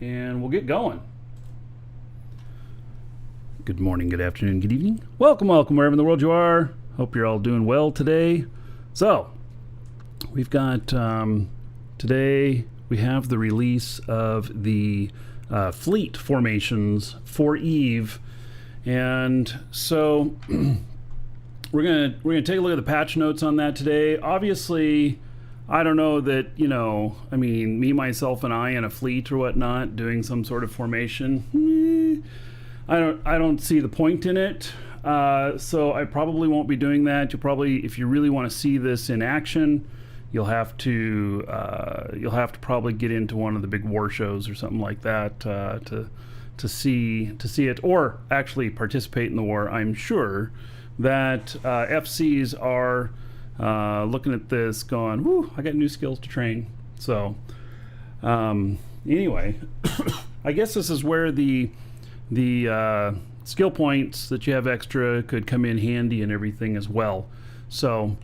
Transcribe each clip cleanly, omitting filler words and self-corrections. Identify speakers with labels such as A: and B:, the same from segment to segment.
A: and we'll get going. Good morning, good afternoon, good evening. Welcome wherever in the world you are. Hope you're all doing well today. So, we've got, today we have the release of the fleet formations for Eve. And so, we're gonna take a look at the patch notes on that today. Obviously, I don't know that, I mean, me, myself, and I in a fleet or whatnot doing some sort of formation. I don't see the point in it. So I probably won't be doing that. You'll probably, if you really want to see this in action, you'll have to probably get into one of the big war shows or something like that to see it, or actually participate in the war. I'm sure that FCs are looking at this going, whoo, I got new skills to train. So anyway, I guess this is where the skill points that you have extra could come in handy and everything as well. So,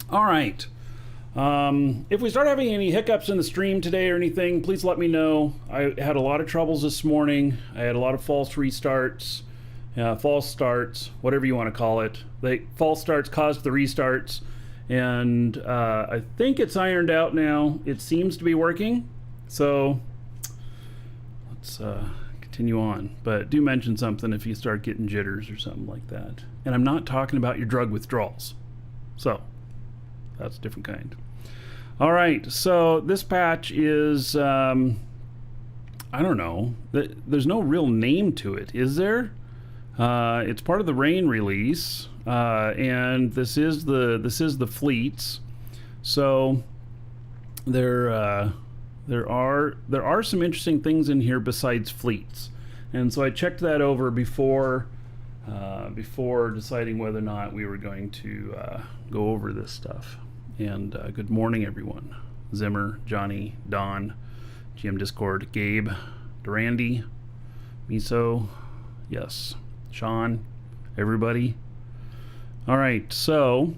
A: all right. If we start having any hiccups in the stream today or anything, please let me know. I had a lot of troubles this morning. I had a lot of false restarts, false starts, whatever you want to call it. False starts caused the restarts, and I think it's ironed out now. It seems to be working. So, let's continue on, but do mention something if you start getting jitters or something like that. And I'm not talking about your drug withdrawals, so that's a different kind. All right, so this patch is I don't know, there's no real name to it, is there? It's part of the rain release, and this is the fleets. So there are some interesting things in here besides fleets, and so I checked that over before deciding whether or not we were going to go over this stuff. And good morning, everyone. Zimmer, Johnny, Don, GM Discord, Gabe, Durandi, Miso, yes, Sean, everybody. All right, so.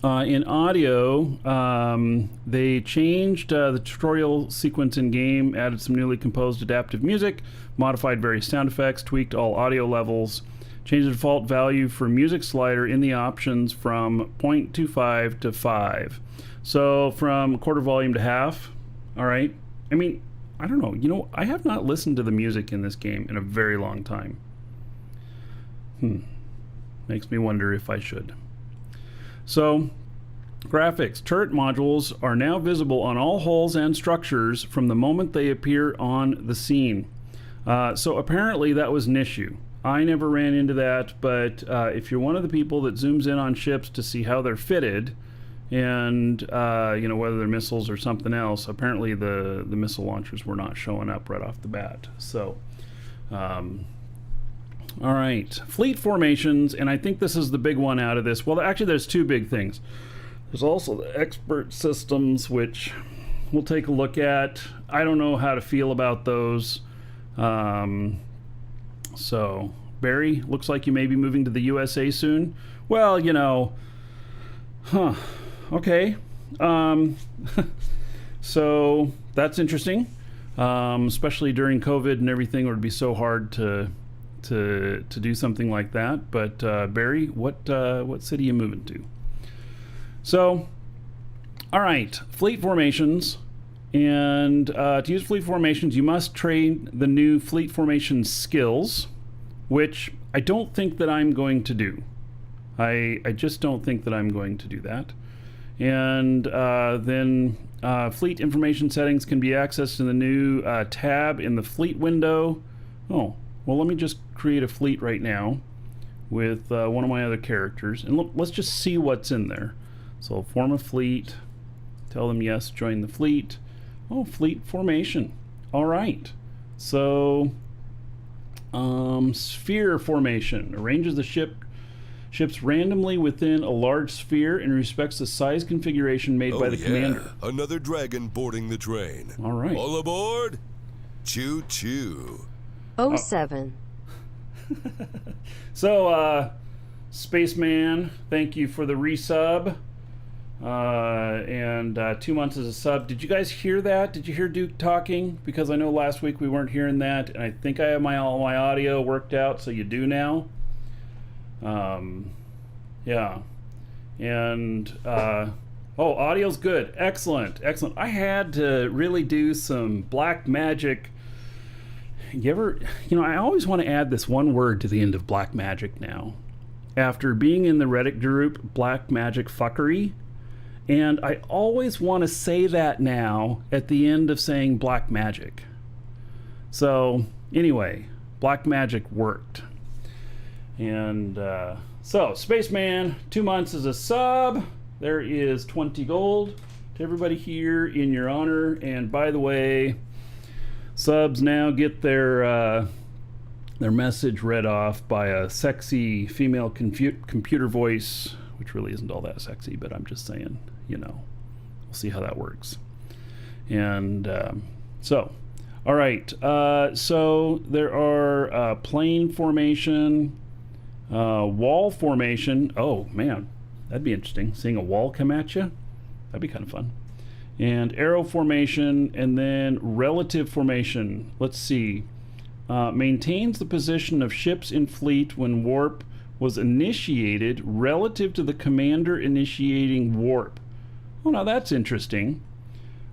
A: In audio, they changed the tutorial sequence in game, added some newly composed adaptive music, modified various sound effects, tweaked all audio levels, changed the default value for music slider in the options from 0.25 to 5. So from quarter volume to half. All right. I mean, I don't know. I have not listened to the music in this game in a very long time. Makes me wonder if I should. So, graphics. Turret modules are now visible on all hulls and structures from the moment they appear on the scene. So apparently that was an issue. I never ran into that, but if you're one of the people that zooms in on ships to see how they're fitted, and whether they're missiles or something else, apparently the missile launchers were not showing up right off the bat. So, all right, fleet formations, and I think this is the big one out of this. Well, actually, there's two big things. There's also the expert systems, which we'll take a look at. I don't know how to feel about those. So, Barry, looks like you may be moving to the USA soon. Well, okay. So, that's interesting, especially during COVID and everything. It would be so hard to do something like that. But Barry, what city are you moving to? So, all right, fleet formations, and to use fleet formations, you must train the new fleet formation skills, which I don't think that I'm going to do. I just don't think that I'm going to do that. And then fleet information settings can be accessed in the new tab in the fleet window. Oh. Well, let me just create a fleet right now with one of my other characters, and let's just see what's in there. So form a fleet, tell them yes, join the fleet. Oh, fleet formation. All right. So sphere formation arranges the ships randomly within a large sphere and respects the size configuration made by the commander.
B: Another dragon boarding the train.
A: All right.
B: All aboard. Choo choo.
C: 07.
A: So, Spaceman, thank you for the resub. and 2 months as a sub. Did you guys hear that? Did you hear Duke talking? Because I know last week we weren't hearing that, and I think I have all my audio worked out, so you do now. Yeah. And audio's good. Excellent. I had to really do some black magic. I always want to add this one word to the end of black magic now. After being in the Reddit group, black magic fuckery, and I always want to say that now at the end of saying black magic. So anyway, black magic worked. And so Spaceman, 2 months as a sub. There is 20 gold to everybody here in your honor. And by the way, subs now get their message read off by a sexy female computer voice, which really isn't all that sexy, but I'm just saying, we'll see how that works. And all right. So there are plane formation, wall formation. Oh man, that'd be interesting. Seeing a wall come at you, that'd be kind of fun. And arrow formation, and then relative formation. Let's see. Maintains the position of ships in fleet when warp was initiated relative to the commander initiating warp. Oh, now that's interesting.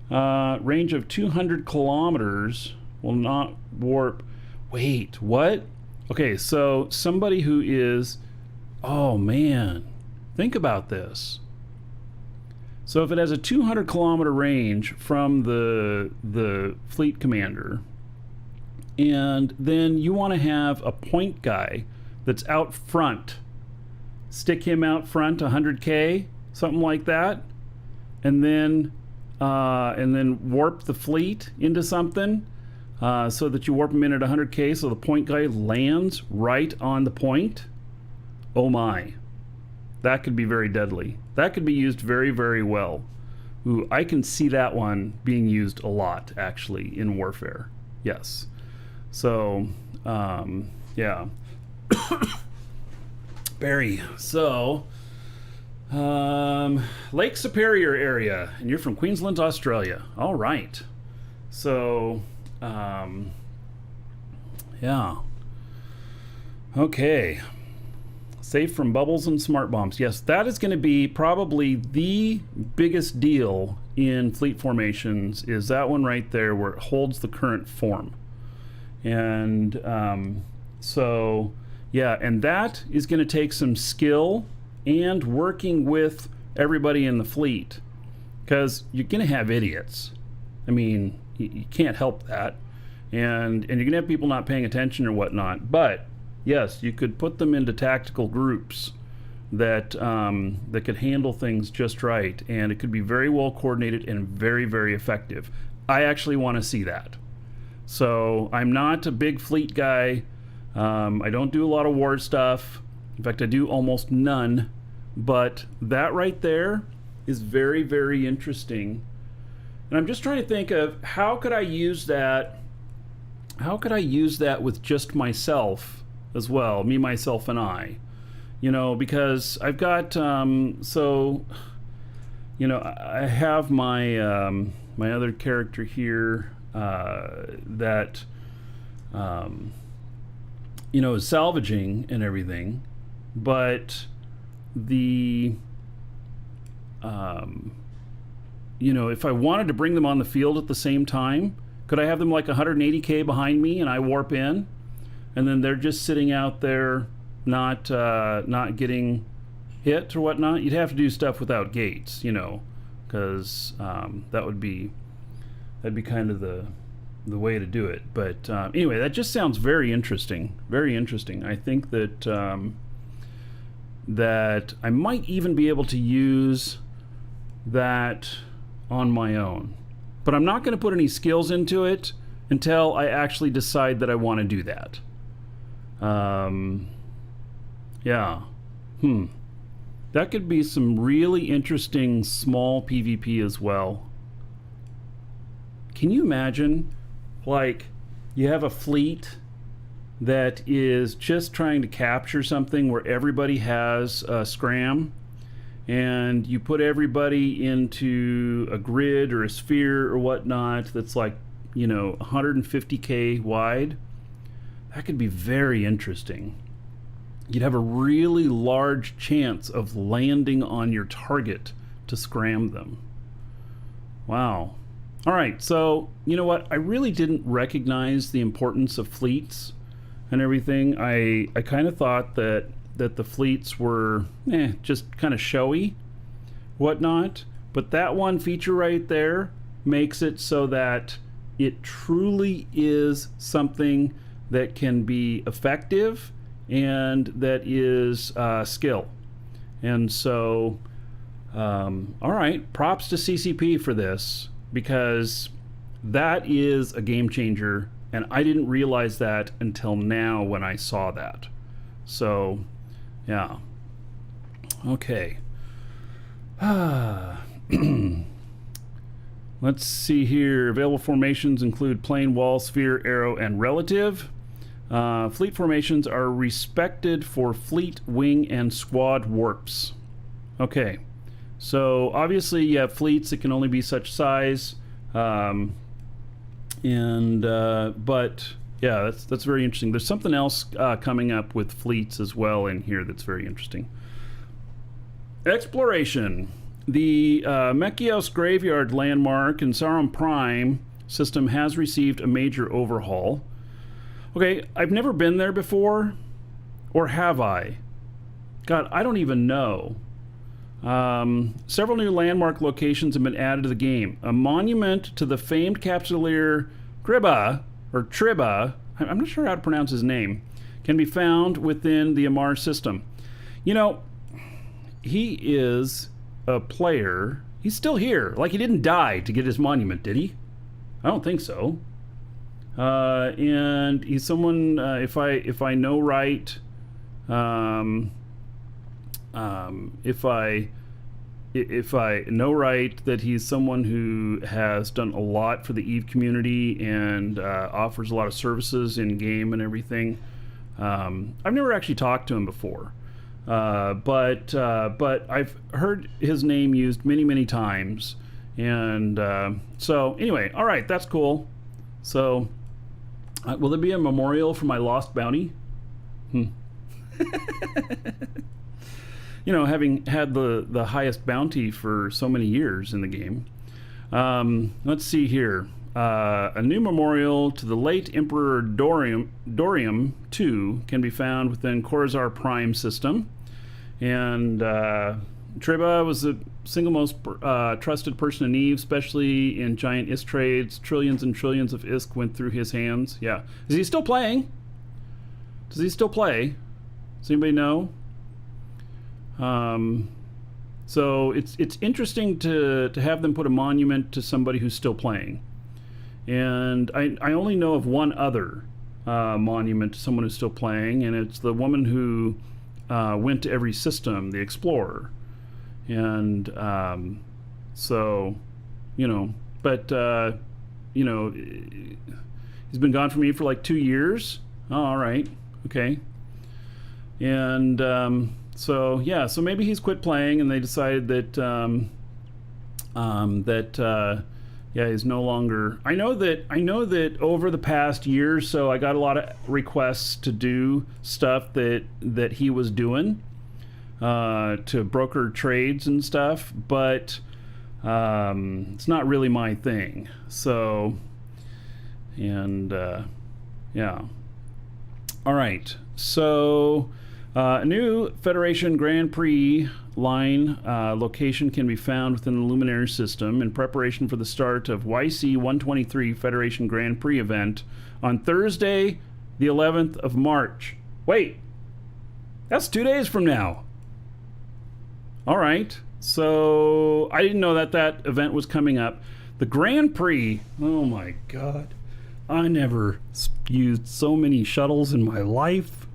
A: Range of 200 kilometers will not warp. Wait, what? Okay, so somebody who is... Oh, man. Think about this. So if it has a 200 kilometer range from the fleet commander, and then you want to have a point guy that's out front, stick him out front 100k, something like that, and then warp the fleet into something, so that you warp him in at 100k, so the point guy lands right on the point. Oh my, that could be very deadly. That could be used very, very well. Ooh, I can see that one being used a lot, actually, in warfare. Yes. So, yeah. Barry. So, Lake Superior area, and you're from Queensland, Australia. All right. So, yeah. Okay. Safe from bubbles and smart bombs. Yes, that is going to be probably the biggest deal in fleet formations, is that one right there where it holds the current form. And so, yeah, and that is going to take some skill and working with everybody in the fleet, because you're going to have idiots. I mean, you can't help that. And you're going to have people not paying attention or whatnot. But yes, you could put them into tactical groups that that could handle things just right, and it could be very well coordinated and very, very effective. I actually want to see that. So I'm not a big fleet guy. I don't do a lot of war stuff. In fact, I do almost none. But that right there is very, very interesting. And I'm just trying to think of how could I use that? How could I use that with just myself as well? Me, myself, and I. Because I've got I have my my other character here that is salvaging and everything, but the if I wanted to bring them on the field at the same time, could I have them like 180k behind me and I warp in, and then they're just sitting out there not getting hit or whatnot? You'd have to do stuff without gates, because that'd be kind of the way to do it. But anyway, that just sounds very interesting. Very interesting. I think that that I might even be able to use that on my own. But I'm not going to put any skills into it until I actually decide that I want to do that. Yeah. That could be some really interesting small PvP as well. Can you imagine, like, you have a fleet that is just trying to capture something where everybody has a scram, and you put everybody into a grid or a sphere or whatnot that's like, 150K wide, that could be very interesting. You'd have a really large chance of landing on your target to scram them. Wow. All right, so you know what? I really didn't recognize the importance of fleets and everything. I kind of thought that the fleets were just kind of showy, whatnot. But that one feature right there makes it so that it truly is something that can be effective and that is skill. And so, all right, props to CCP for this, because that is a game changer, and I didn't realize that until now when I saw that. So, yeah. Okay. Let's see here. Available formations include plane, wall, sphere, arrow, and relative. Fleet formations are respected for fleet, wing, and squad warps. Okay. So obviously you have fleets that can only be such size. But yeah, that's very interesting. There's something else coming up with fleets as well in here that's very interesting. Exploration. The Mekios Graveyard landmark in Sauron Prime system has received a major overhaul. Okay, I've never been there before, or have I? God, I don't even know. Several new landmark locations have been added to the game. A monument to the famed Capsuleer Gribba, or Tribba, I'm not sure how to pronounce his name, can be found within the Amar system. He is a player. He's still here. Like, he didn't die to get his monument, did he? I don't think so. And he's someone, if I know right, if I know right, that he's someone who has done a lot for the EVE community and offers a lot of services in game and everything. I've never actually talked to him before, but I've heard his name used many times, and so anyway, all right, that's cool. So, will there be a memorial for my lost bounty? Having had the highest bounty for so many years in the game. Let's see here. A new memorial to the late Emperor Dorium II can be found within Corazar Prime system. And Tribba was the single most trusted person in EVE, especially in giant ISK trades. Trillions and trillions of ISK went through his hands. Yeah. Is he still playing? Does he still play? Does anybody know? So it's interesting to have them put a monument to somebody who's still playing. And I only know of one other monument to someone who's still playing, and it's the woman who went to every system, the Explorer. And so, but he's been gone from me for like 2 years. Oh, all right, okay. And so yeah, so maybe he's quit playing, and they decided that yeah, he's no longer. I know that over the past year or so, I got a lot of requests to do stuff that he was doing, to broker trades and stuff, but it's not really my thing. So, and yeah. All right, so a new Federation Grand Prix line location can be found within the Luminary system in preparation for the start of YC 123 Federation Grand Prix event on Thursday, the 11th of March. Wait, that's 2 days from now. All right, so I didn't know that event was coming up. The Grand Prix, oh my God. I never used so many shuttles in my life.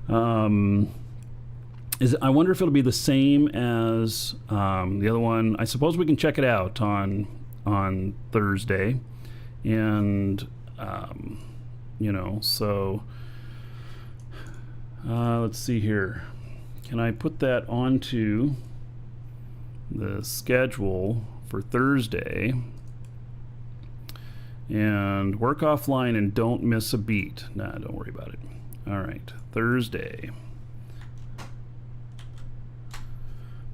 A: I wonder if it'll be the same as the other one. I suppose we can check it out on Thursday, and so let's see here. Can I put that onto the schedule for Thursday. And work offline and don't miss a beat. Nah, don't worry about it. All right, Thursday.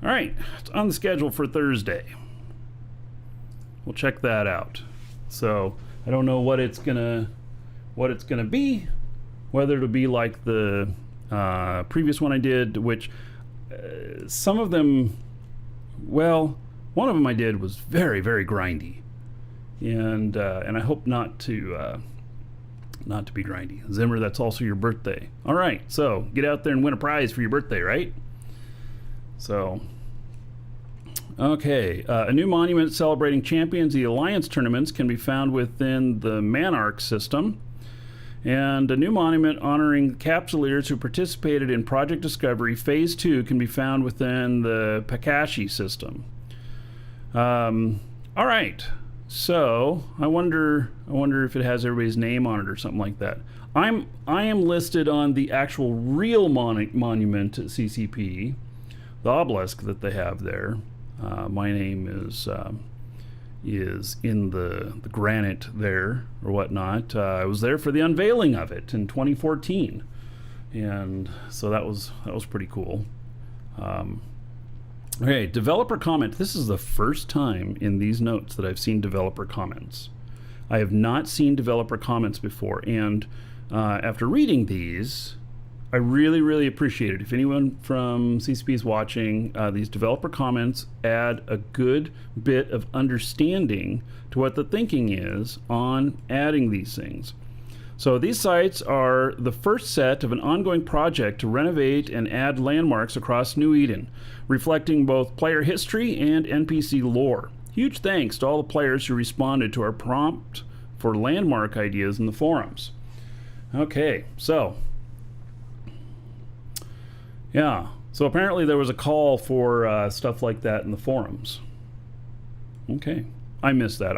A: All right, it's on the schedule for Thursday. We'll check that out. So I don't know what it's gonna be, whether it'll be like the previous one I did, which some of them, well, one of them I did was very, very grindy. And I hope not to be grindy. Zimmer, that's also your birthday. All right, so get out there and win a prize for your birthday, right? So, okay, a new monument celebrating champions of the Alliance tournaments can be found within the Manarch system, and a new monument honoring capsuleers who participated in Project Discovery Phase 2 can be found within the Pakashi system. All right. So I wonder if it has everybody's name on it or something like that. I am listed on the actual real monument at CCP, the obelisk that they have there. My name is in the granite there or whatnot. I was there for the unveiling of it in 2014, and so that was pretty cool. Okay, developer comment. This is the first time in these notes that I've seen developer comments. I have not seen developer comments before, and after reading these, I really, really appreciate it. If anyone from CCP is watching, these developer comments add a good bit of understanding to what the thinking is on adding these things. So these sites are the first set of an ongoing project to renovate and add landmarks across New Eden, reflecting both player history and NPC lore. Huge thanks to all the players who responded to our prompt for landmark ideas in the forums. Okay, so yeah, so apparently there was a call for stuff like that in the forums. Okay. I miss that.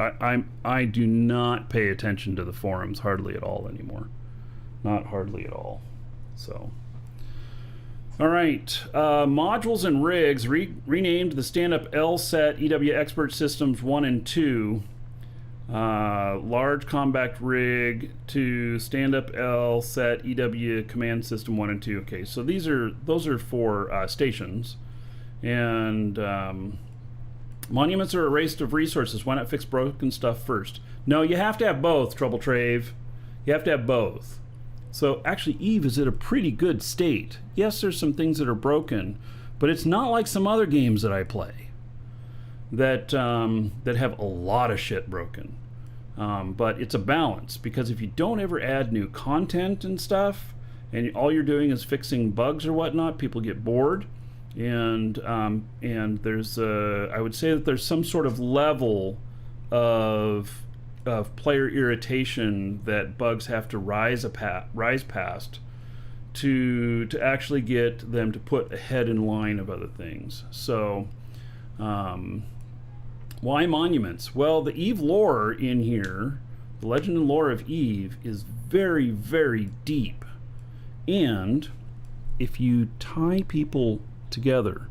A: I do not pay attention to the forums hardly at all anymore. Not hardly at all. So, all right. Modules and rigs renamed the stand-up L set EW Expert Systems 1 and 2. Large compact rig to stand-up L set EW Command System 1 and 2. Okay, so those are for stations, and monuments are a waste of resources. Why not fix broken stuff first? No, you have to have both, Trouble Trave. You have to have both. So actually, Eve is in a pretty good state. Yes, there's some things that are broken, but it's not like some other games that I play that have a lot of shit broken. But it's a balance, because if you don't ever add new content and stuff, and all you're doing is fixing bugs or whatnot, people get bored. And there's I would say that there's some sort of level of player irritation that bugs have to rise past to actually get them to put ahead in line of other things. So why monuments? Well, the Eve lore in here, the legend and lore of Eve, is very, very deep. And if you tie people together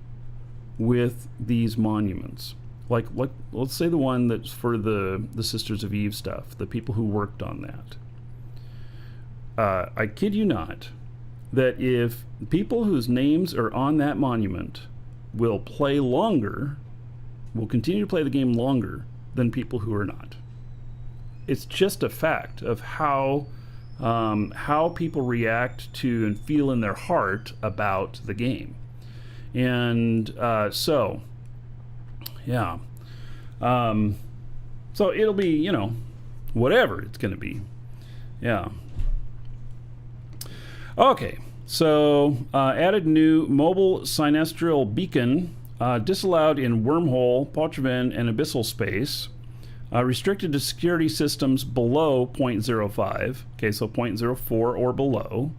A: with these monuments, like let's say the one that's for the Sisters of Eve stuff, the people who worked on that, I kid you not, that if people whose names are on that monument will play longer, will continue to play the game longer than people who are not. It's just a fact of how people react to and feel in their heart about the game. And so yeah, so it'll be, you know, whatever it's going to be. Yeah. Okay, so added new mobile sinestral beacon, disallowed in wormhole, Poltrovan, and abyssal space. Restricted to security systems below 0.05. Okay, so 0.04 or below.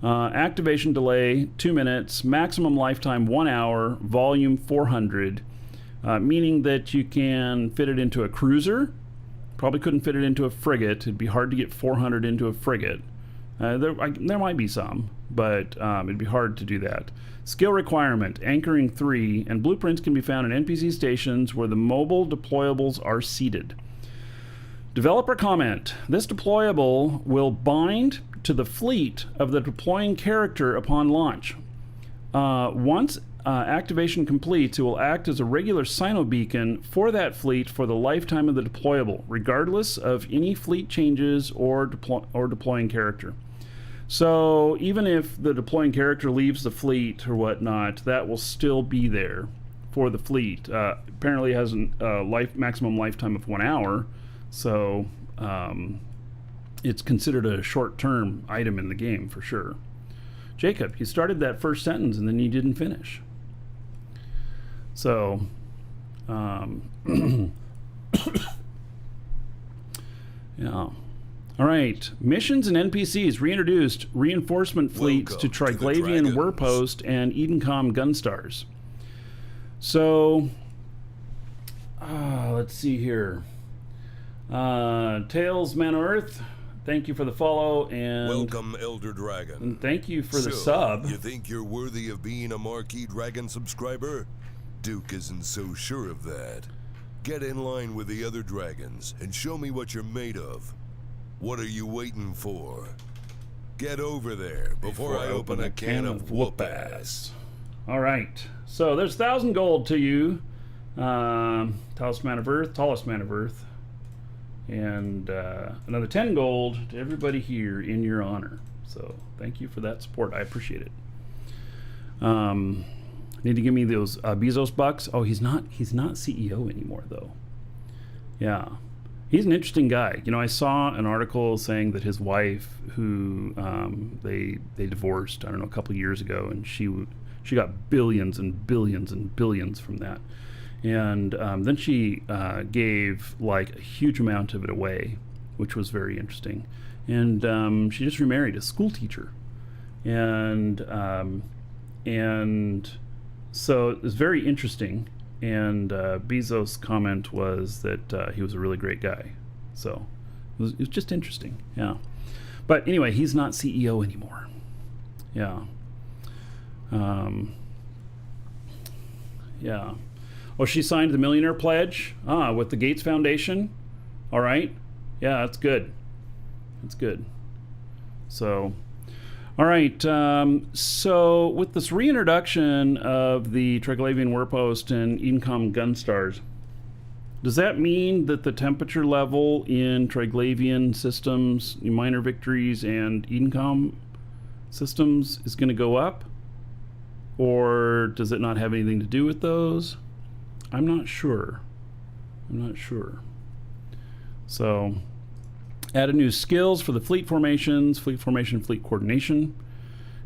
A: Activation delay 2 minutes, maximum lifetime 1 hour, volume 400, meaning that you can fit it into a cruiser. Probably couldn't fit it into a frigate. It'd be hard to get 400 into a frigate. There might be some, but it'd be hard to do that. Skill requirement, anchoring 3, and blueprints can be found in NPC stations where the mobile deployables are seated. Developer comment, this deployable will bind to the fleet of the deploying character upon launch. Once activation completes, it will act as a regular Sino-beacon for that fleet for the lifetime of the deployable, regardless of any fleet changes or deploying character. So even if the deploying character leaves the fleet or whatnot, that will still be there for the fleet. Apparently it has a maximum lifetime of 1 hour, so it's considered a short-term item in the game for sure. Jacob, you started that first sentence and then you didn't finish. So, yeah. All right. Missions and NPCs reintroduced reinforcement fleets to Triglavian Warpost and Edencom Gunstars. So, let's see here. Tails Man of Earth, thank you for the follow, and
B: welcome, Elder Dragon.
A: And thank you for the sub.
B: You think you're worthy of being a Markee Dragon subscriber? Duke isn't so sure of that. Get in line with the other dragons and show me what you're made of. What are you waiting for? Get over there before I open a can of whoop-ass.
A: All right. So there's 1,000 gold to you, tallest man of Earth, and another 10 gold to everybody here in your honor. So thank you for that support. I appreciate it. Need to give me those Bezos bucks. Oh, he's not CEO anymore though. Yeah. He's an interesting guy. You know, I saw an article saying that his wife, who they divorced, I don't know, a couple years ago, and she got billions and billions and billions from that, and then she gave like a huge amount of it away, which was very interesting. And she just remarried a school teacher, and so it was very interesting. And Bezos' comment was that he was a really great guy. So it was just interesting, yeah. But anyway, he's not CEO anymore. Yeah. Yeah. Oh, she signed the Millionaire Pledge with the Gates Foundation. All right. Yeah, that's good. That's good. So... all right, so with this reintroduction of the Triglavian Warpost and Edencom Gunstars, does that mean that the temperature level in Triglavian systems, Minor Victories, and Edencom systems is going to go up? Or does it not have anything to do with those? I'm not sure. So... added new skills for the fleet formations, fleet formation, fleet coordination.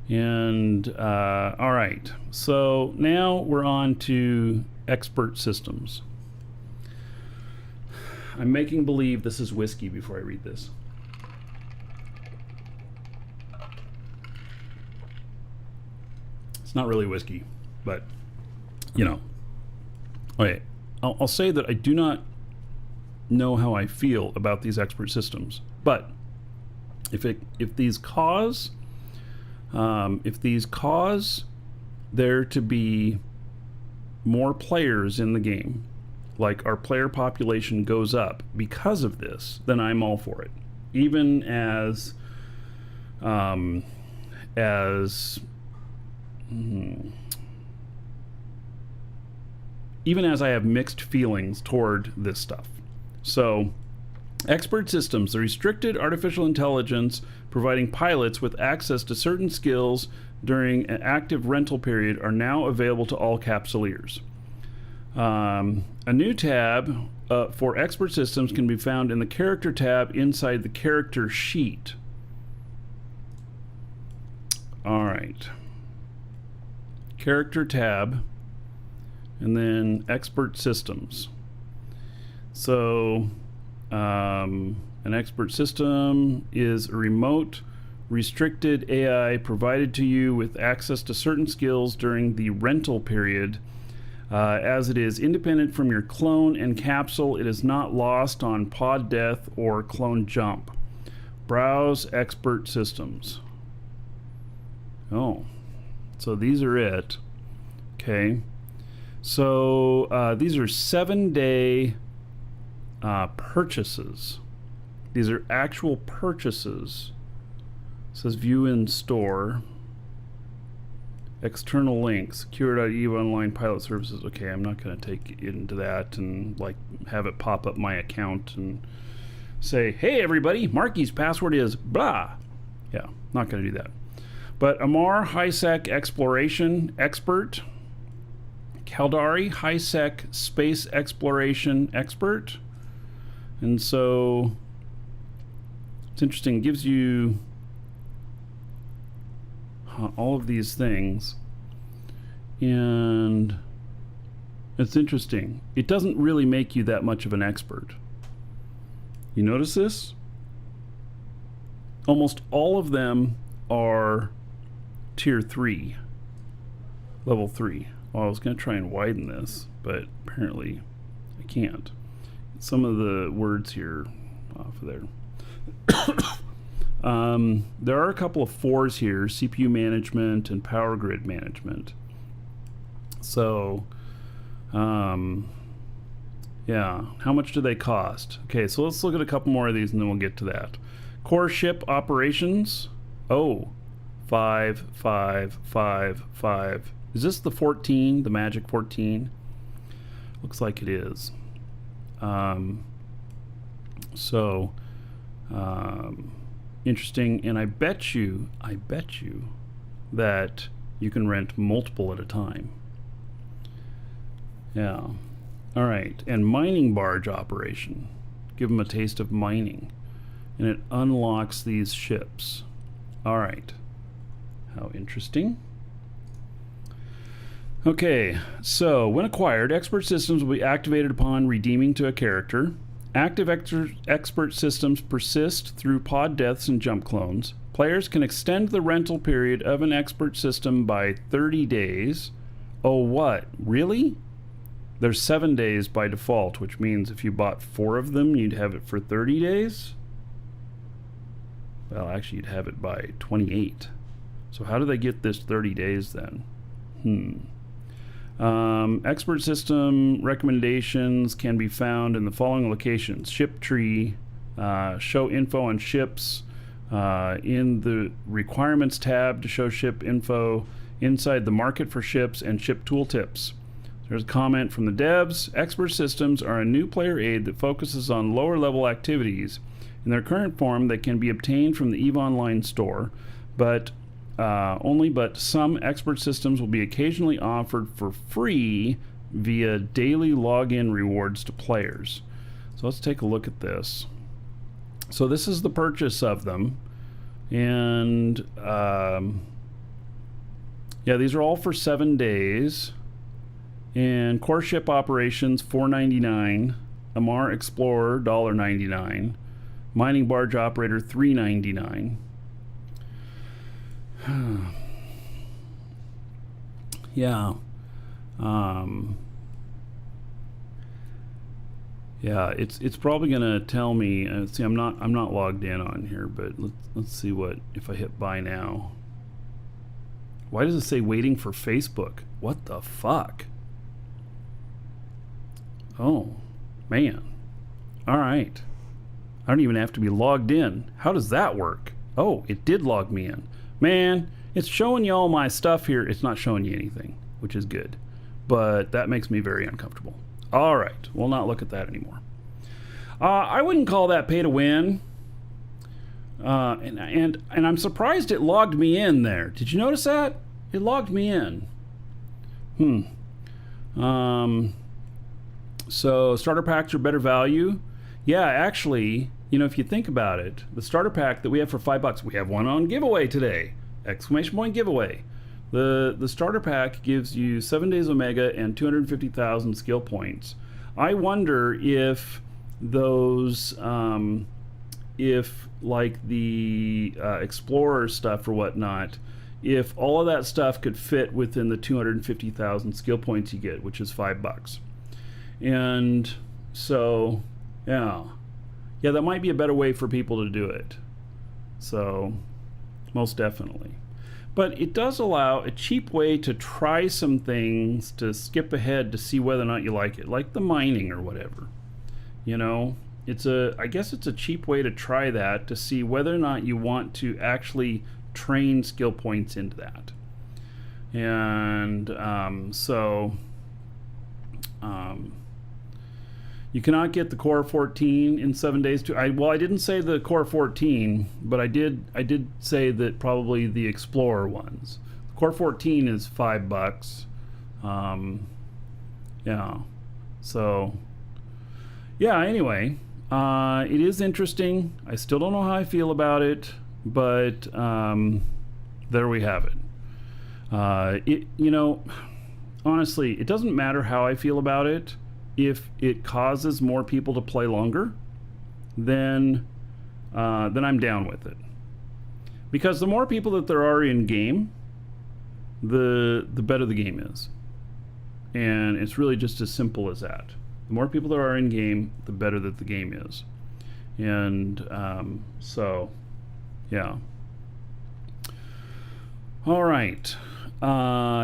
A: And, all right. So now we're on to expert systems. I'm making believe this is whiskey before I read this. It's not really whiskey, but, you know. Okay, I'll say that I do not know how I feel about these expert systems, but if these cause there to be more players in the game, like our player population goes up because of this, then I'm all for it. Even as I have mixed feelings toward this stuff. So, expert systems, the restricted artificial intelligence providing pilots with access to certain skills during an active rental period are now available to all capsuleers. A new tab for expert systems can be found in the character tab inside the character sheet. All right. Character tab, and then expert systems. So, an expert system is a remote, restricted AI provided to you with access to certain skills during the rental period. As it is independent from your clone and capsule, it is not lost on pod death or clone jump. Browse expert systems. Oh, so these are it. Okay. So these are 7-day purchases. These are actual purchases. It says view in store. External links. Secure.eve online pilot services. Okay, I'm not going to take it into that and like have it pop up my account and say, hey everybody, Markee's password is blah. Yeah, not going to do that. But Amar High-Sec Exploration Expert. Caldari High-Sec Space Exploration Expert. And so it's interesting. It gives you all of these things. And it's interesting. It doesn't really make you that much of an expert. You notice this? Almost all of them are tier 3, level 3. Well, I was going to try and widen this, but apparently I can't. Some of the words here off of there. There are a couple of 4s here, CPU management and power grid management. So, yeah, how much do they cost? Okay, so let's look at a couple more of these and then we'll get to that. Core ship operations. Oh, 5, 5, 5, 5. Is this the 14, the magic 14? Looks like it is. Interesting, and I bet you that you can rent multiple at a time. Yeah. All right, and mining barge operation. Give them a taste of mining. And it unlocks these ships. All right. How interesting. Okay, so when acquired, expert systems will be activated upon redeeming to a character. Active expert systems persist through pod deaths and jump clones. Players can extend the rental period of an expert system by 30 days. Oh, what? Really? There's 7 days by default, which means if you bought 4 of them, you'd have it for 30 days? Well, actually, you'd have it by 28. So how do they get this 30 days then? Expert system recommendations can be found in the following locations. Ship tree, show info on ships, in the requirements tab to show ship info, inside the market for ships, and ship tooltips. There's a comment from the devs. Expert systems are a new player aid that focuses on lower level activities. In their current form, they can be obtained from the EVE Online store, but some expert systems will be occasionally offered for free via daily login rewards to players. So let's take a look at this. So this is the purchase of them, and yeah, these are all for 7 days. And core ship operations $4.99, Amar Explorer $1.99, mining barge operator $3.99. Yeah. Yeah, it's probably gonna tell me. See, I'm not logged in on here, but let's see what if I hit buy now. Why does it say waiting for Facebook? What the fuck? Oh, man. All right. I don't even have to be logged in. How does that work? Oh, it did log me in. Man, it's showing you all my stuff here. It's not showing you anything, which is good. But that makes me very uncomfortable. All right. We'll not look at that anymore. I wouldn't call that pay to win. And I'm surprised it logged me in there. Did you notice that? It logged me in. So starter packs are better value. Yeah, actually, you know, if you think about it, the starter pack that we have for $5, we have one on giveaway today. Exclamation point giveaway. The starter pack gives you 7 days Omega and 250,000 skill points. I wonder if those, if like the Explorer stuff or whatnot, if all of that stuff could fit within the 250,000 skill points you get, which is $5. And so, yeah, that might be a better way for people to do it. So most definitely. But it does allow a cheap way to try some things, to skip ahead to see whether or not you like it, like the mining or whatever. You know, I guess it's a cheap way to try that, to see whether or not you want to actually train skill points into that. And you cannot get the Core 14 in 7 days. I didn't say the Core 14, but I did say that probably the Explorer ones. The Core 14 is $5. Yeah. So, yeah. Anyway, it is interesting. I still don't know how I feel about it, but there we have it. Honestly, it doesn't matter how I feel about it. If it causes more people to play longer, then I'm down with it. Because the more people that there are in game, the better the game is. And it's really just as simple as that. The more people there are in game, the better that the game is. And so, yeah. All right.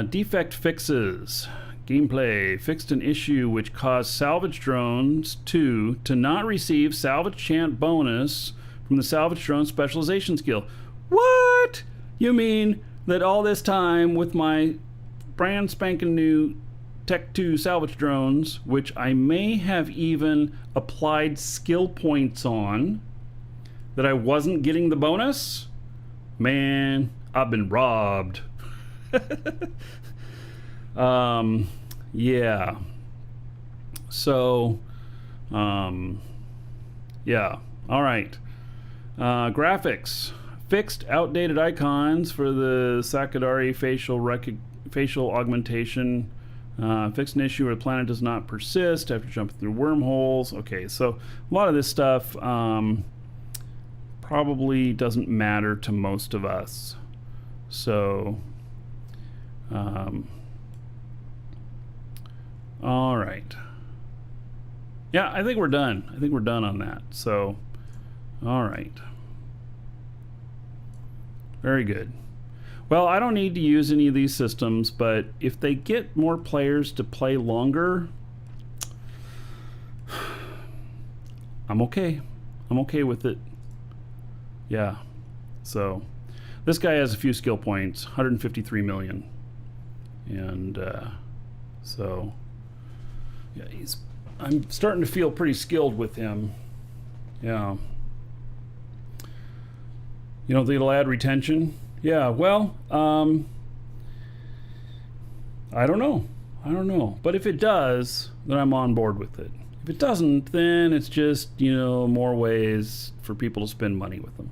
A: Defect fixes. Gameplay fixed an issue which caused salvage drones to not receive salvage chant bonus from the salvage drone specialization skill. What? You mean that all this time with my brand spanking new Tech 2 salvage drones, which I may have even applied skill points on, that I wasn't getting the bonus? Man, I've been robbed. Yeah. So, yeah. All right. Graphics. Fixed outdated icons for the Sakadari facial augmentation. Fixed an issue where the planet does not persist after jumping through wormholes. Okay, so a lot of this stuff probably doesn't matter to most of us. So, all right. Yeah, I think we're done. I think we're done on that. So, all right. Very good. Well, I don't need to use any of these systems, but if they get more players to play longer, I'm okay. I'm okay with it. Yeah. So, this guy has a few skill points, 153 million. And so, yeah, I'm starting to feel pretty skilled with him. Yeah. You don't think it'll add retention? Yeah, well, I don't know. But if it does, then I'm on board with it. If it doesn't, then it's just, more ways for people to spend money with them.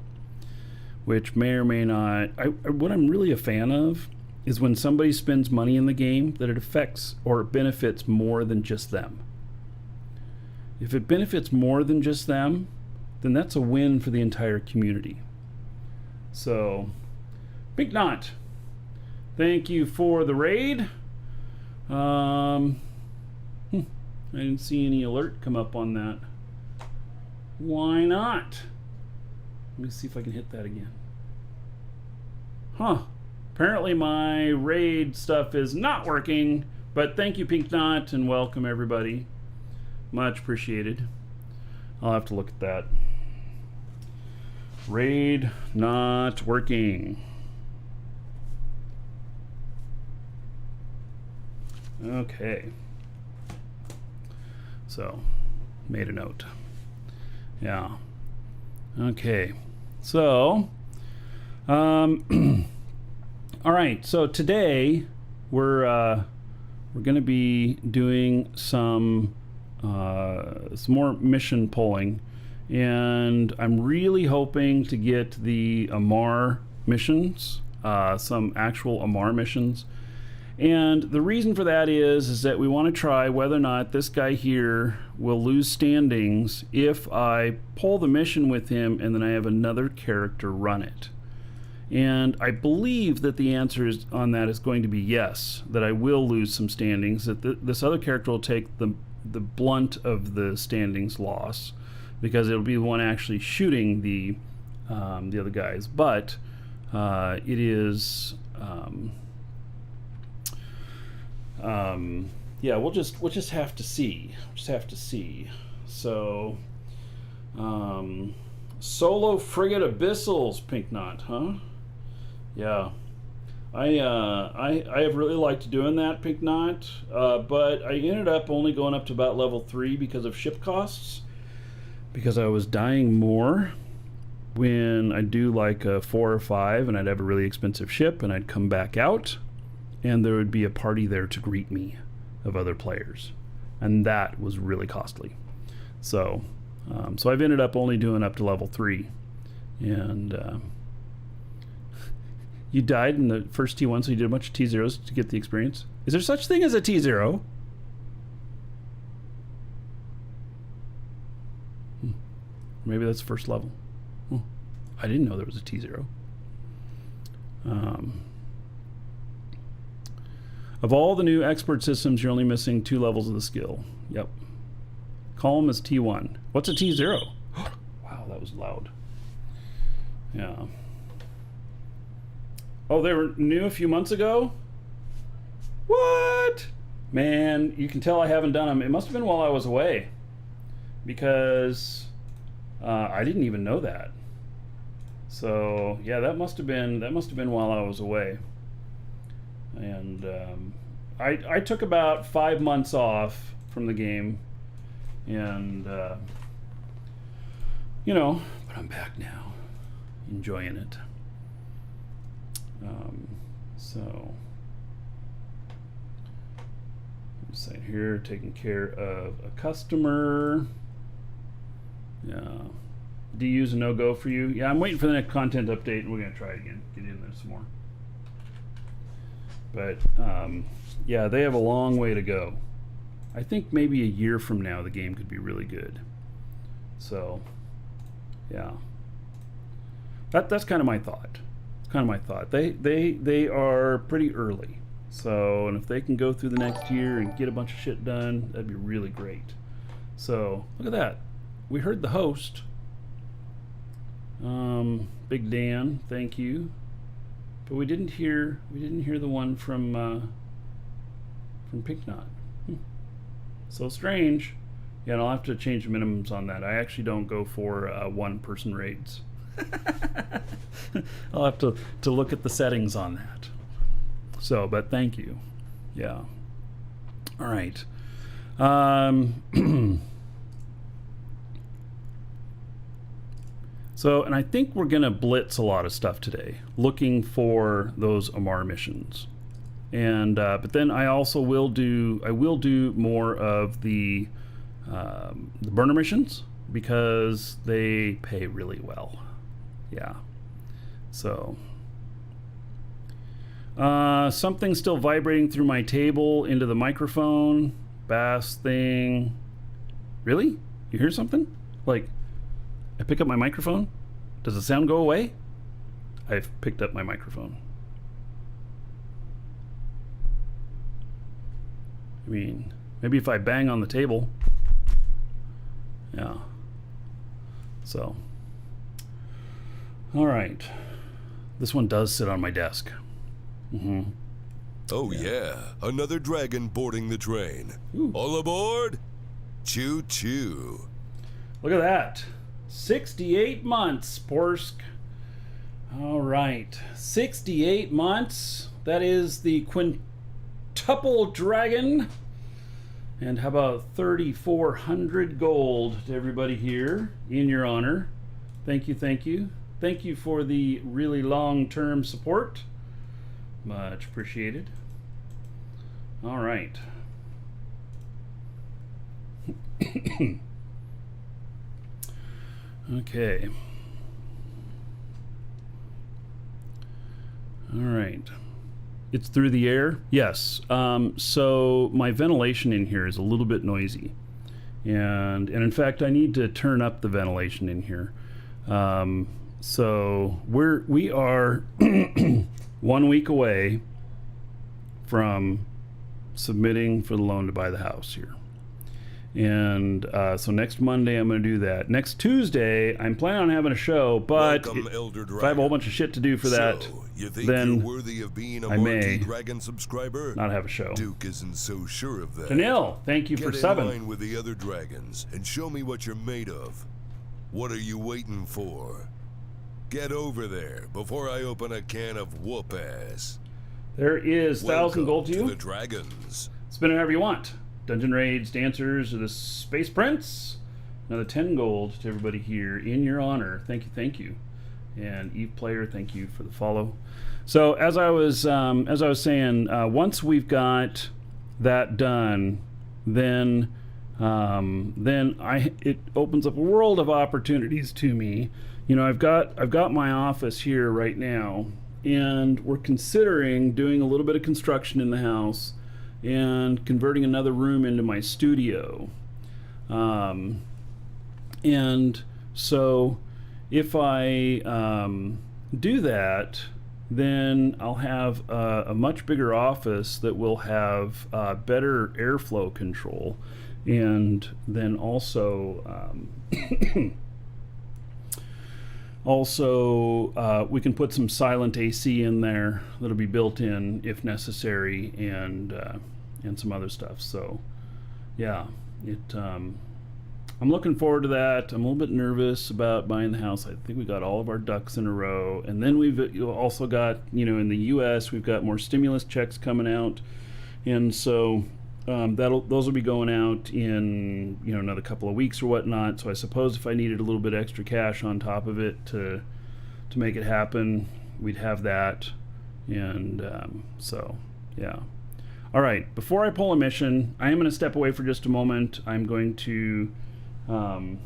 A: Which may or may not... what I'm really a fan of is when somebody spends money in the game, that it affects or benefits more than just them. If it benefits more than just them, then that's a win for the entire community. So, Big Knot, thank you for the raid. I didn't see any alert come up on that. Why not? Let me see if I can hit that again. Huh. Apparently my raid stuff is not working, but thank you, Pink Knot, and welcome everybody. Much appreciated. I'll have to look at that. Raid not working. Okay. So, made a note. Yeah. Okay. So, all right. So today we're going to be doing some more mission polling, and I'm really hoping to get the Amar missions, some actual Amar missions. And the reason for that is that we want to try whether or not this guy here will lose standings if I pull the mission with him and then I have another character run it. And I believe that the answer on that is going to be yes, that I will lose some standings, that this other character will take the blunt of the standings loss, because it'll be the one actually shooting the the other guys, but it is. Yeah, we'll just have to see. So, solo frigate abyssals, Pink Knot, huh? Yeah, I have really liked doing that, Pink Knot, but I ended up only going up to about level 3 because of ship costs, because I was dying more when I'd do like a 4 or 5 and I'd have a really expensive ship and I'd come back out and there would be a party there to greet me of other players, and that was really costly. So so I've ended up only doing up to level 3. And you died in the first T1, so you did a bunch of T0s to get the experience. Is there such thing as a T0? Maybe that's first level. I didn't know there was a T0. Of all the new expert systems, you're only missing 2 levels of the skill. Yep. Call them as T1. What's a T0? Wow, that was loud. Yeah. Oh, they were new a few months ago? What? Man, you can tell I haven't done them. It must have been while I was away, because I didn't even know that. So yeah, that must have been while I was away. And I took about 5 months off from the game, and you know, but I'm back now, enjoying it. So sitting here taking care of a customer. Yeah. DU's a no-go for you? Yeah, I'm waiting for the next content update, and we're going to try it again. Get in there some more. But, yeah, they have a long way to go. I think maybe a year from now the game could be really good. So, yeah. That's kind of my thought. They are pretty early. So, and if they can go through the next year and get a bunch of shit done, that'd be really great. So, look at that. We heard the host. Big Dan, thank you. But we didn't hear the one from Pink Knot. So strange. Yeah, and I'll have to change the minimums on that. I actually don't go for 1-person raids. I'll have to look at the settings on that. So, but thank you. Yeah. All right. So, and I think we're going to blitz a lot of stuff today, looking for those Amar missions. And but then I also will do more of the burner missions, because they pay really well. Yeah. So something still vibrating through my table into the microphone. Bass thing. Really? You hear something? Like, I pick up my microphone. Does the sound go away? I've picked up my microphone. I mean, maybe if I bang on the table. Yeah. So. All right. This one does sit on my desk. Mm-hmm.
B: Oh yeah, another dragon boarding the train.
A: Ooh.
B: All aboard? Choo choo.
A: Look at that. 68 months, Porsk. All right. 68 months. That is the quintuple dragon. And how about 3,400 gold to everybody here in your honor. Thank you, thank you. Thank you for the really long-term support. Much appreciated. All right. Okay. All right. It's through the air? Yes. So my ventilation in here is a little bit noisy. And in fact, I need to turn up the ventilation in here. So we are 1 week away from submitting for the loan to buy the house here. And so next Monday I'm going to do that. Next Tuesday I'm planning on having a show, but
B: Welcome, Elder
A: if I have a whole bunch of shit to do for that,
B: So, you think
A: then
B: you're worthy of being a
A: I may
B: Markee Dragon subscriber?
A: not have a show.
B: Duke isn't so sure of that.
A: Daniil, thank you for
B: Get in
A: 7.
B: line with the other dragons and show me what you're made of. What are you waiting for? Get over there before I open a can of whoop ass.
A: There is 1,000 gold to
B: To
A: you.
B: the dragons.
A: Spin it however you want. Dungeon raids, dancers, or the Space Prince. Another 10 gold to everybody here in your honor. Thank you, thank you. And Eve Player, thank you for the follow. So as I was saying, once we've got that done, then it opens up a world of opportunities to me. You know, I've got my office here right now, and we're considering doing a little bit of construction in the house and converting another room into my studio. And so if I do that, then I'll have a much bigger office that will have better airflow control, and then also we can put some silent AC in there that'll be built in if necessary, and some other stuff. So yeah, I'm looking forward to that. I'm a little bit nervous about buying the house. I think we got all of our ducks in a row, and then we've also got, you know, in the U.S. we've got more stimulus checks coming out, and so those will be going out in, you know, another couple of weeks or whatnot. So I suppose if I needed a little bit extra cash on top of it to make it happen, we'd have that. And so yeah. All right, before I pull a mission, I am going to step away for just a moment. I'm going to turn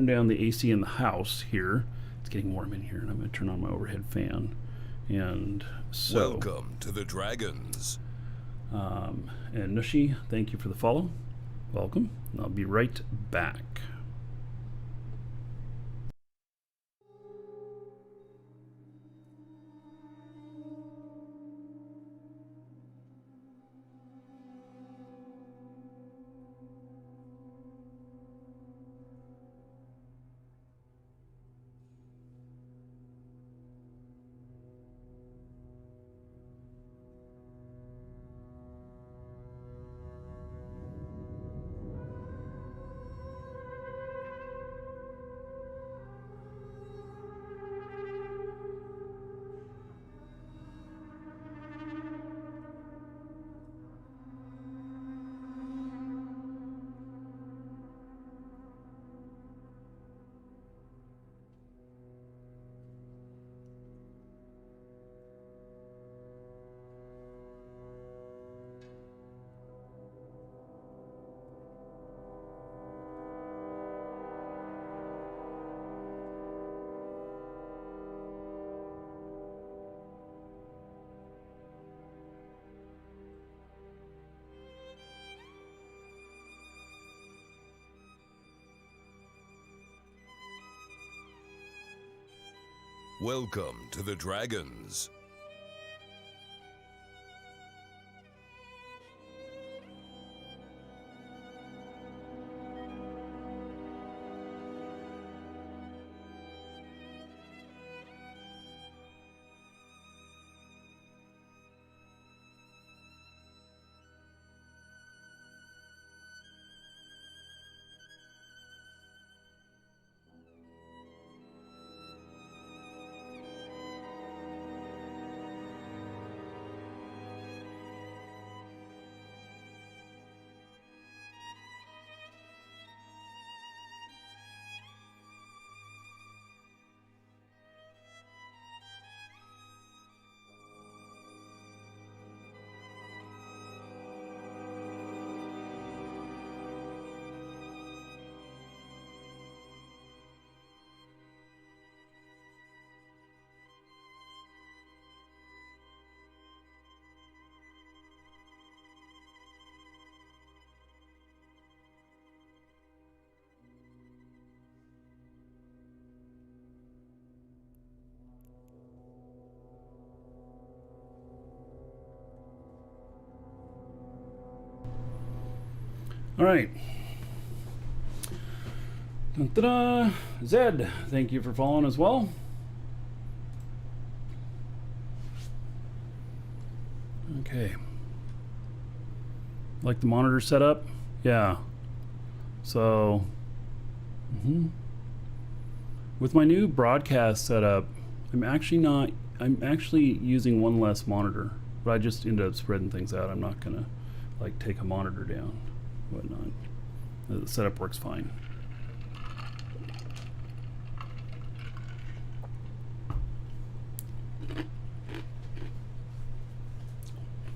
A: down the AC in the house here. It's getting warm in here, and I'm going to turn on my overhead fan. And so,
B: welcome to the dragons.
A: And Nushi, thank you for the follow. Welcome. And I'll be right back.
B: Welcome to the dragons.
A: All right, Ta-da! Zed, thank you for following as well. Okay. Like the monitor setup? Yeah. So, with my new broadcast setup, I'm actually using one less monitor, but I just ended up spreading things out. I'm not gonna like take a monitor down, whatnot. The setup works fine.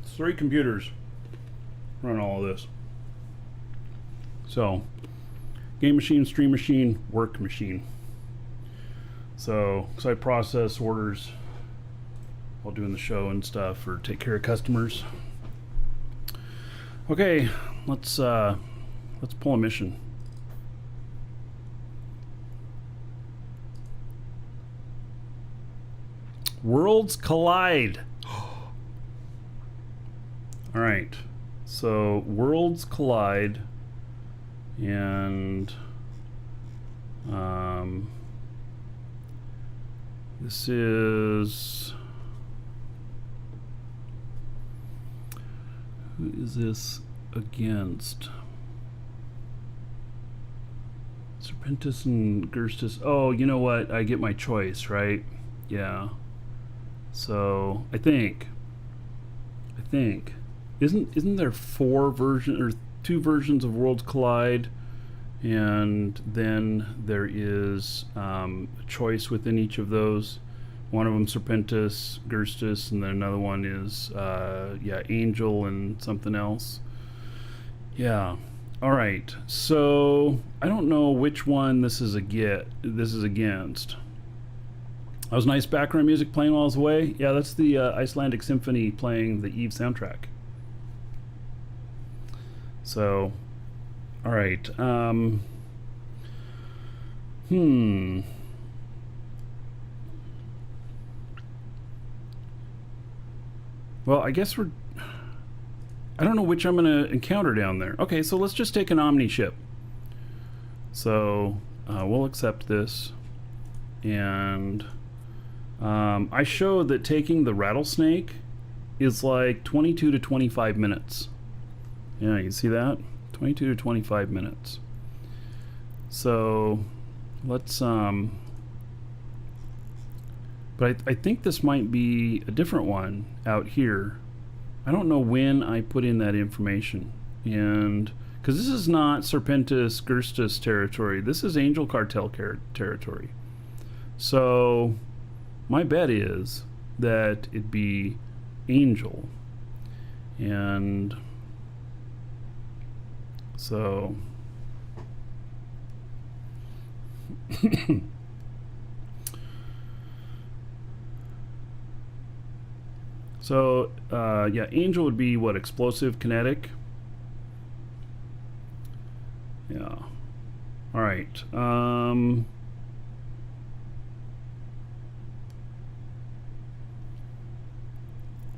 A: It's 3 computers run all of this. So, game machine, stream machine, work machine. So, because I process orders while doing the show and stuff, or take care of customers. Okay, let's pull a mission. Worlds collide. All right, so worlds collide, and this is, who is this against? Serpentis and Gerstis. Oh, you know what? I get my choice, right? Yeah. So I think isn't there 4 versions or 2 versions of Worlds Collide, and then there is a choice within each of those. One of them Serpentis, Gerstis, and then another one is yeah, Angel and something else. Yeah. All right. So I don't know which one this is against. That was nice background music playing while I was away. Yeah, that's the Icelandic Symphony playing the Eve soundtrack. So, all right. Well, I guess I don't know which I'm going to encounter down there. Okay, so let's just take an Omni ship. So, we'll accept this. And I showed that taking the rattlesnake is like 22 to 25 minutes. Yeah, you see that? 22 to 25 minutes. So, let's but I think this might be a different one out here. I don't know when I put in that information, and because this is not Serpentis Gerstis territory, this is Angel Cartel territory. So my bet is that it'd be Angel, and so so yeah, Angel would be what, explosive kinetic? Yeah. All right.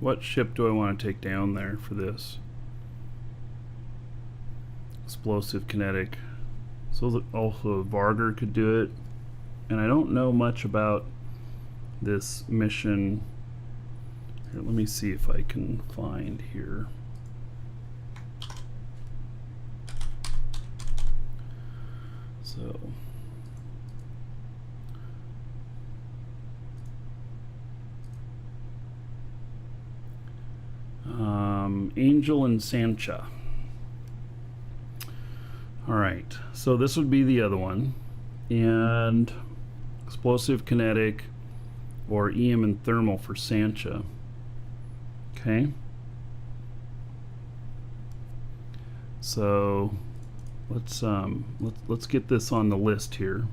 A: What ship do I want to take down there for this? Explosive kinetic. So also Varger could do it. And I don't know much about this mission. Here, let me see if I can find here. So Angel and Sancha. All right, so this would be the other one, and explosive kinetic or EM and thermal for Sancha. Okay, so let's get this on the list here.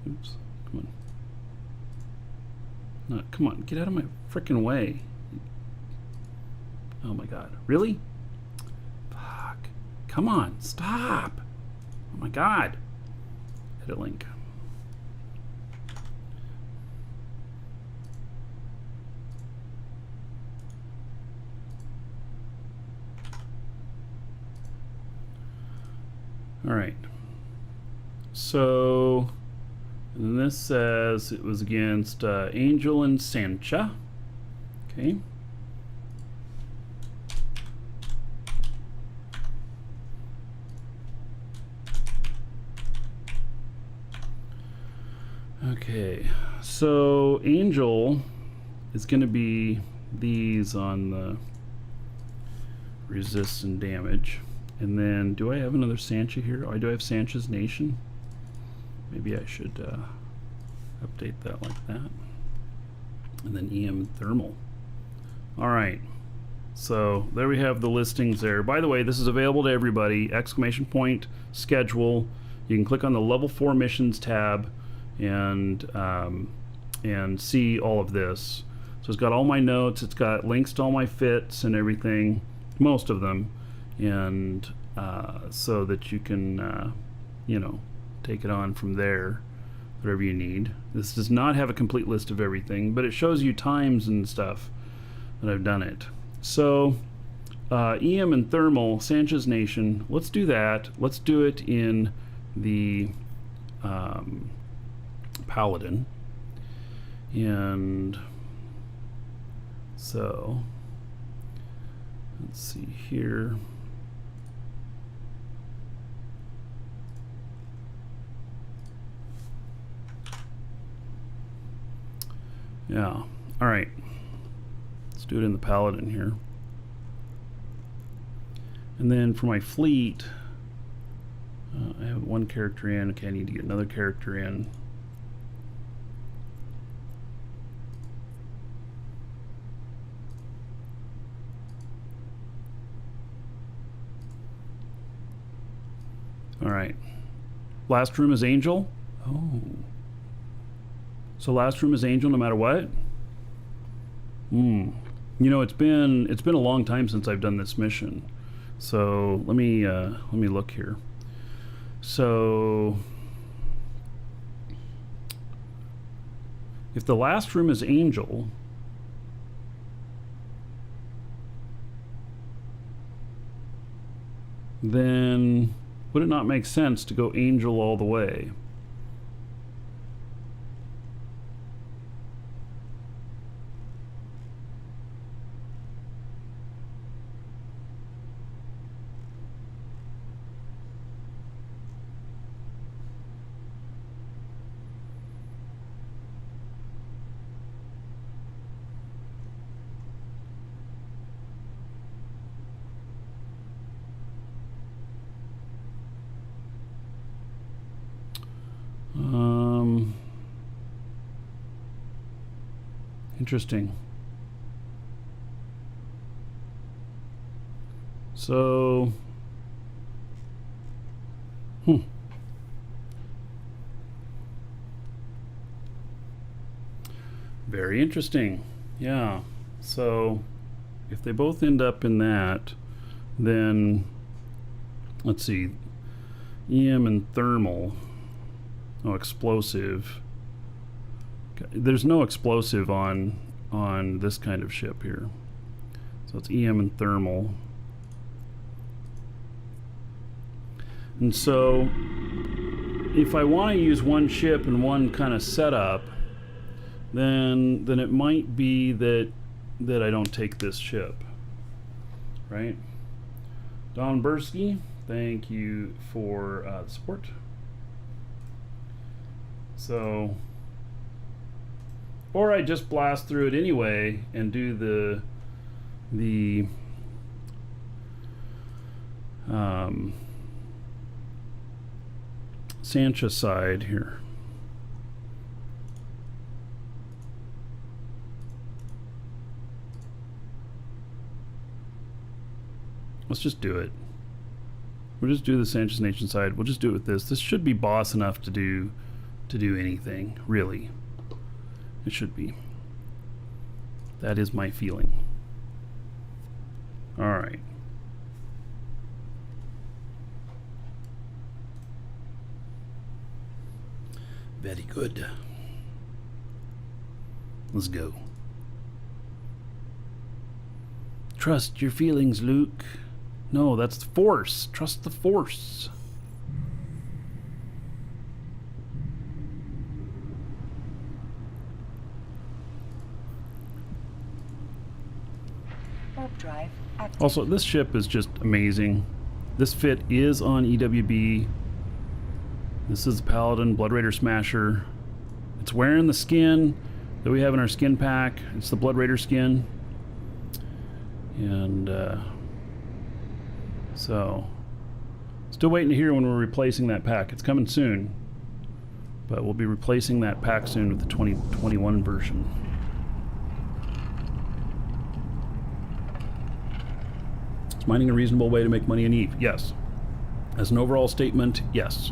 A: Oops, come on. No, come on, get out of my frickin' way. Oh my god, really? Fuck. Come on, stop. Oh my god. Edit link. All right. So, and this says it was against Angel and Sancha. Okay. Okay, so Angel is going to be these on the resist and damage. And then, do I have another Sancha here? Oh, I do have Sancha's Nation. Maybe I should update that like that. And then EM Thermal. All right, so there we have the listings there. By the way, this is available to everybody. Exclamation point schedule. You can click on the level 4 missions tab and see all of this. So it's got all my notes, it's got links to all my fits and everything, most of them, and so that you can you know, take it on from there, whatever you need. This does not have a complete list of everything, but it shows you times and stuff that I've done it. So EM and Thermal, Sancha's Nation, let's do that. Let's do it in the Paladin. And so let's see here. Yeah, all right, let's do it in the Paladin here. And then for my fleet, I have one character in. Okay, I need to get another character in. All right. Last room is Angel. Oh. So last room is Angel no matter what? You know, it's been a long time since I've done this mission. So let me look here. So if the last room is Angel, then would it not make sense to go Angel all the way? Interesting. So, very interesting. Yeah. So, if they both end up in that, then let's see. EM and Thermal. Oh, explosive. There's no explosive on this kind of ship here. So it's EM and Thermal. And so if I want to use one ship and one kind of setup, then it might be that I don't take this ship. Right? Don Bursky, thank you for the support. So, or I just blast through it anyway and do the Sancha side here. Let's just do it. We'll just do the Sancha's Nation side. We'll just do it with this. This should be boss enough to do anything, really. It should be. That is my feeling. All right. Very good. Let's go. Trust your feelings, Luke. No, that's the Force. Trust the Force.
C: drive active.
A: Also, this ship is just amazing. This fit is on EWB. This is Paladin Blood Raider Smasher. It's wearing the skin that we have in our skin pack. It's the Blood Raider skin. And so, still waiting to hear when we're replacing that pack. It's coming soon. But we'll be replacing that pack soon with the 2021 version. Is mining a reasonable way to make money in EVE? Yes. As an overall statement, yes.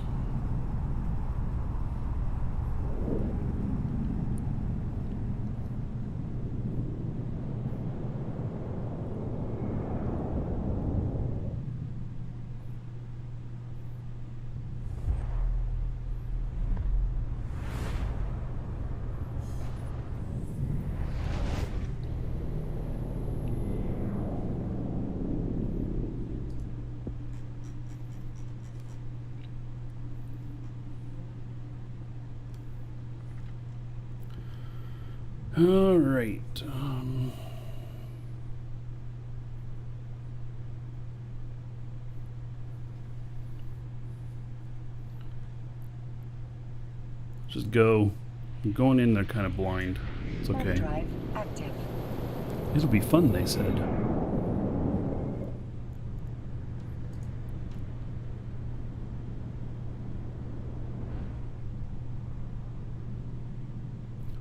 A: All right. Just go. I'm going in there kind of blind. It's okay.
C: Drive active.
A: It'll be fun, they said.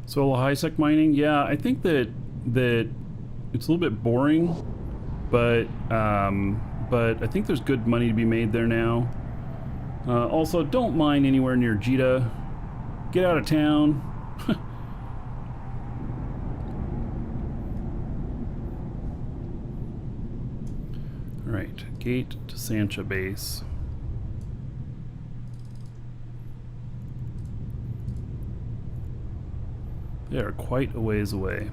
A: Solo high-sec mining, yeah, I think that it's a little bit boring, but I think there's good money to be made there now. Also, don't mine anywhere near Jita. Get out of town. All right, gate to Sancha base. They are quite a ways away.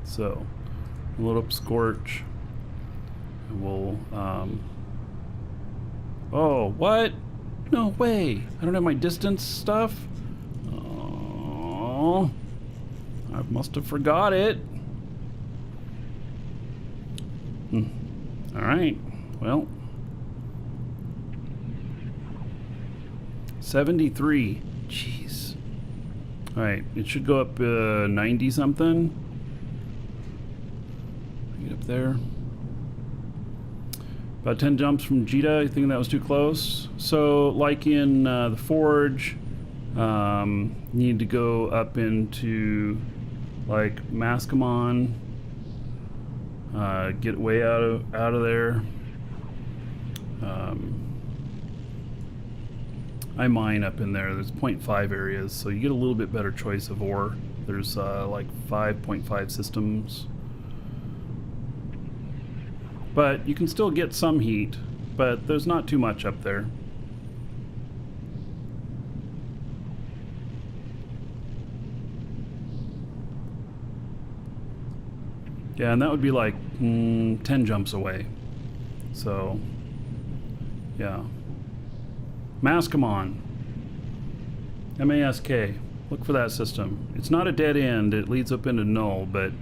A: So, we'll load up Scorch. And we'll, oh, what? No way! I don't have my distance stuff? Oh, I must have forgot it. Alright, well. 73. Jeez. Alright, it should go up 90 something. Get up there. About 10 jumps from Jita. I think that was too close. So, like in the Forge, need to go up into like Mascomon. Get way out of there. I mine up in there. There's 0.5 areas, so you get a little bit better choice of ore. There's like 5.5 systems. But you can still get some heat, but there's not too much up there. Yeah, and that would be like 10 jumps away. So, yeah. Mascomon. M-A-S-K. Look for that system. It's not a dead end. It leads up into null, but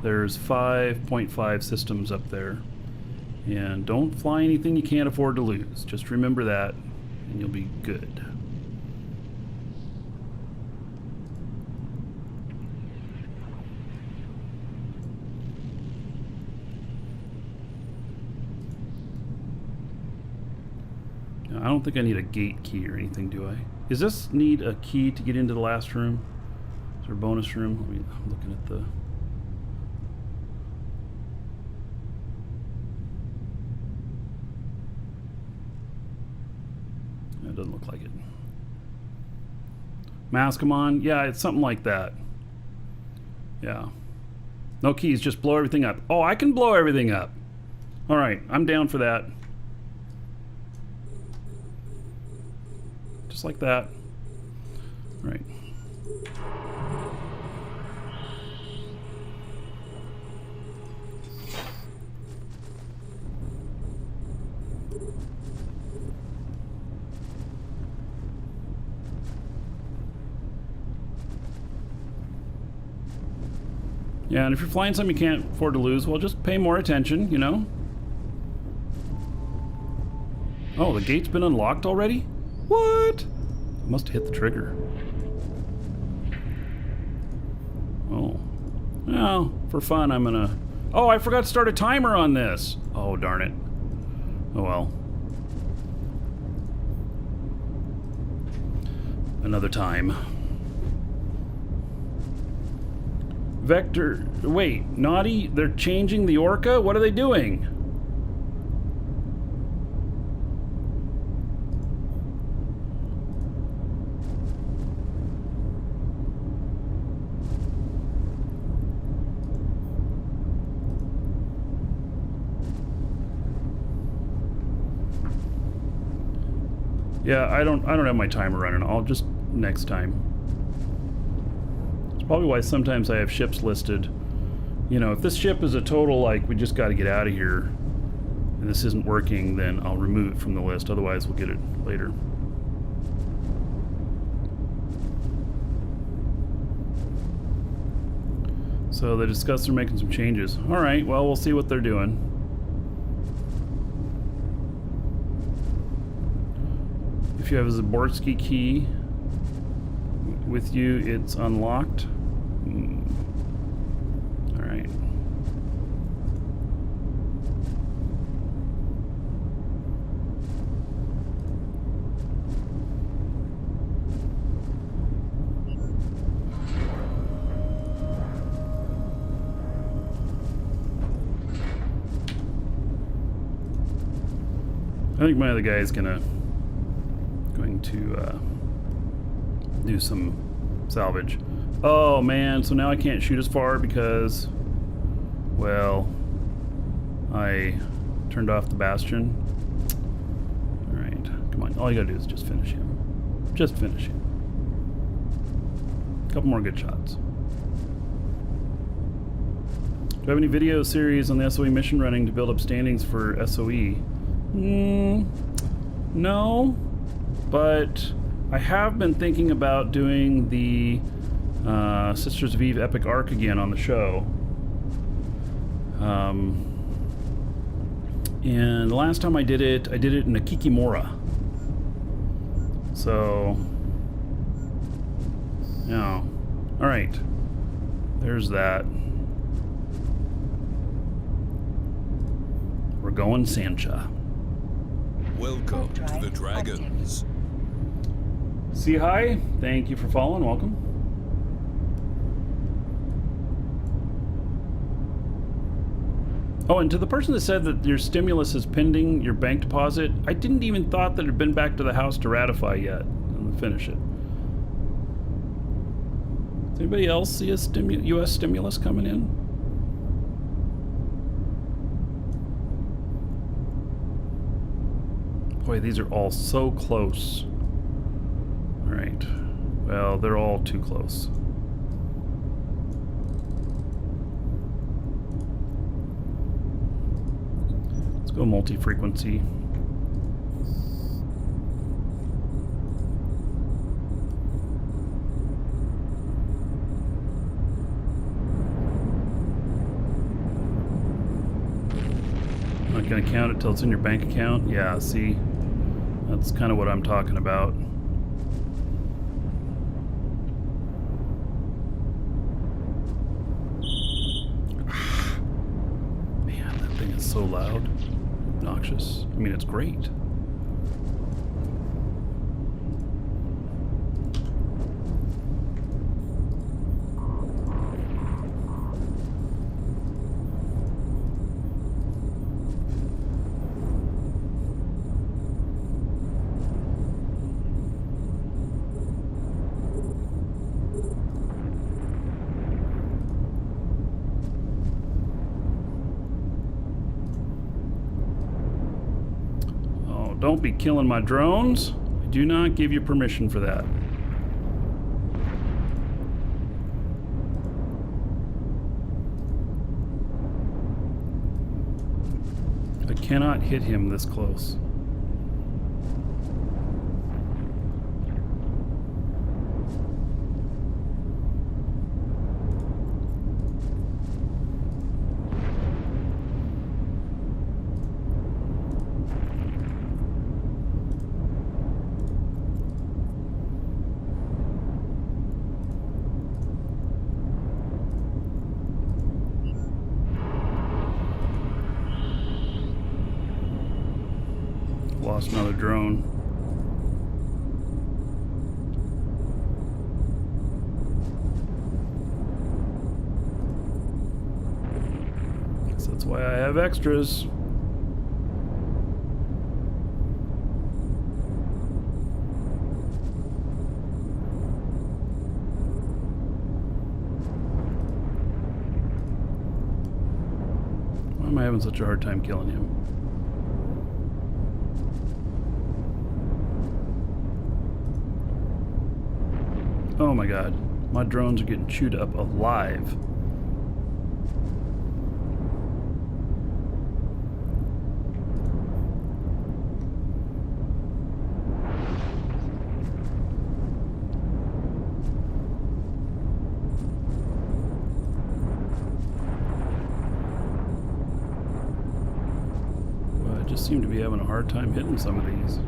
A: there's 5.5 systems up there. And don't fly anything you can't afford to lose. Just remember that, and you'll be good. I don't think I need a gate key or anything, do I? Does this need a key to get into the last room? Is there a bonus room? I'm looking at the... That doesn't look like it. Mascomon? Yeah, it's something like that. Yeah. No keys, just blow everything up. Oh, I can blow everything up. All right, I'm down for that. Just like that. All right. Yeah, and if you're flying something you can't afford to lose, well, just pay more attention, you know? Oh, the gate's been unlocked already? What? I must have hit the trigger. Oh. Well, for fun, I'm gonna... Oh, I forgot to start a timer on this. Oh, darn it. Oh, well. Another time. Vector... Wait, Naughty? They're changing the Orca? What are they doing? Yeah, I don't have my timer running. I'll just next time. It's probably why sometimes I have ships listed. You know, if this ship is a total, like, we just got to get out of here, and this isn't working, then I'll remove it from the list. Otherwise, we'll get it later. So they discussed they're making some changes. All right, well, we'll see what they're doing. If you have a Zaborski key with you, it's unlocked. All right. I think my other guy is going to do some salvage. Oh man, so now I can't shoot as far because, well, I turned off the bastion. Alright, come on, all you gotta do is just finish him. Just finish him. A couple more good shots. Do you have any video series on the SOE mission running to build up standings for SOE? No. But I have been thinking about doing the Sisters of Eve Epic Arc again on the show. And the last time I did it in a Kikimora. So, yeah. Alright. There's that. We're going Sancha.
B: Welcome to the Dragons.
A: See hi, thank you for following, welcome. Oh, and to the person that said that your stimulus is pending your bank deposit, I didn't even thought that it had been back to the house to ratify yet and finish it. Does anybody else see a U.S. stimulus coming in? Boy, these are all so close. Alright. Well, they're all too close. Let's go multi-frequency. Not gonna count it till it's in your bank account? Yeah, see? That's kind of what I'm talking about. Man, that thing is so loud. Obnoxious. I mean, it's great. Don't be killing my drones. I do not give you permission for that. I cannot hit him this close. lost another drone. So that's why I have extras. Why am I having such a hard time killing him? Oh my god, my drones are getting chewed up alive. Well, I just seem to be having a hard time hitting some of these.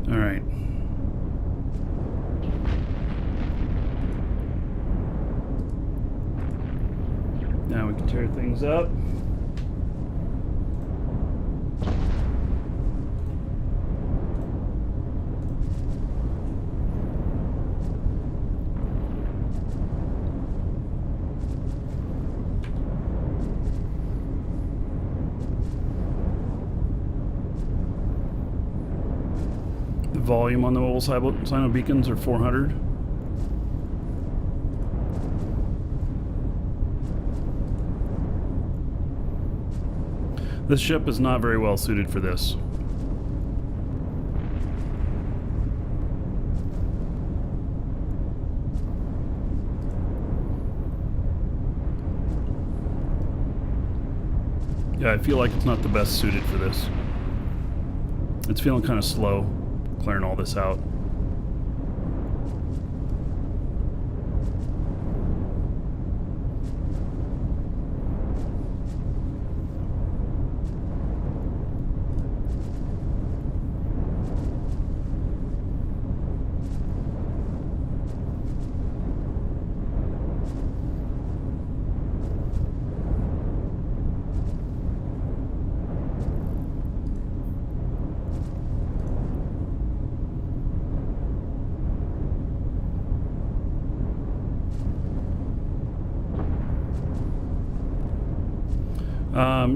A: Alright. Now we can tear things up. Volume on the mobile sino beacons are 400. This ship is not very well suited for this. Yeah, I feel like it's not the best suited for this. It's feeling kind of slow. Clearing all this out.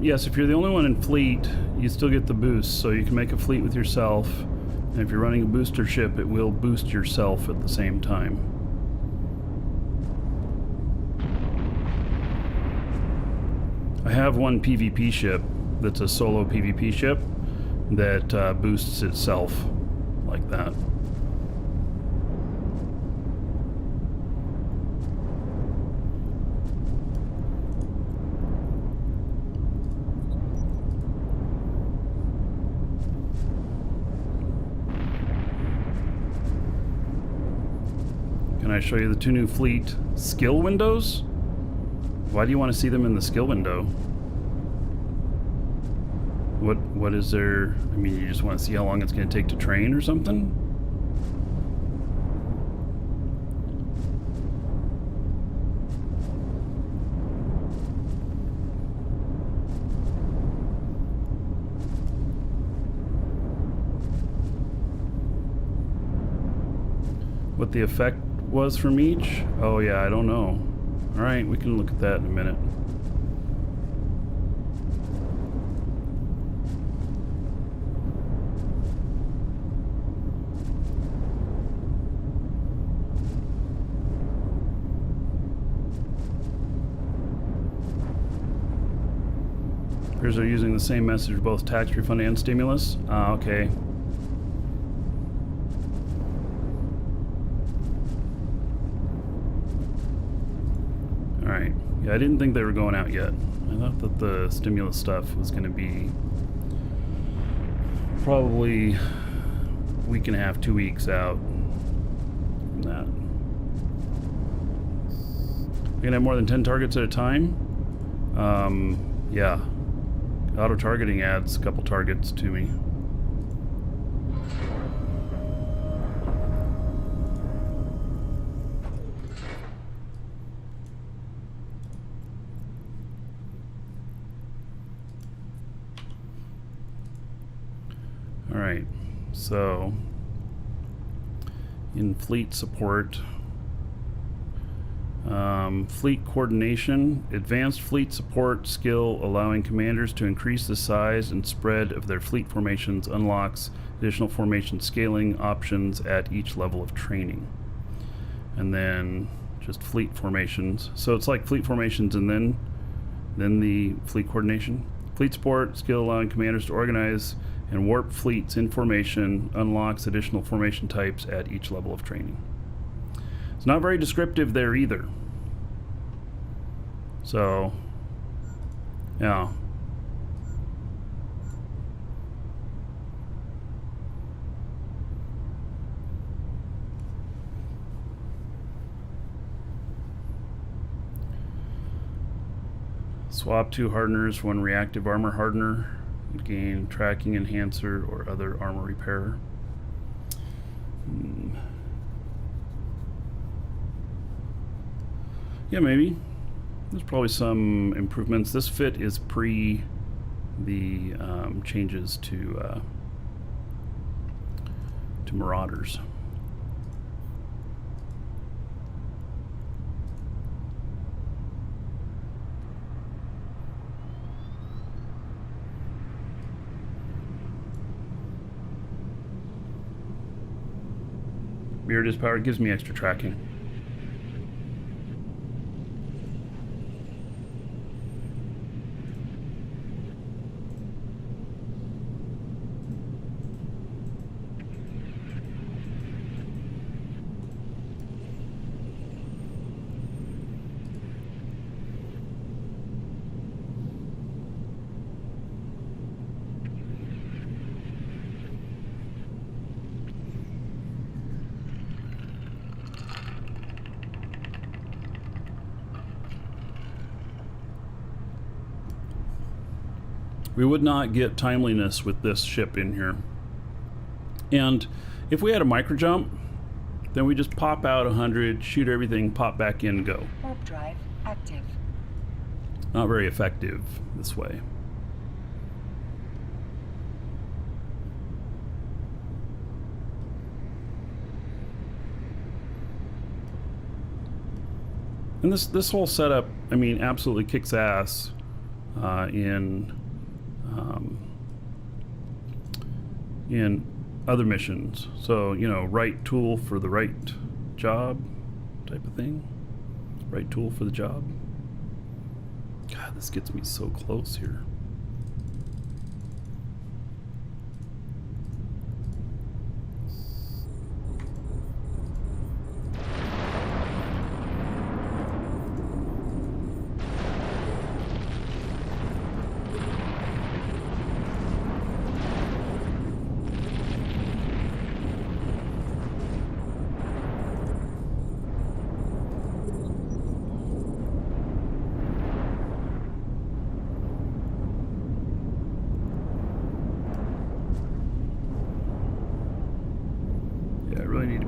A: Yes, if you're the only one in fleet, you still get the boost, so you can make a fleet with yourself, and if you're running a booster ship, it will boost yourself at the same time. I have one PvP ship that's a solo PvP ship that boosts itself like that. Can I show you the two new fleet skill windows? Why do you want to see them in the skill window? What is there? I mean, you just want to see how long it's going to take to train or something? What the effect was from each? Oh yeah, I don't know. Alright, we can look at that in a minute. Appears they're using the same message for both tax refund and stimulus. Okay. Alright. Yeah, I didn't think they were going out yet. I thought that the stimulus stuff was going to be probably a week and a half, 2 weeks out from that. You're going to have more than 10 targets at a time? Yeah. Auto-targeting adds a couple targets to me. Alright, so in fleet support, fleet coordination, advanced fleet support skill allowing commanders to increase the size and spread of their fleet formations unlocks additional formation scaling options at each level of training. And then just fleet formations. So it's like fleet formations and then the fleet coordination. Fleet support skill allowing commanders to organize and warp fleets in formation unlocks additional formation types at each level of training. It's not very descriptive there either. So, yeah. Swap 2 hardeners for 1 reactive armor hardener. Gain tracking enhancer or other armor repairer. Yeah, maybe. There's probably some improvements. This fit is pre the changes to Marauders. Beard is powered, gives me extra tracking. We would not get timeliness with this ship in here. And if we had a micro jump, then we just pop out 100, shoot everything, pop back in, go.
C: Warp drive active.
A: Not very effective this way. And this whole setup, I mean, absolutely kicks ass in other missions. So, you know, right tool for the right job type of thing. Right tool for the job. God, this gets me so close here.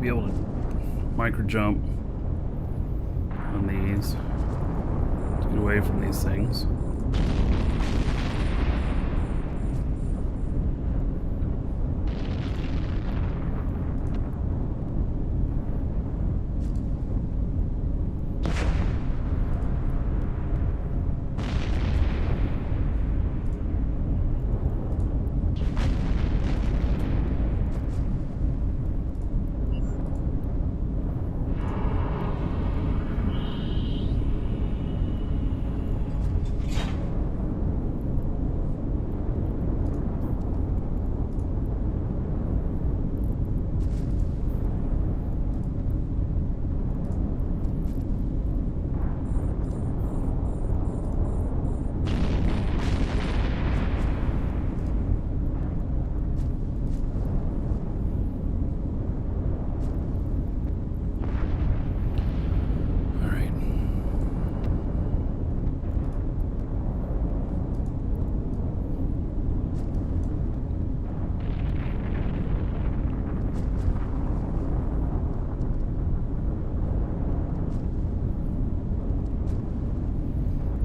A: Be able to micro jump on these to get away from these things.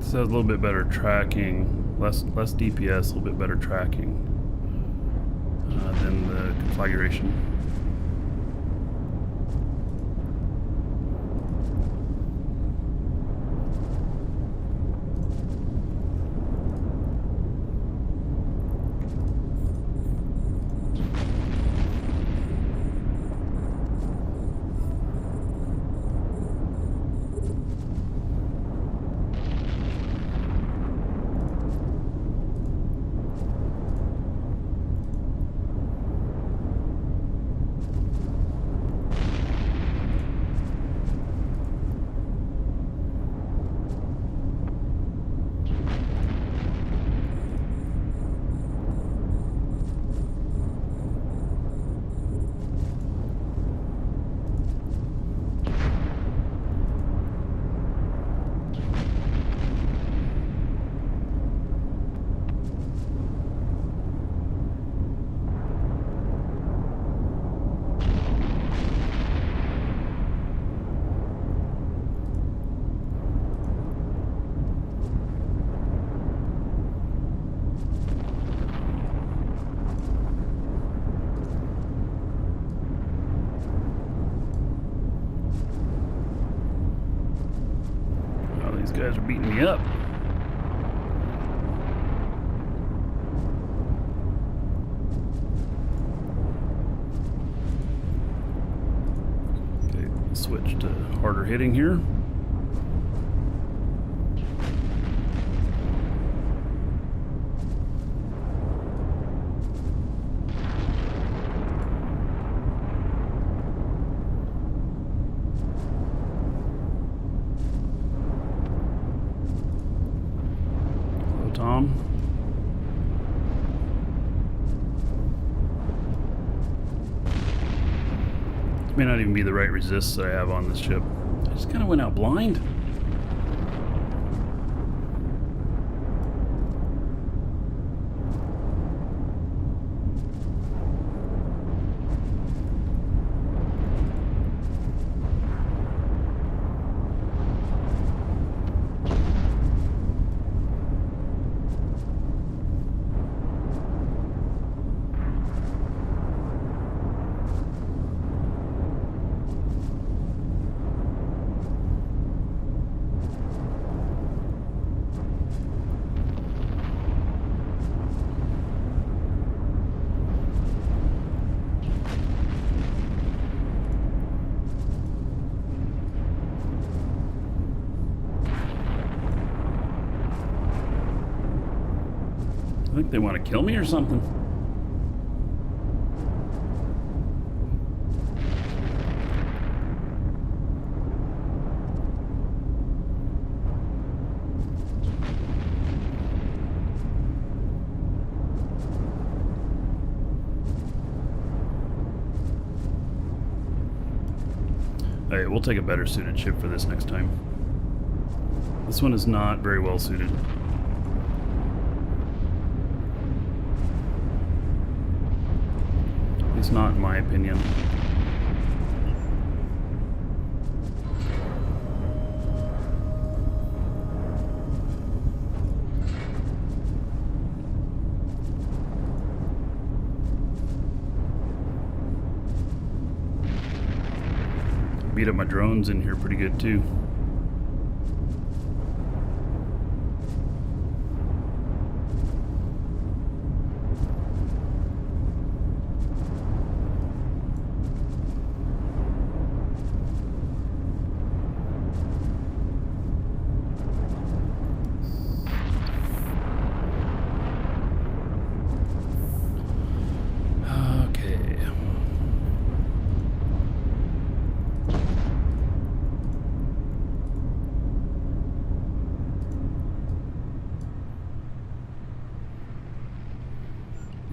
A: This has a little bit better tracking, less DPS, a little bit better tracking than the conflagration. These guys are beating me up. Okay, switch to harder hitting here. Tom. This may not even be the right resists that I have on this ship. I just kind of went out blind. I think they want to kill me or something. Alright, we'll take a better suited ship for this next time. This one is not very well suited. It's not, in my opinion. Beat up my drones in here pretty good too.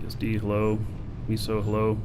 A: SD, hello. Miso, hello.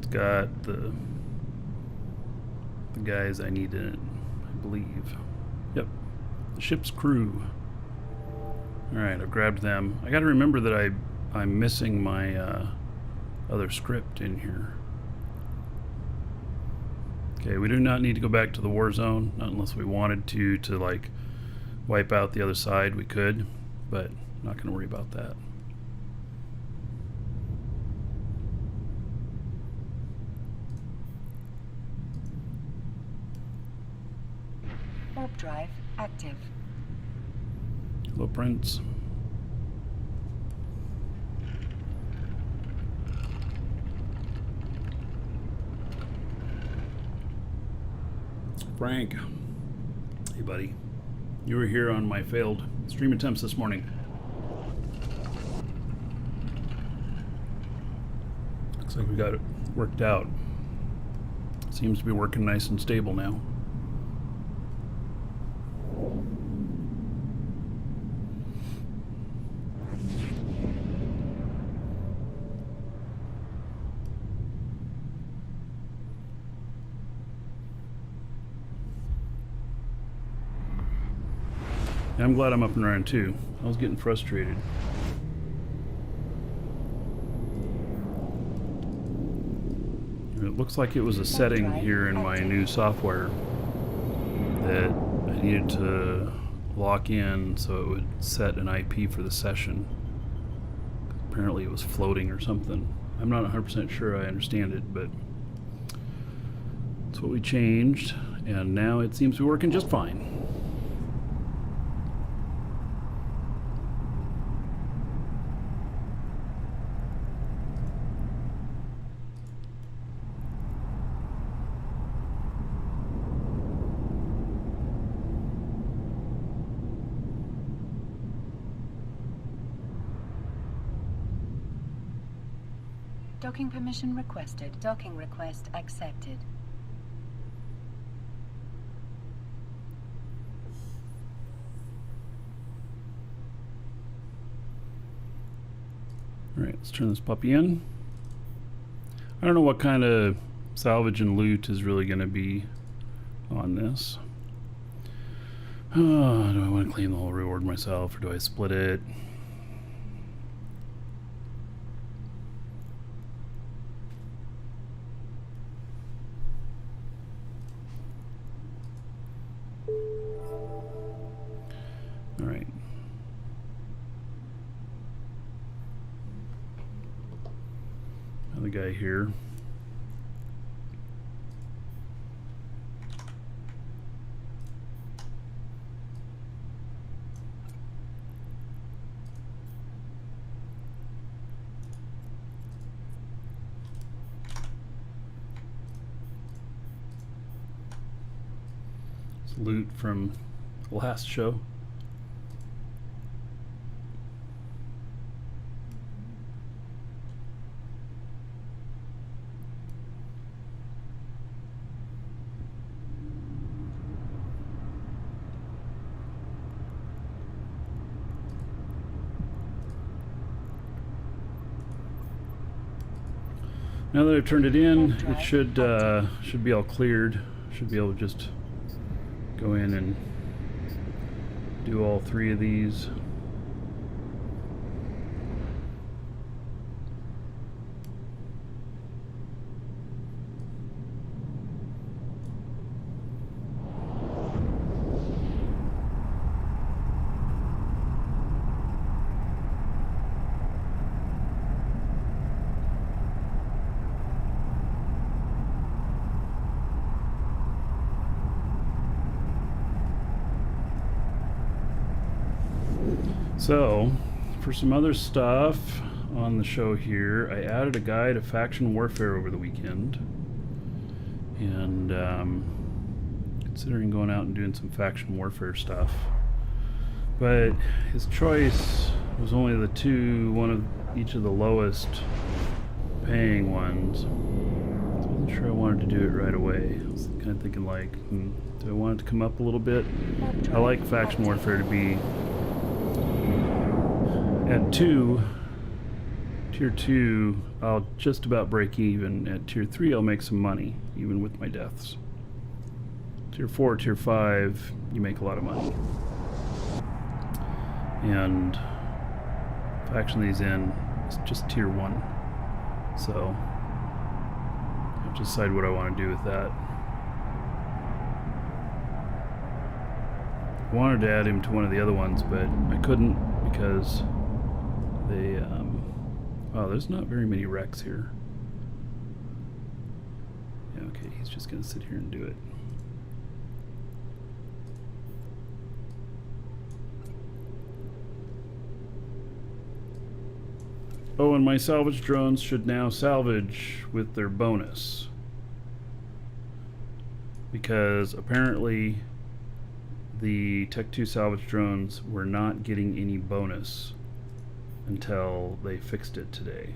A: It's got the guys I need in it, I believe. Yep, the ship's crew. Alright, I've grabbed them. I gotta remember that I'm missing my other script in here. Okay, we do not need to go back to the war zone, not unless we wanted to like wipe out the other side. We could, but not going to worry about that.
C: Warp drive active.
A: Hello, Prince. Frank. Hey, buddy. You were here on my failed stream attempts this morning. Looks like we got it worked out. Seems to be working nice and stable now. I'm glad I'm up and running too. I was getting frustrated. It looks like it was a setting here in my new software that I needed to lock in so it would set an IP for the session. Apparently it was floating or something. I'm not 100% sure I understand it, but that's what we changed, and now it seems to be working just fine.
C: Docking permission requested. Docking request accepted.
A: Alright, let's turn this puppy in. I don't know what kind of salvage and loot is really going to be on this. Oh, do I want to claim the whole reward myself, or do I split it? Alright. Another guy here. It's loot from the last show. Now that I've turned it in, it should be all cleared. Should be able to just go in and do all three of these. So, for some other stuff on the show here, I added a guide to faction warfare over the weekend. And considering going out and doing some faction warfare stuff. But his choice was only the two, one of each of the lowest paying ones. So I wasn't sure I wanted to do it right away. I was kind of thinking like, do I want it to come up a little bit? I like faction warfare to be at two Tier 2, I'll just about break even. At Tier 3, I'll make some money, even with my deaths. Tier 4, Tier 5, you make a lot of money. And faction these in, it's just Tier 1. So, I have to decide what I want to do with that. I wanted to add him to one of the other ones, but I couldn't because they, oh, there's not very many wrecks here. Yeah, okay, he's just going to sit here and do it. Oh, and my salvage drones should now salvage with their bonus. Because apparently the Tech 2 salvage drones were not getting any bonus until they fixed it today.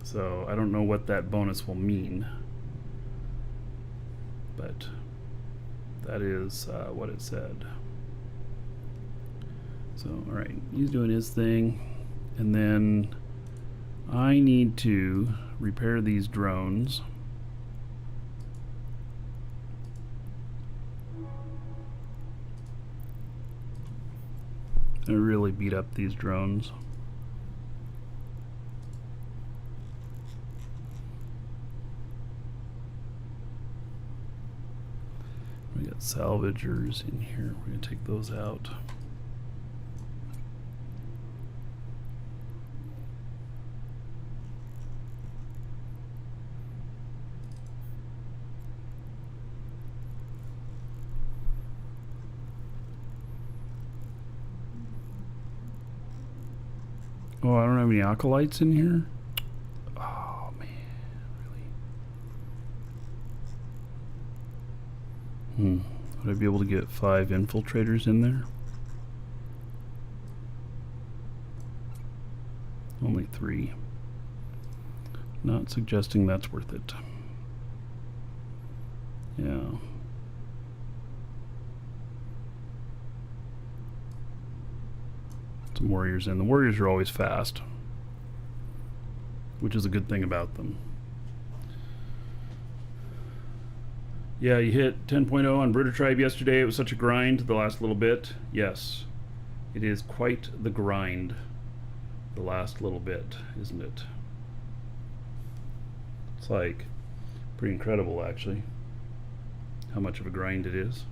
A: So I don't know what that bonus will mean, but that is what it said. So alright, he's doing his thing, and then I need to repair these drones. I really beat up these drones. We got salvagers in here. We're going to take those out. Oh, I don't have any acolytes in here? Oh, man, really? Would I be able to get 5 infiltrators in there? Only 3. Not suggesting that's worth it. Yeah. Some warriors in. The warriors are always fast, which is a good thing about them. Yeah, you hit 10.0 on Brita Tribe yesterday. It was such a grind the last little bit. Yes, it is quite the grind the last little bit, isn't it? It's like pretty incredible, actually, how much of a grind it is.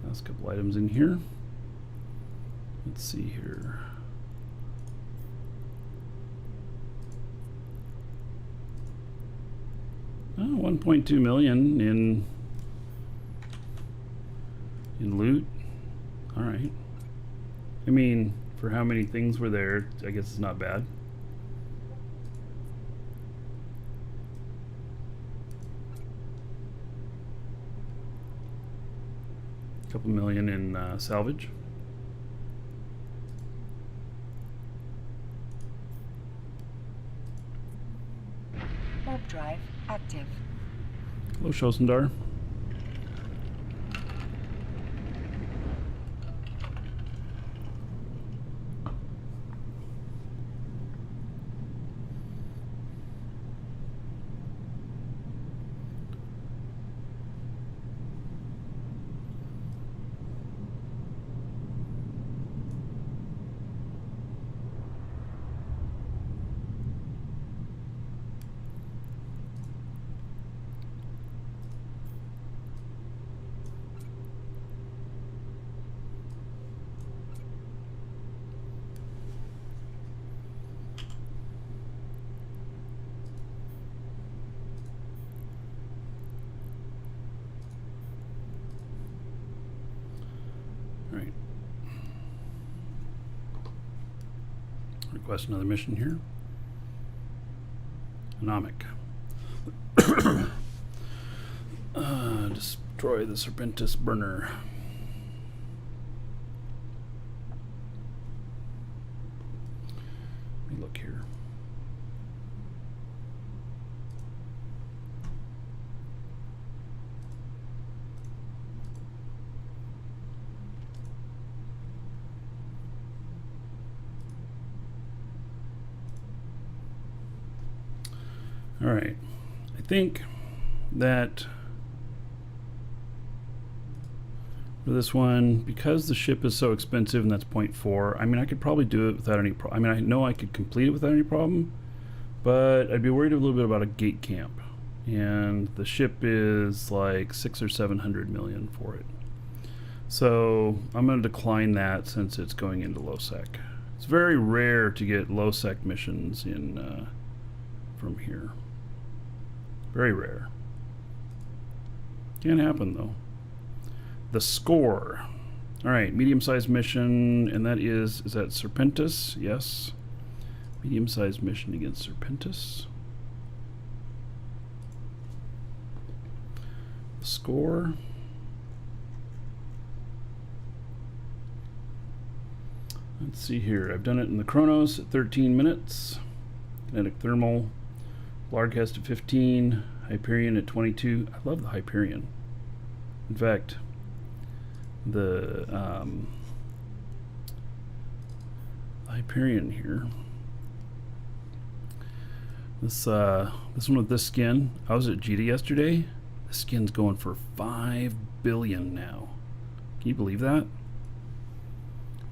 A: Last couple items in here. Let's see here. Oh, 1.2 million in loot. All right. I mean, for how many things were there, I guess it's not bad. Couple million in salvage.
C: Warp drive active.
A: Hello, Shosendar. Right. Request another mission here. Anomic. Destroy the Serpentis burner. Let me look here. All right. I think that for this one, because the ship is so expensive and that's 0.4, I mean, I could probably do it without any problem. I mean, I know I could complete it without any problem, but I'd be worried a little bit about a gate camp. And the ship is like 600 or 700 million for it. So I'm going to decline that since it's going into low sec. It's very rare to get low sec missions in from here. Very rare. Can happen though. The score. All right, medium-sized mission, and that is that Serpentis? Yes. Medium-sized mission against Serpentis. Score. Let's see here. I've done it in the Chronos at 13 minutes. Kinetic Thermal. Largcast at 15. Hyperion at 22. I love the Hyperion. In fact, the Hyperion here. This one with this skin. I was at GD yesterday. The skin's going for 5 billion now. Can you believe that?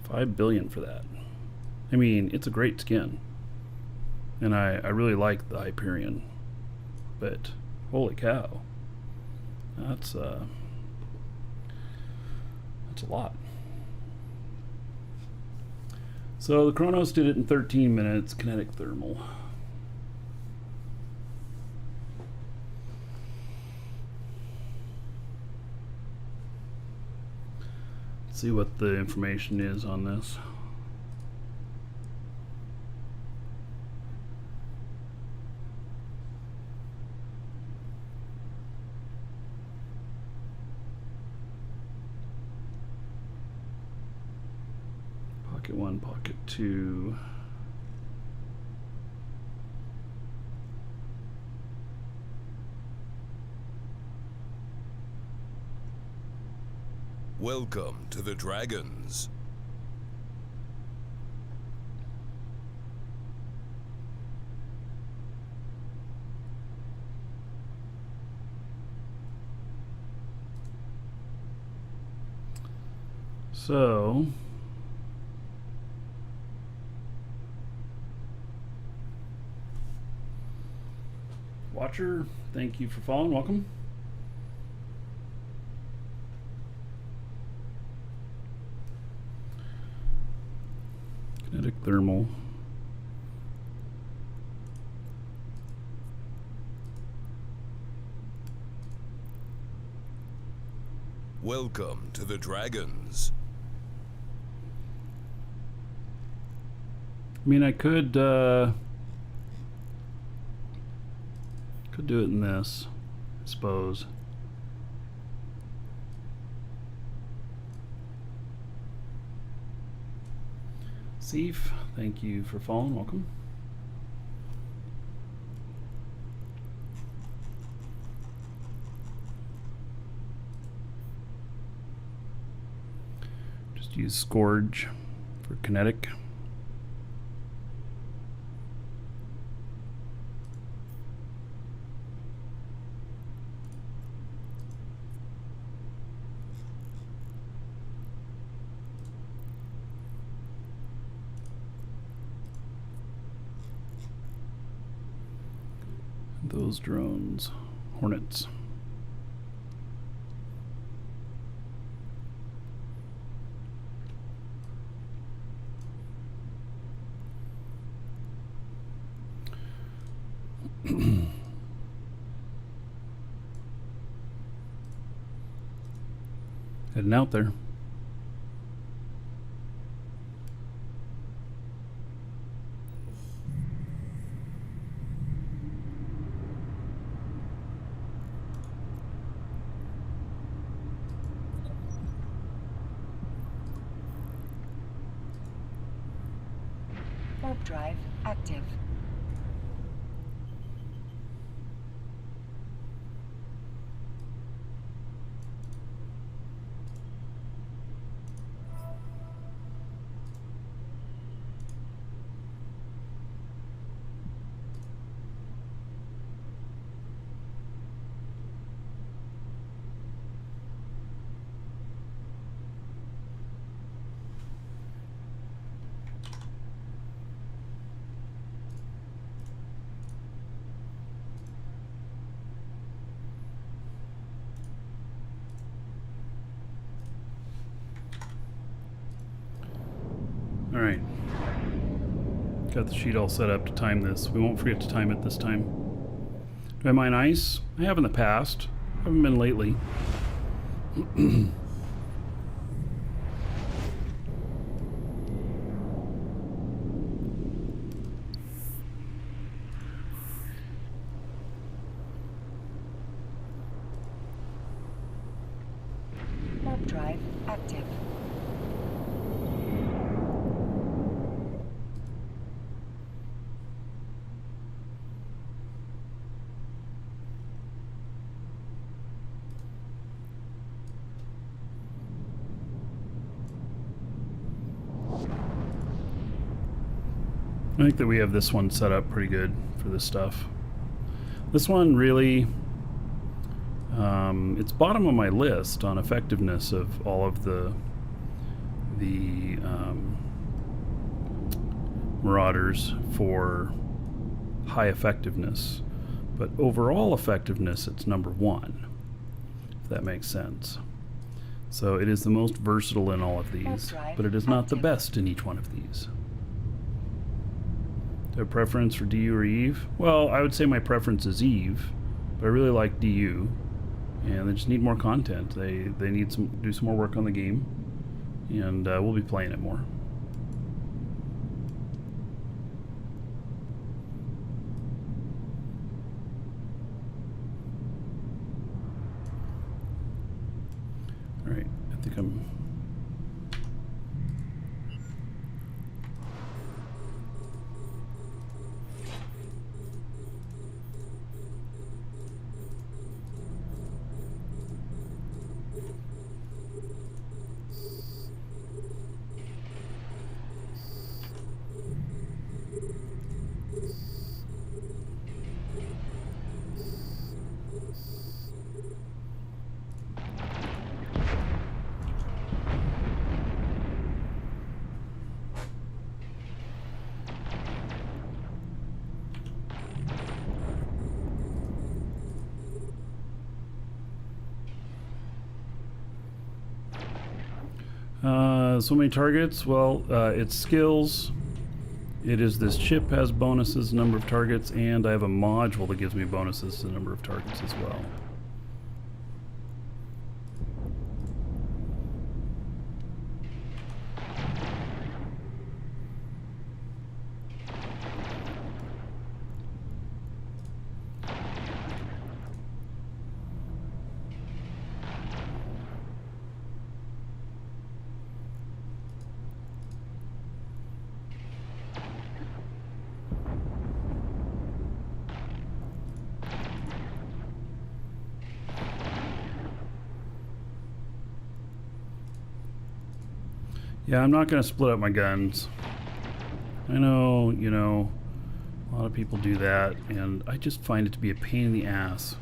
A: 5 billion for that. I mean, it's a great skin. And I really like the Hyperion. But holy cow. That's a lot. So the Chronos did it in 13 minutes, kinetic thermal. Let's see what the information is on this. Pocket 1, Pocket 2.
B: Welcome to the Dragons.
A: So Watcher, thank you for following. Welcome. Kinetic thermal.
B: Welcome to the Dragons.
A: I mean, I could do it in this, I suppose. Seif, thank you for following. Welcome. Just use Scourge for kinetic. Those drones, Hornets. Heading out there.
C: Warp drive active.
A: Got the sheet all set up to time this. We won't forget to time it this time. Do I mine ice? I have in the past. I haven't been lately.
C: Warp drive active.
A: I think that we have this one set up pretty good for this stuff. This one really, it's bottom of my list on effectiveness of all of the Marauders for high effectiveness, but overall effectiveness it's number 1, if that makes sense. So it is the most versatile in all of these, but it is not the best in each one of these. Do you have a preference for DU or Eve? Well, I would say my preference is Eve, but I really like DU, and they just need more content. They need do some more work on the game, and we'll be playing it more. All right, I think I'm. So many targets. Well, it's skills. It is this chip has bonuses, number of targets, and I have a module that gives me bonuses to the number of targets as well. Yeah, I'm not going to split up my guns. I know, you know, a lot of people do that, and I just find it to be a pain in the ass.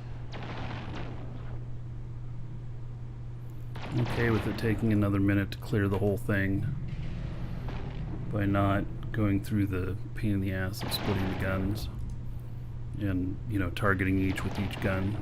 A: I'm okay with it taking another minute to clear the whole thing by not going through the pain in the ass of splitting the guns and, you know, targeting each with each gun.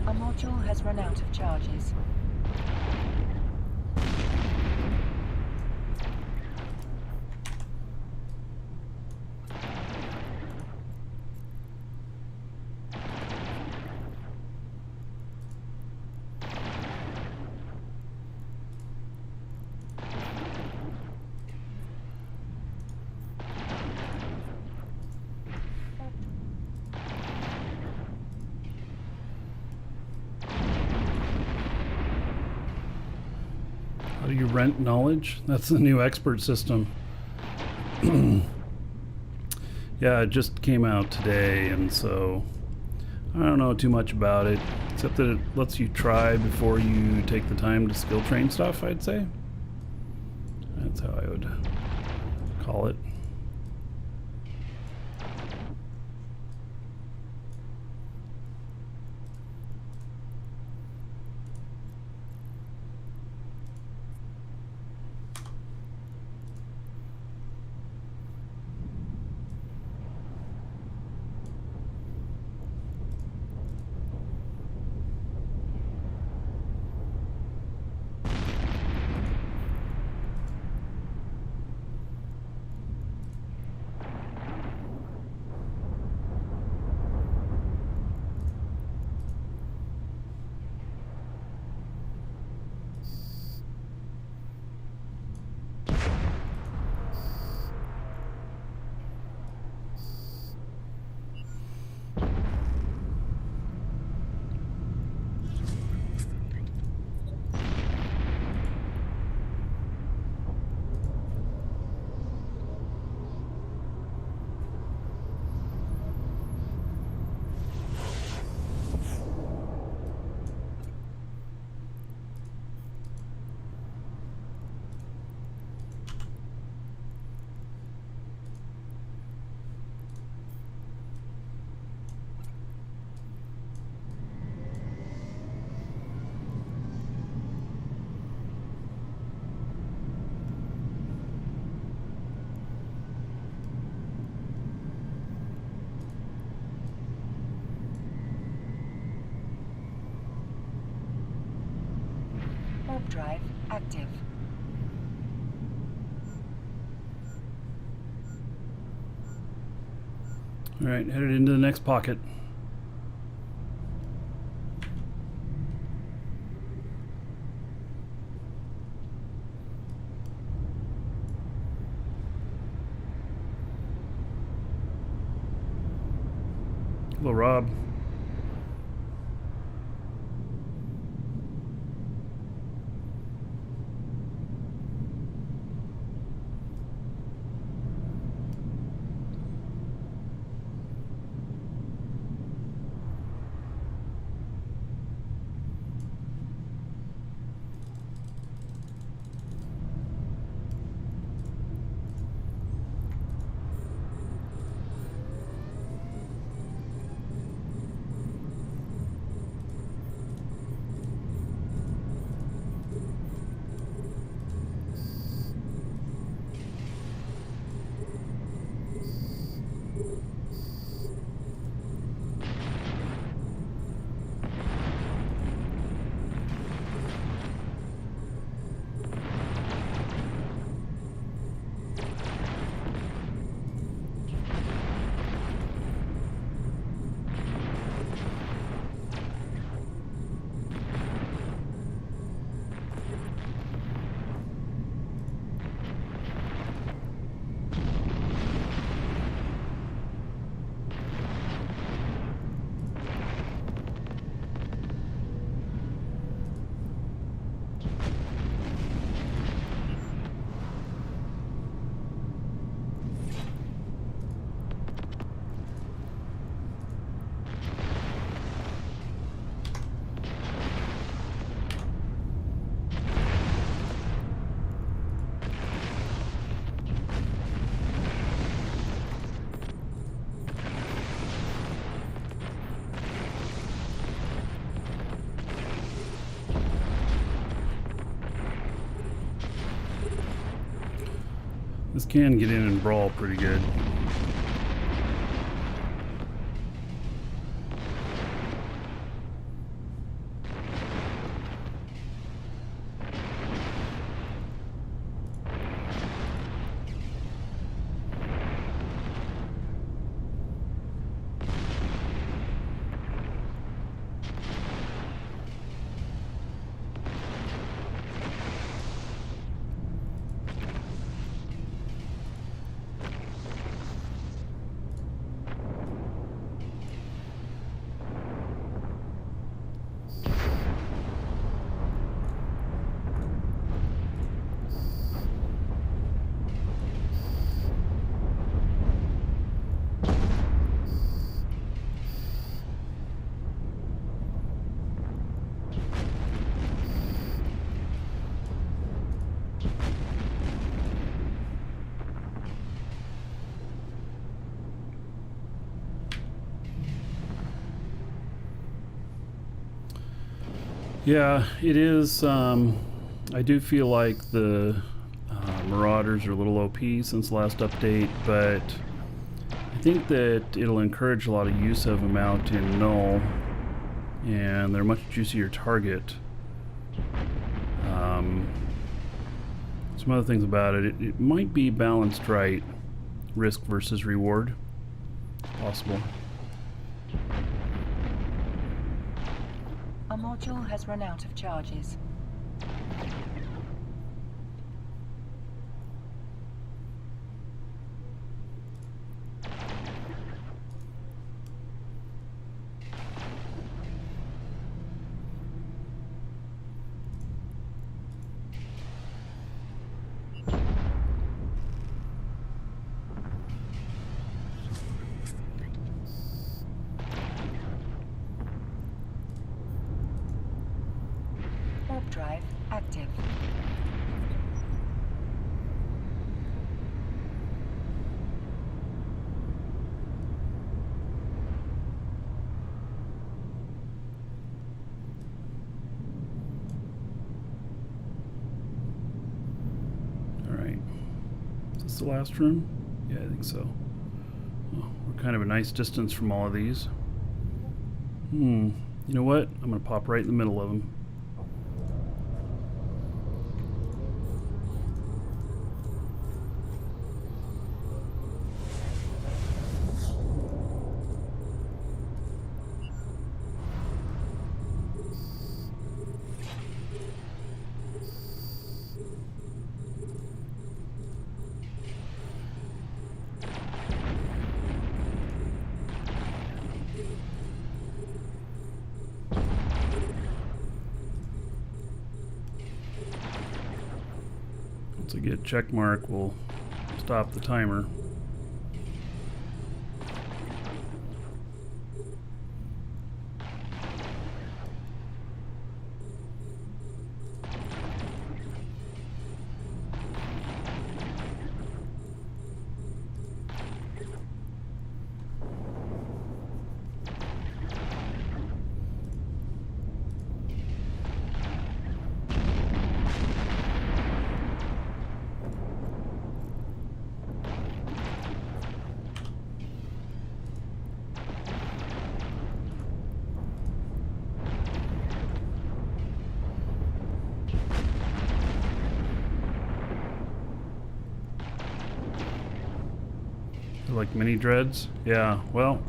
C: A module has run out of charges.
A: do you rent knowledge? That's the new expert system. Yeah, it just came out today, and so I don't know too much about it, except that it lets you try before you take the time to skill train stuff, I'd say. That's how I would call it.
C: Warp drive active.
A: Alright, headed into the next pocket. Hello, Rob. This can get in and brawl pretty good. Yeah, it is. I do feel like the Marauders are a little OP since the last update, but I think that it'll encourage a lot of use of them out in Null, and they're a much juicier target. Some other things about it, it might be balanced right, risk versus reward. Possible.
C: A module has run out of charges. Warp drive active.
A: Alright. Is this the last room? Yeah, I think so. Oh, we're kind of a nice distance from all of these. You know what? I'm going to pop right in the middle of them. Once I get check mark, we'll stop the timer. Like mini dreads? Yeah, well,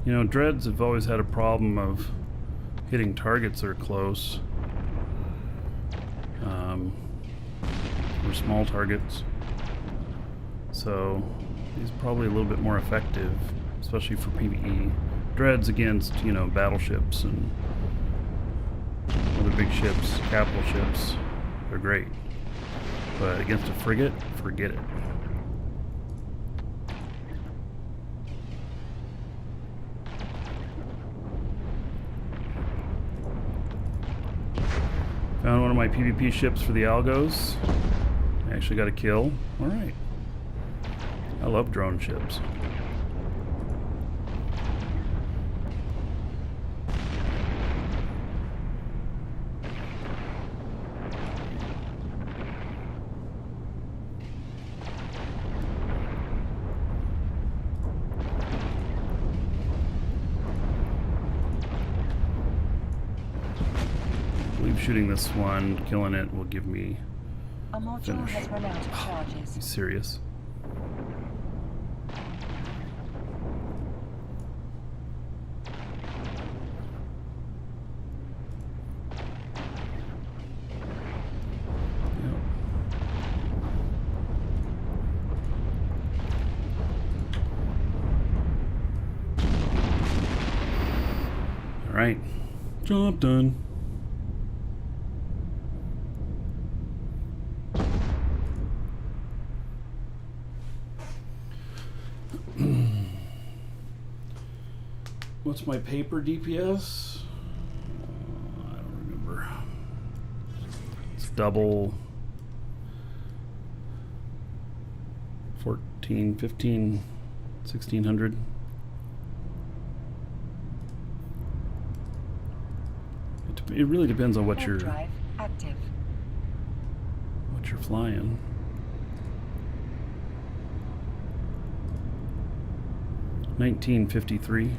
A: you know, dreads have always had a problem of hitting targets that are close. Or small targets. So, these are probably a little bit more effective, especially for PvE. Dreads against, you know, battleships and other big ships, capital ships, they're great. But against a frigate, forget it. Found one of my PvP ships for the Algos. I actually got a kill. Alright. I love drone ships. Shooting this one, killing it, will give me
C: A module
A: finish.
C: has run out of
A: Are you
C: charges.
A: serious? Yep. All right, job done. What's my paper DPS? I don't remember. It's double 14, 15, 1600. It It really depends on what
C: Warp drive active.
A: you're flying. $19.53.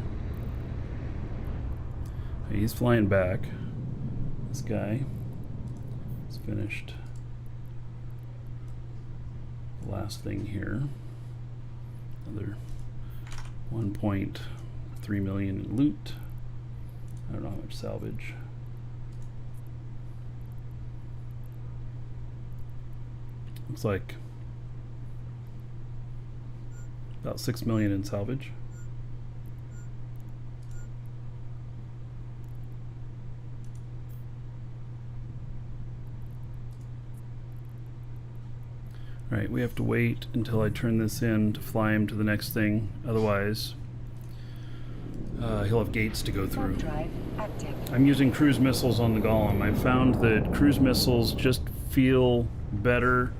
A: He's flying back. This guy is finished. The last thing here. Another 1.3 million in loot. I don't know how much salvage. Looks like about 6 million in salvage. Alright, we have to wait until I turn this in to fly him to the next thing. Otherwise, he'll have gates to go through.
C: Drive active.
A: I'm using cruise missiles on the Golem. I found that cruise missiles just feel better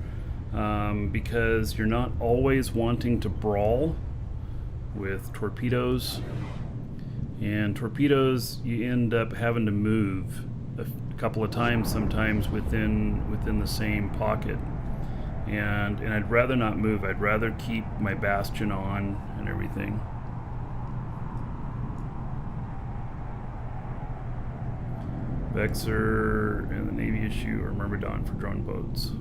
A: because you're not always wanting to brawl with torpedoes. And torpedoes, you end up having to move a couple of times sometimes within the same pocket. And I'd rather not move. I'd rather keep my bastion on and everything. Vexor and the Navy issue or Myrmidon for drone boats.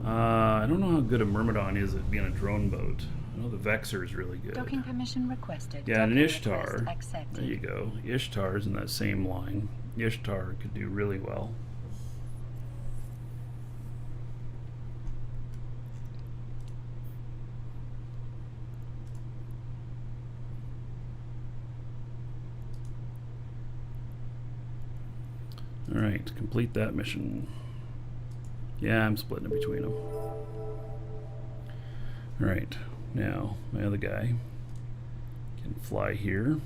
A: I don't know how good a Myrmidon is at being a drone boat. I know the Vexor is really good.
C: Docking permission requested.
A: Yeah, and an
C: Docking
A: Ishtar.
C: request accepted.
A: There you go. Ishtar's in that same line. Ishtar could do really well. Alright, complete that mission. Yeah, I'm splitting it between them. Alright, now my other guy can fly here.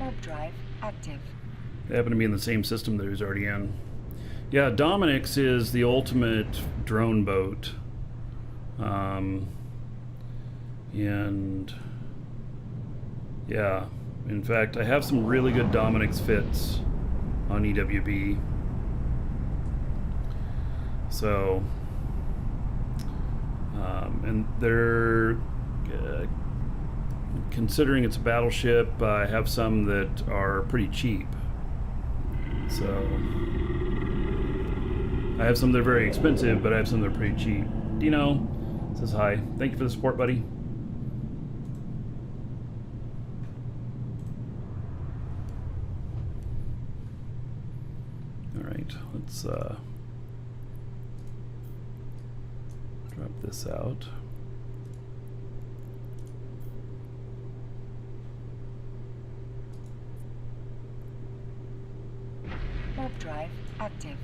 C: Warp drive active.
A: They happen to be in the same system that he's already in. Yeah, Dominic's is the ultimate drone boat. And yeah, in fact, I have some really good Dominic's fits on EWB. So, and they're considering it's a battleship. I have some that are pretty cheap. So, I have some that are very expensive, but I have some that are pretty cheap. Dino says hi. Thank you for the support, buddy. Alright, let's drop this out.
C: Warp drive active.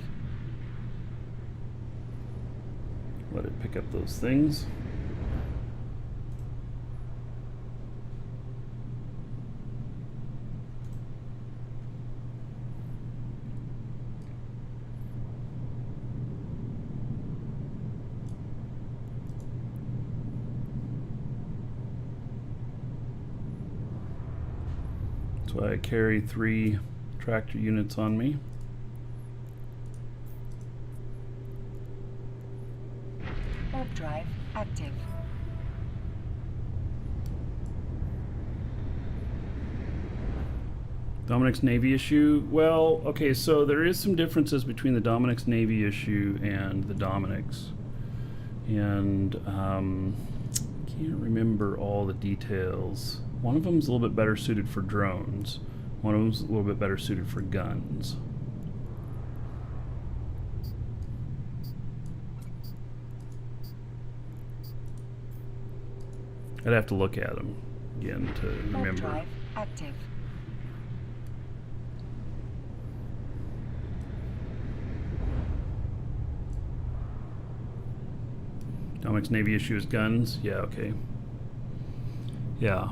A: Let it pick up those things. That's why I carry 3 tractor units on me.
C: Warp drive active.
A: Dominic's Navy issue. Well, okay, so there is some differences between the Dominic's Navy issue and the Dominic's. And can't remember all the details. One of them's a little bit better suited for drones. One of them's a little bit better suited for guns. I'd have to look at them again to
C: Warp
A: remember.
C: drive active.
A: Dominic's Navy issue is guns. Yeah, okay. Yeah.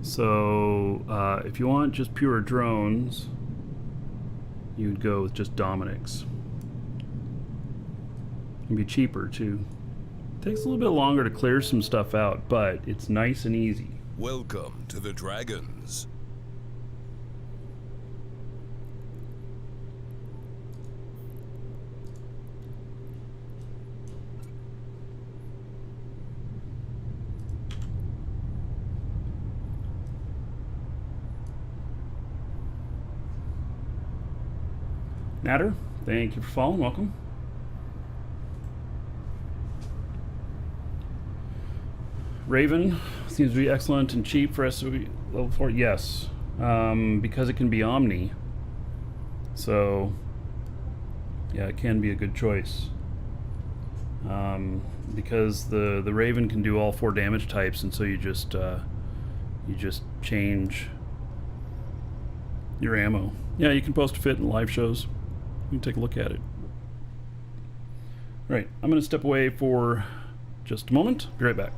A: So if you want just pure drones, you'd go with just Dominic's. It'd be cheaper too. Takes a little bit longer to clear some stuff out, but it's nice and easy.
B: Welcome to the Dragons.
A: Natter, thank you for following. Welcome. Raven seems to be excellent and cheap for SOE level 4. Yes, because it can be Omni. So, yeah, it can be a good choice. Because the Raven can do all 4 damage types, and so you just change your ammo. Yeah, you can post a fit in live shows. You can take a look at it. All right, I'm going to step away for just a moment. Be right back.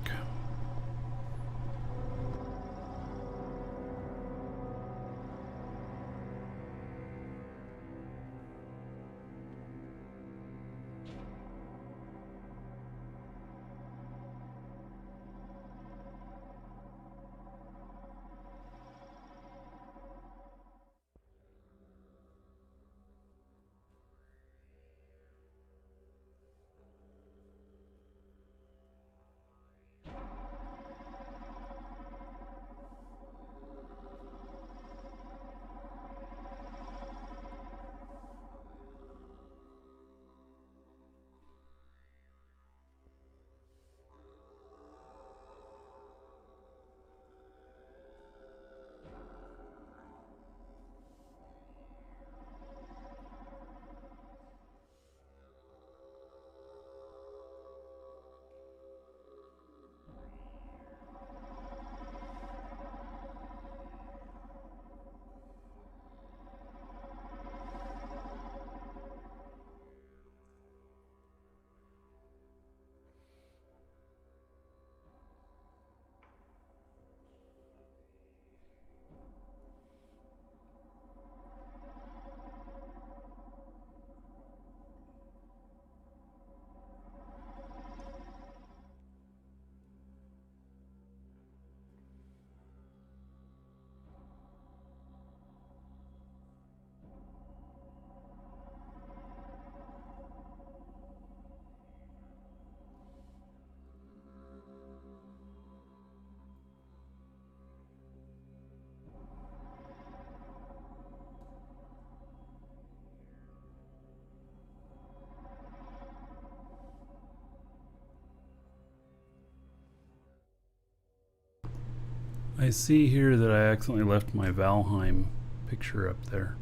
A: I see here that I accidentally left my Valheim picture up there.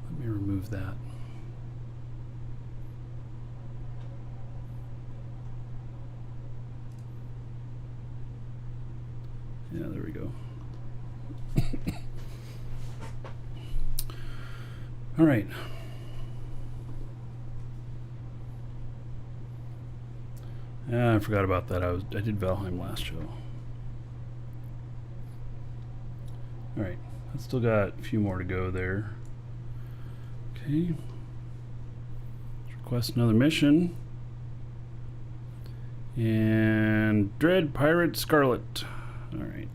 A: Let me remove that. Yeah, there we go. All right. I forgot about that. I did Valheim last show. All right, I've still got a few more to go there. Okay. Let's request another mission. And Dread Pirate Scarlet. All right.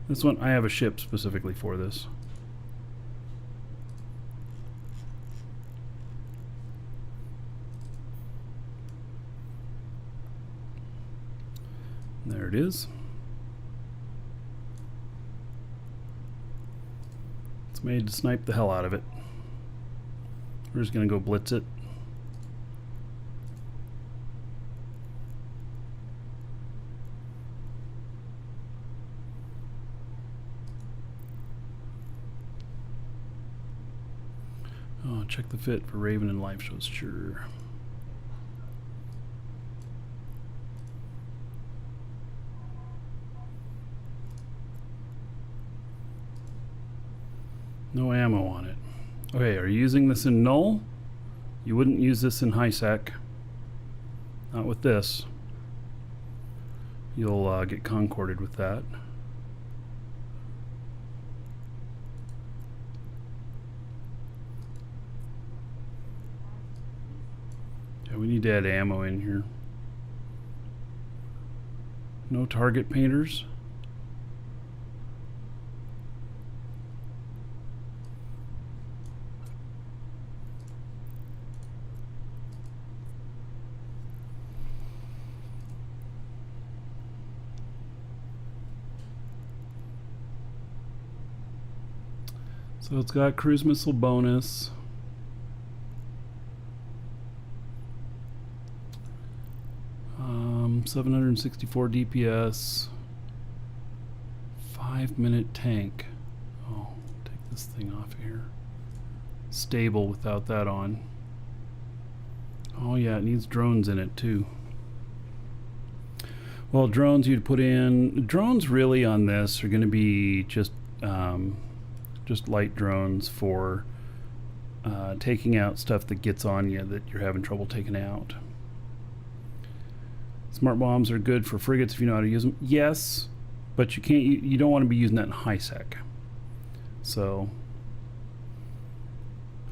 A: This one, I have a ship specifically for this. There it is. It's made to snipe the hell out of it. We're just gonna go blitz it. Oh, check the fit for Raven and live shows, sure. No ammo on it. Okay, are you using this in null? You wouldn't use this in high sec. Not with this. You'll get concorded with that. Yeah, we need to add ammo in here. No target painters. So it's got cruise missile bonus. Um, 764 DPS. 5-minute tank. Oh, take this thing off of here. Stable without that on. Oh yeah, it needs drones in it too. Well, drones you'd put in. Drones really on this are going to be just light drones for taking out stuff that gets on you that you're having trouble taking out. Smart bombs are good for frigates if you know how to use them. Yes, but you can't. You don't want to be using that in high sec. So,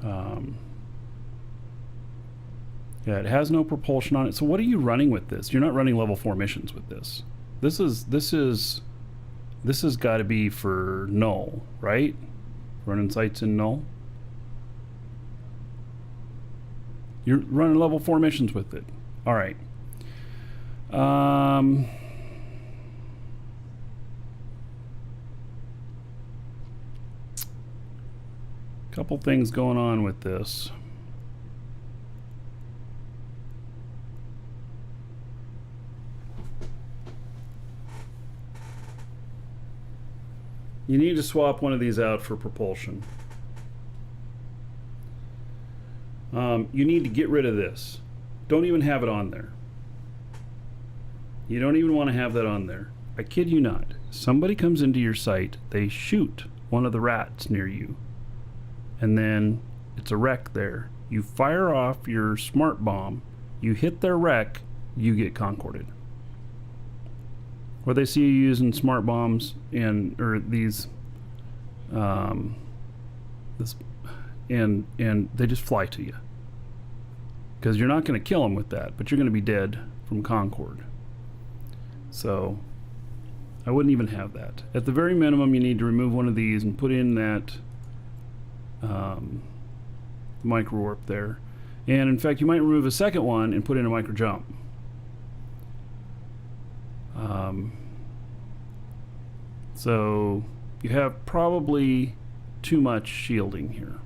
A: yeah, it has no propulsion on it. So what are you running with this? You're not running level 4 missions with this. This has got to be for null, right? Running sites in null. You're running level 4 missions with it. All right. Couple things going on with this. You need to swap one of these out for propulsion. You need to get rid of this. Don't even have it on there. You don't even want to have that on there. I kid you not. Somebody comes into your site, they shoot one of the rats near you, and then it's a wreck there. You fire off your smart bomb, you hit their wreck, you get concorded. Or they see you using smart bombs and these and they just fly to you. Because you're not going to kill them with that, but you're going to be dead from Concord. So I wouldn't even have that. At the very minimum, you need to remove one of these and put in that micro warp there. And in fact, you might remove a second one and put in a micro jump. So you have probably too much shielding here.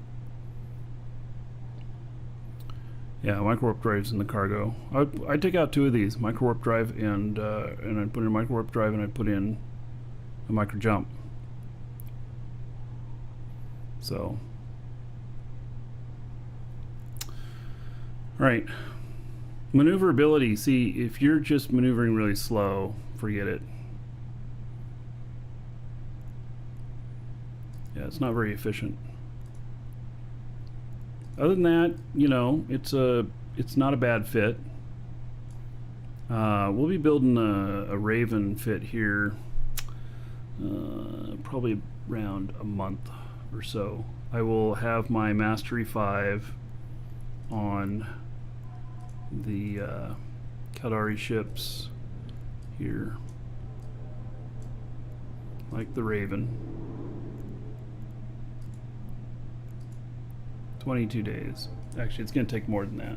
A: Yeah, micro warp drives in the cargo. I'd take out two of these, micro warp drive and I'd put in a micro warp drive and I'd put in a micro jump. So, all right. Maneuverability. See, if you're just maneuvering really slow, forget it. Yeah, it's not very efficient. Other than that, you know, it's not a bad fit. We'll be building a Raven fit here probably around a month or so. I will have my Mastery 5 on the Caldari ships here, like the Raven. 22 days. Actually, it's going to take more than that.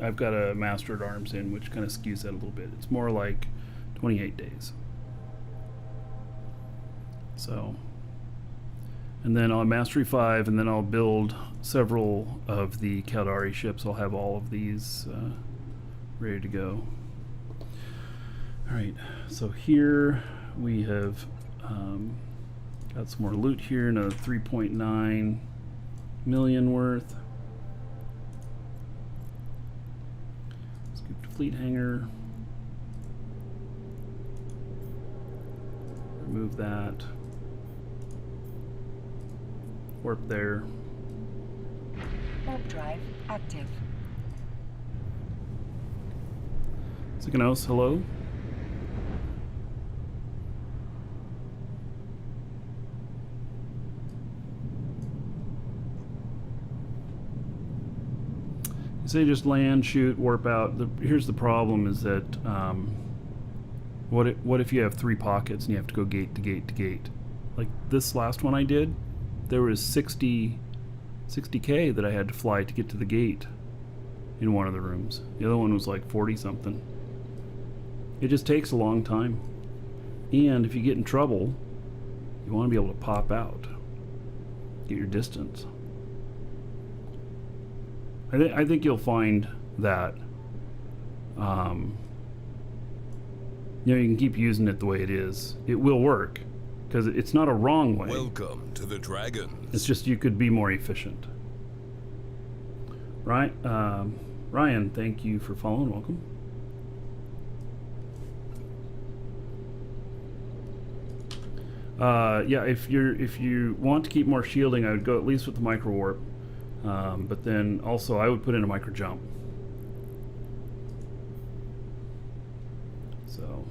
A: I've got a Master at Arms in, which kind of skews that a little bit. It's more like 28 days. So, and then I'll Mastery 5, and then I'll build several of the Caldari ships. I'll have all of these ready to go. Alright, so here we have got some more loot here, another 3.9 million worth. Scooped fleet hangar. Remove that. Warp there.
C: Warp drive active.
A: Sikanos, hello. You say just land, shoot, warp out. Here's the problem: is that what if you have 3 pockets and you have to go gate to gate to gate? Like this last one I did, there was 60K that I had to fly to get to the gate in one of the rooms. The other one was like 40 something. It just takes a long time. And if you get in trouble, you want to be able to pop out, get your distance. I think you'll find that you know, you can keep using it the way it is. It will work, because it's not a wrong way.
B: Welcome to the Dragons.
A: It's just you could be more efficient. Right? Ryan, thank you for following. Welcome. Yeah, if you want to keep more shielding, I would go at least with the micro warp. But then also I would put in a micro jump. So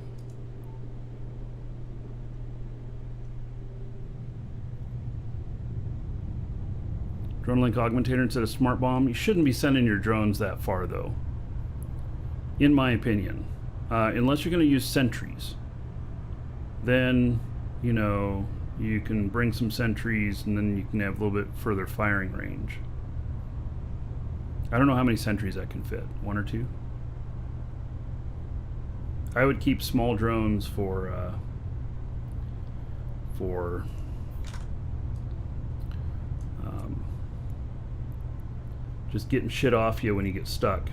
A: drone link augmentator instead of smart bomb. You shouldn't be sending your drones that far though, in my opinion, unless you're going to use sentries. Then you know you can bring some sentries and then you can have a little bit further firing range. I don't know how many sentries that can fit. 1 or 2? I would keep small drones for just getting shit off you when you get stuck.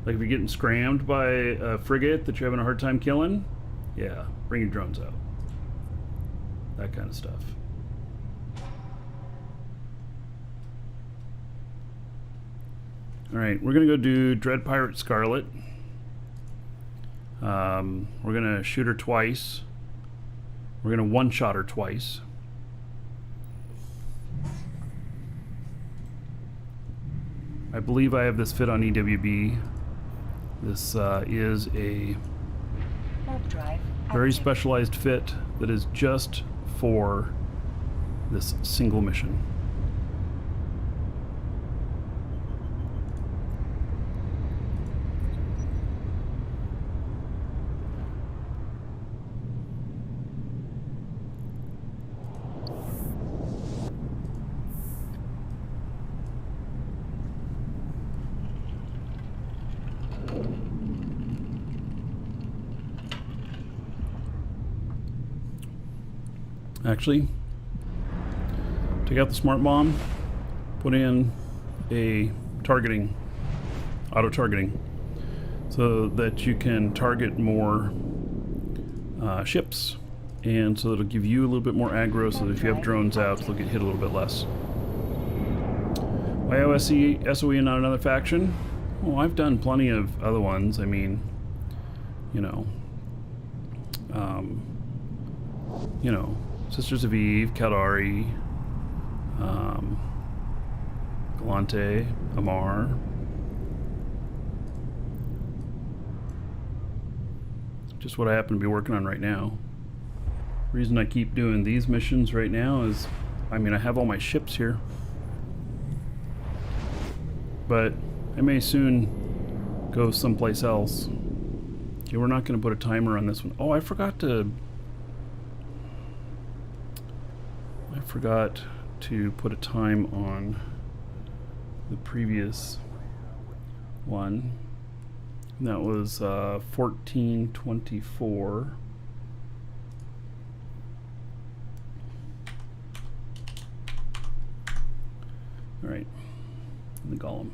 A: Like if you're getting scrammed by a frigate that you're having a hard time killing, yeah, bring your drones out. That kind of stuff. Alright, we're going to go do Dread Pirate Scarlet. We're going to shoot her twice. We're going to one-shot her twice. I believe I have this fit on EWB. This is a very specialized fit that is just for this single mission. Actually, take out the smart bomb, put in a targeting, auto targeting, so that you can target more ships, and so it'll give you a little bit more aggro, so that if you have drones out, they'll get hit a little bit less. Why OSE, SOE and not another faction? Well, I've done plenty of other ones. I mean, you know, Sisters of Eve, Kaldari, Galante, Amar. Just what I happen to be working on right now. The reason I keep doing these missions right now is, I mean, I have all my ships here. But I may soon go someplace else. Okay, we're not going to put a timer on this one. Oh, I forgot to put a time on the previous one. And that was 14:24. All right, the golem.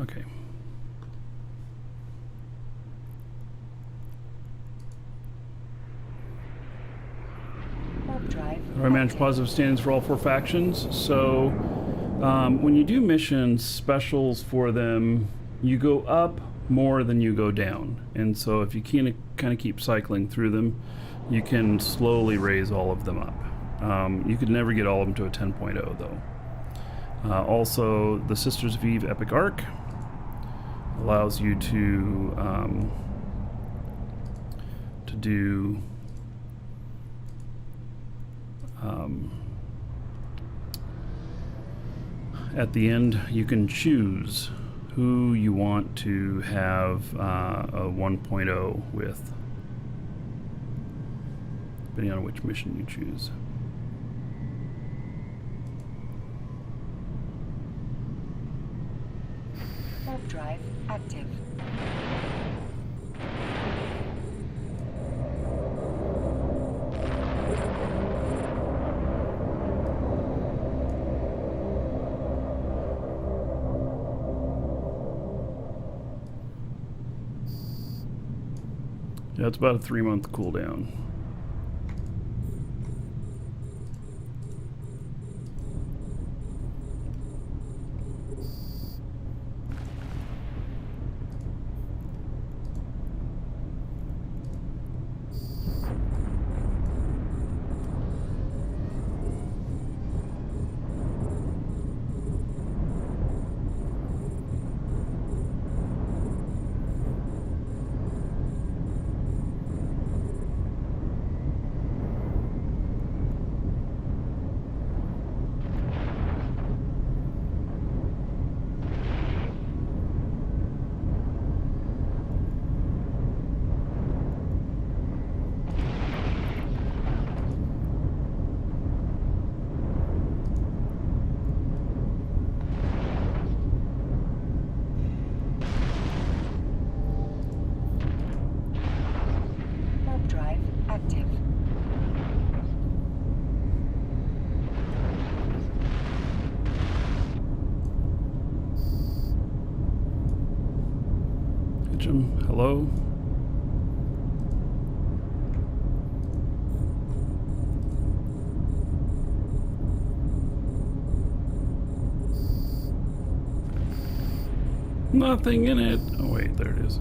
A: Okay. I manage positive standings for all 4 factions. So when you do missions, specials for them, you go up more than you go down. And so if you kind of keep cycling through them, you can slowly raise all of them up. You could never get all of them to a 10.0 though. Also, the Sisters of Eve Epic Arc allows you to do at the end, you can choose who you want to have a 1.0 with, depending on which mission you choose.
C: Warp drive active.
A: Yeah, it's about a 3-month cooldown.
C: Warp drive active.
A: Jim, hello. Nothing in it. Oh wait, there it is.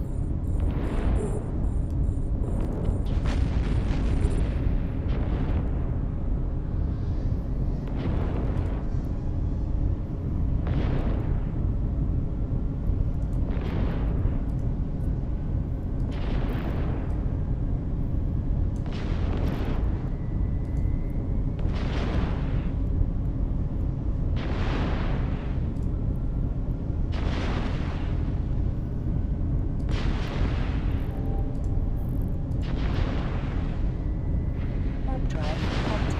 C: Warp drive active.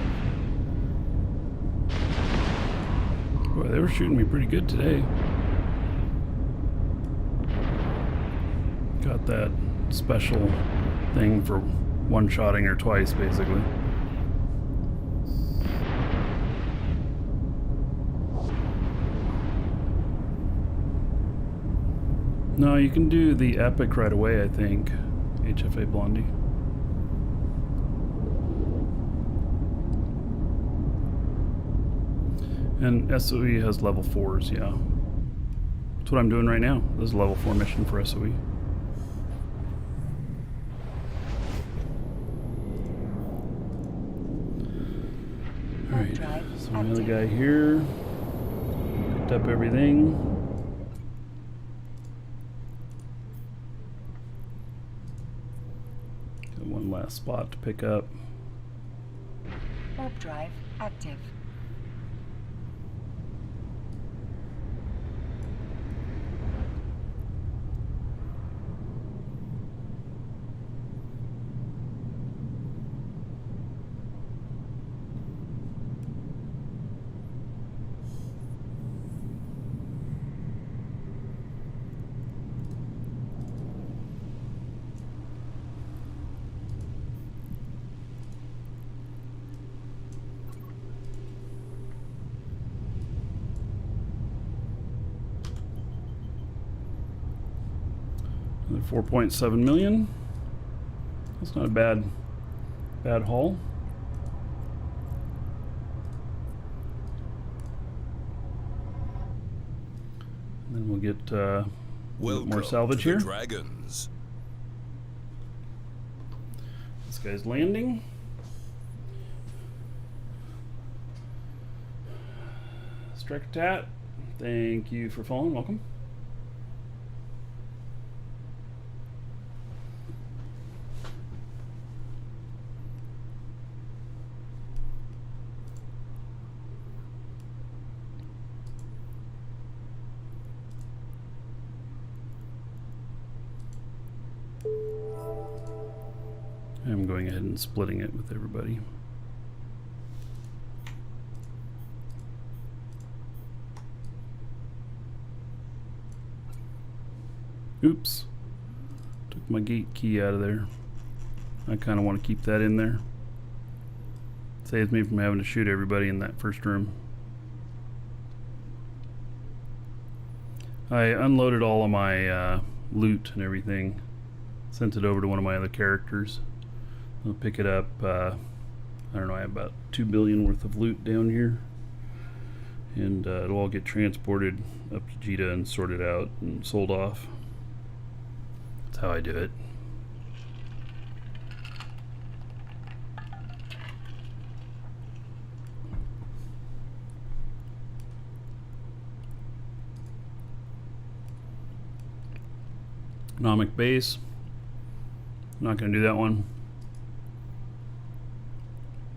A: Boy, they were shooting me pretty good today. Got that special thing for one-shotting her twice, basically. No, you can do the epic right away, I think. HFA Blondie. And SOE has level 4s, yeah. That's what I'm doing right now. This is a level 4 mission for SOE. Alright,
C: drive
A: so another
C: active.
A: guy here. Picked up everything. Got one last spot to pick up.
C: Warp drive active.
A: Another 4.7 million. That's not a bad haul. And then we'll get a bit more salvage
B: to the
A: here.
B: Dragons.
A: This guy's landing. Strict-tat, thank you for following. Welcome. I'm going ahead and splitting it with everybody. Oops. Took my gate key out of there. I kind of want to keep that in there. Saves me from having to shoot everybody in that first room. I unloaded all of my loot and everything. Sent it over to one of my other characters. I'll pick it up. I don't know, I have about 2 billion worth of loot down here. And it'll all get transported up to Jita and sorted out and sold off. That's how I do it. Economic base. I'm not going to do that one.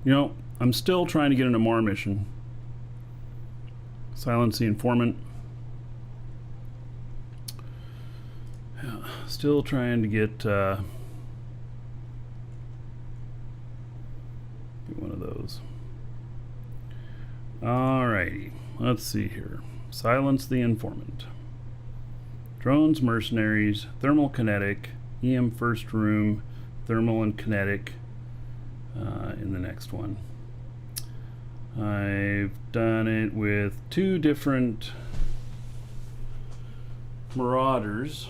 A: You know, I'm still trying to get an Amar mission. Silence the informant. Yeah, still trying to get one of those. Alrighty, let's see here. Silence the informant. Drones, mercenaries, thermal kinetic, EM first room, thermal and kinetic in the next one. I've done it with 2 different marauders.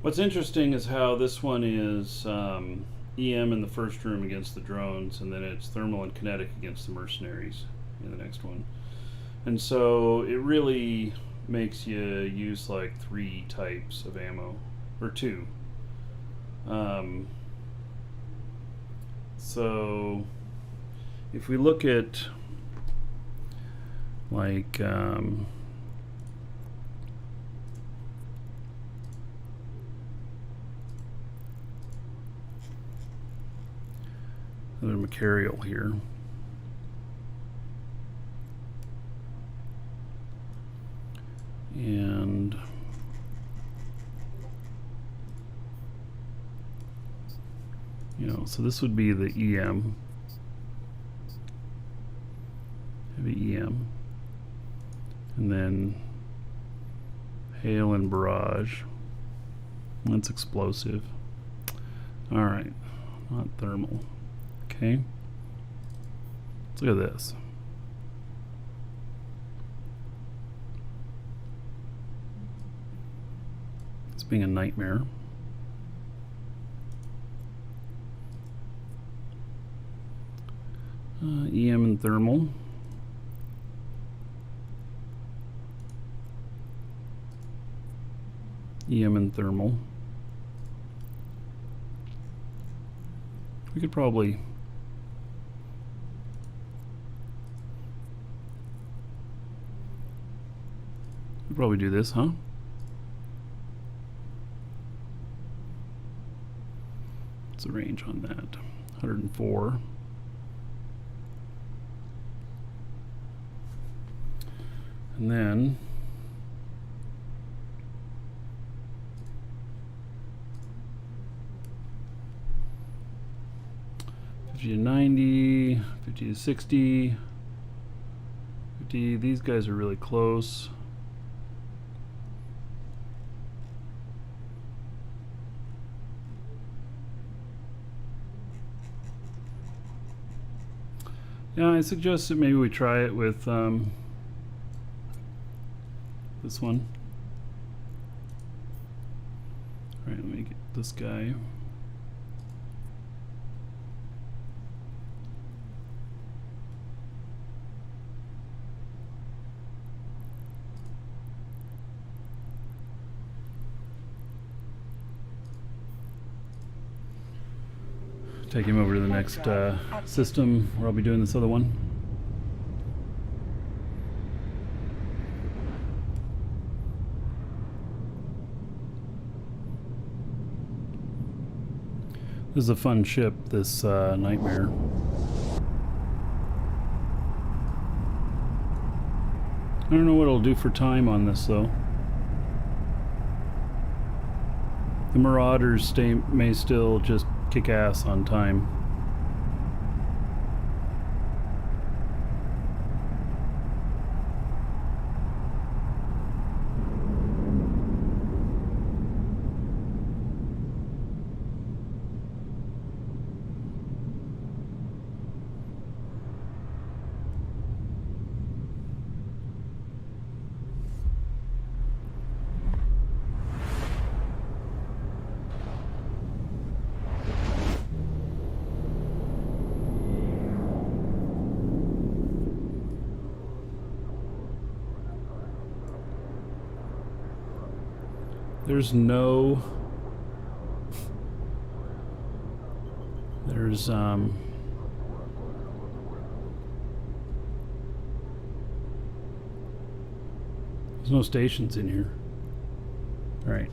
A: What's interesting is how this one is EM in the first room against the drones, and then it's thermal and kinetic against the mercenaries in the next one. And so it really makes you use like 3 types of ammo, or 2. So if we look at like another Markee here. And you know, so this would be the EM, heavy EM, and then hail and barrage. That's explosive. All right, not thermal. Okay, let's look at this. It's being a nightmare. EM and thermal. EM and thermal. We could probably do this, huh? What's the range on that? 104. And then to 90, 50 to 60, 50. These guys are really close. Yeah, I suggest that maybe we try it with this one. All right, let me get this guy. Take him over to the next system where I'll be doing this other one. This is a fun ship, this Nightmare. I don't know what it'll do for time on this, though. The Marauders may still just kick ass on time. There's no... There's no stations in here. All right.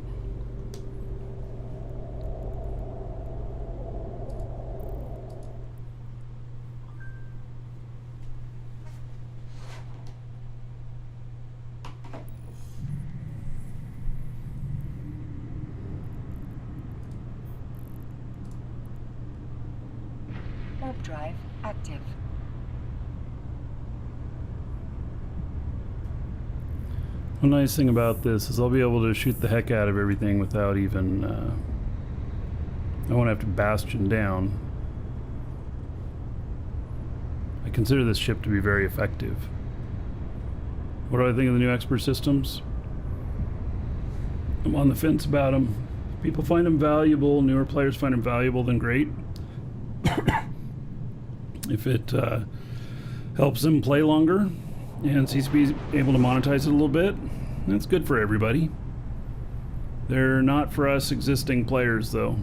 C: Warp drive active.
A: One nice thing about this is I'll be able to shoot the heck out of everything without even... I won't have to bastion down. I consider this ship to be very effective. What do I think of the new expert systems? I'm on the fence about them. People find them valuable, newer players find them valuable, then great. If it helps them play longer and seems to be able to monetize it a little bit, that's good for everybody. They're not for us existing players, though.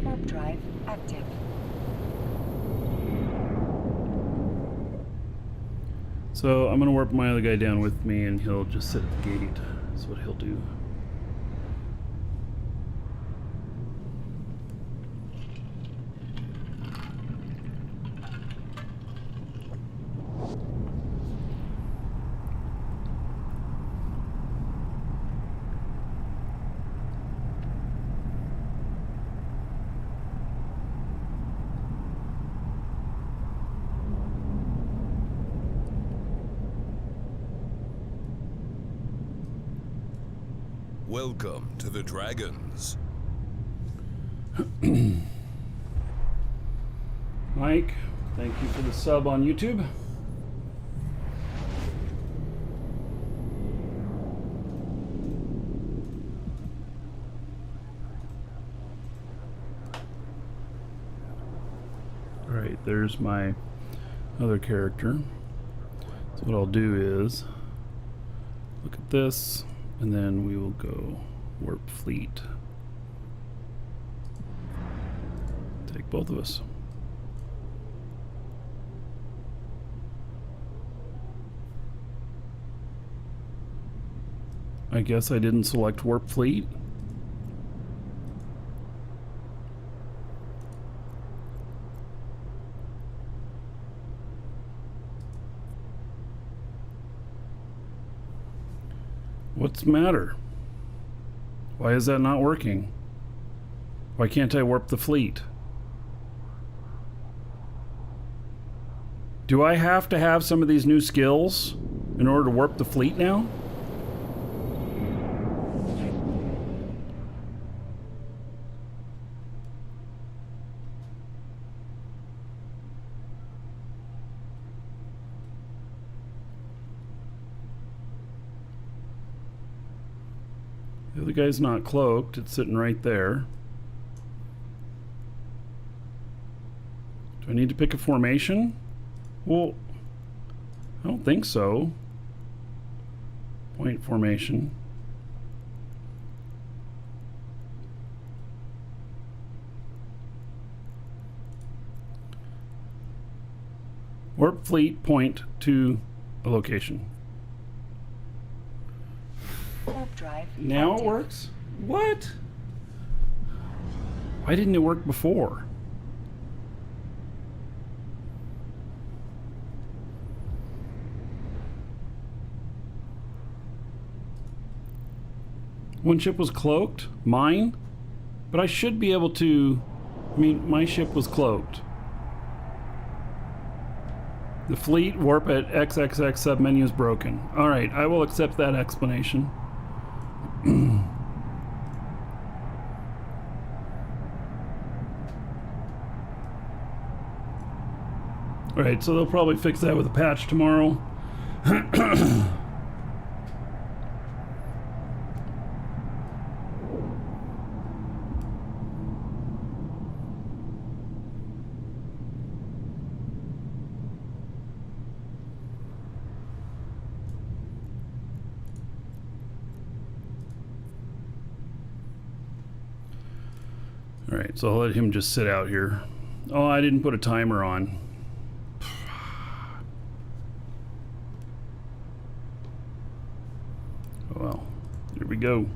C: Warp drive active.
A: So I'm gonna warp my other guy down with me and he'll just sit at the gate. That's what he'll do.
B: Welcome to the Dragons.
A: Mike, thank you for the sub on YouTube. Alright, there's my other character. So what I'll do is look at this, and then we will go warp fleet. Take both of us. I guess I didn't select warp fleet. What's the matter? Why is that not working? Why can't I warp the fleet? Do I have to have some of these new skills in order to warp the fleet now? The guy's not cloaked. It's sitting right there. Do I need to pick a formation? Well, I don't think so. Point formation. Warp fleet point to a location.
C: Warp drive
A: Now it
C: active.
A: works? What? Why didn't it work before? One ship was cloaked? Mine? But I should be able to... I mean, my ship was cloaked. The fleet warp at XXX submenu is broken. Alright, I will accept that explanation. Alright, so they'll probably fix that with a patch tomorrow. Alright, so I'll let him just sit out here. Oh, I didn't put a timer on. Oh well, here we go.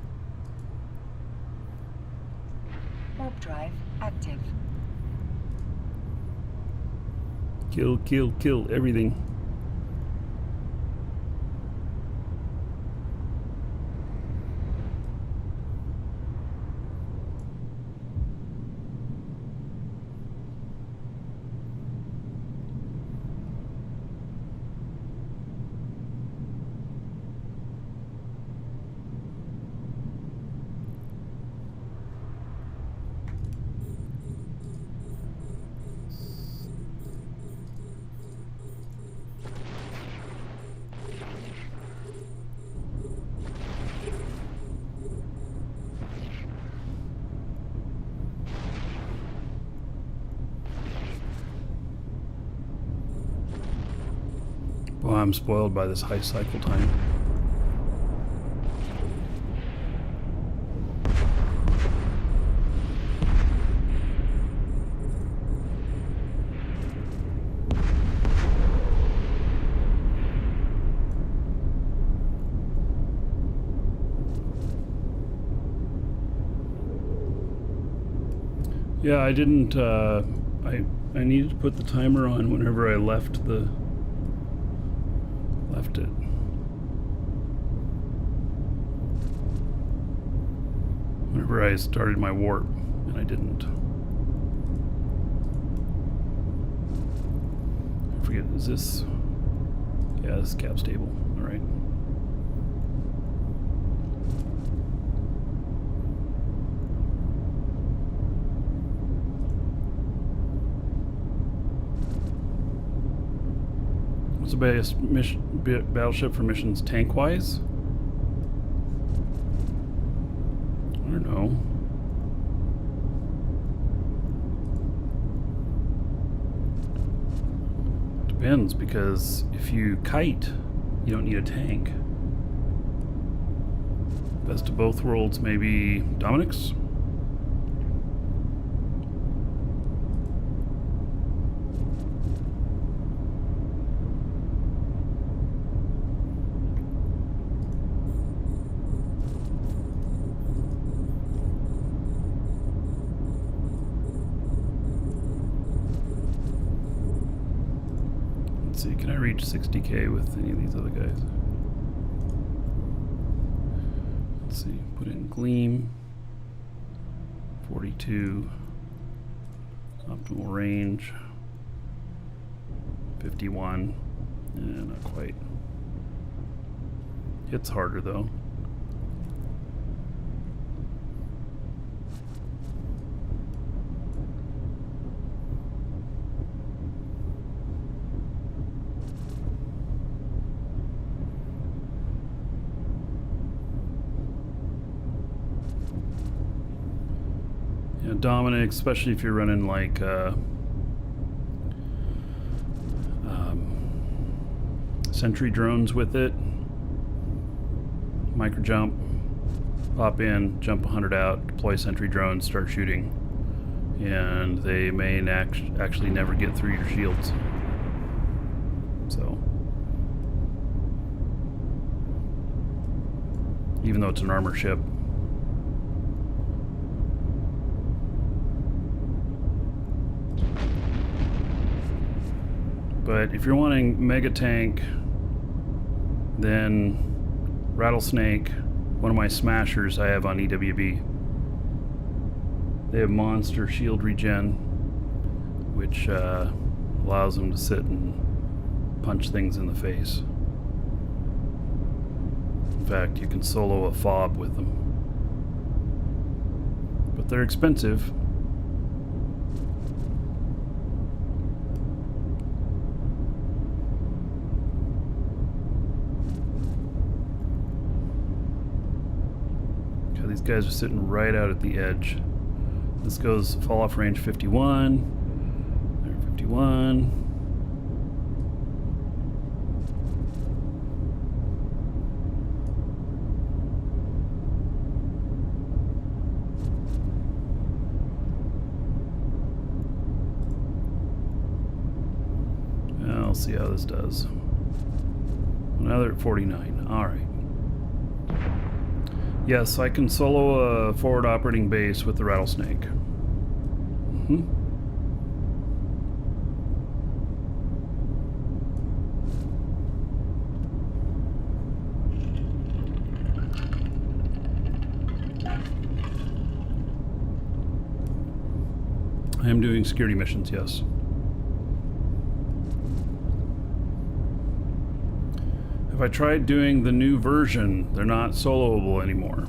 C: Warp drive active.
A: Kill, kill, kill everything. Well, I'm spoiled by this high cycle time. Yeah, I didn't, I needed to put the timer on whenever I left it. Whenever I started my warp, and I didn't. I forget, is this... Yeah, this is cap stable. Alright. What's the best battleship for missions tank-wise? I don't know. Depends, because if you kite, you don't need a tank. Best of both worlds, maybe Dominic's? Let's see, can I reach 60k with any of these other guys? Let's see, put in Gleam, 42, optimal range, 51, not quite. Hits harder though. Yeah, Dominic, especially if you're running like sentry drones with it, micro jump, pop in, jump 100 out, deploy sentry drones, start shooting, and they may actually never get through your shields. So, even though it's an armor ship. But if you're wanting mega tank, then Rattlesnake, one of my smashers I have on EWB. They have monster shield regen, which allows them to sit and punch things in the face. In fact, you can solo a fob with them. But they're expensive. These guys are sitting right out at the edge. This goes fall off range 51. There, 51. I'll see how this does. Now they're at 49. All right. Yes, I can solo a forward operating base with the Rattlesnake. I am doing security missions, yes. Have I tried doing the new version? They're not soloable anymore.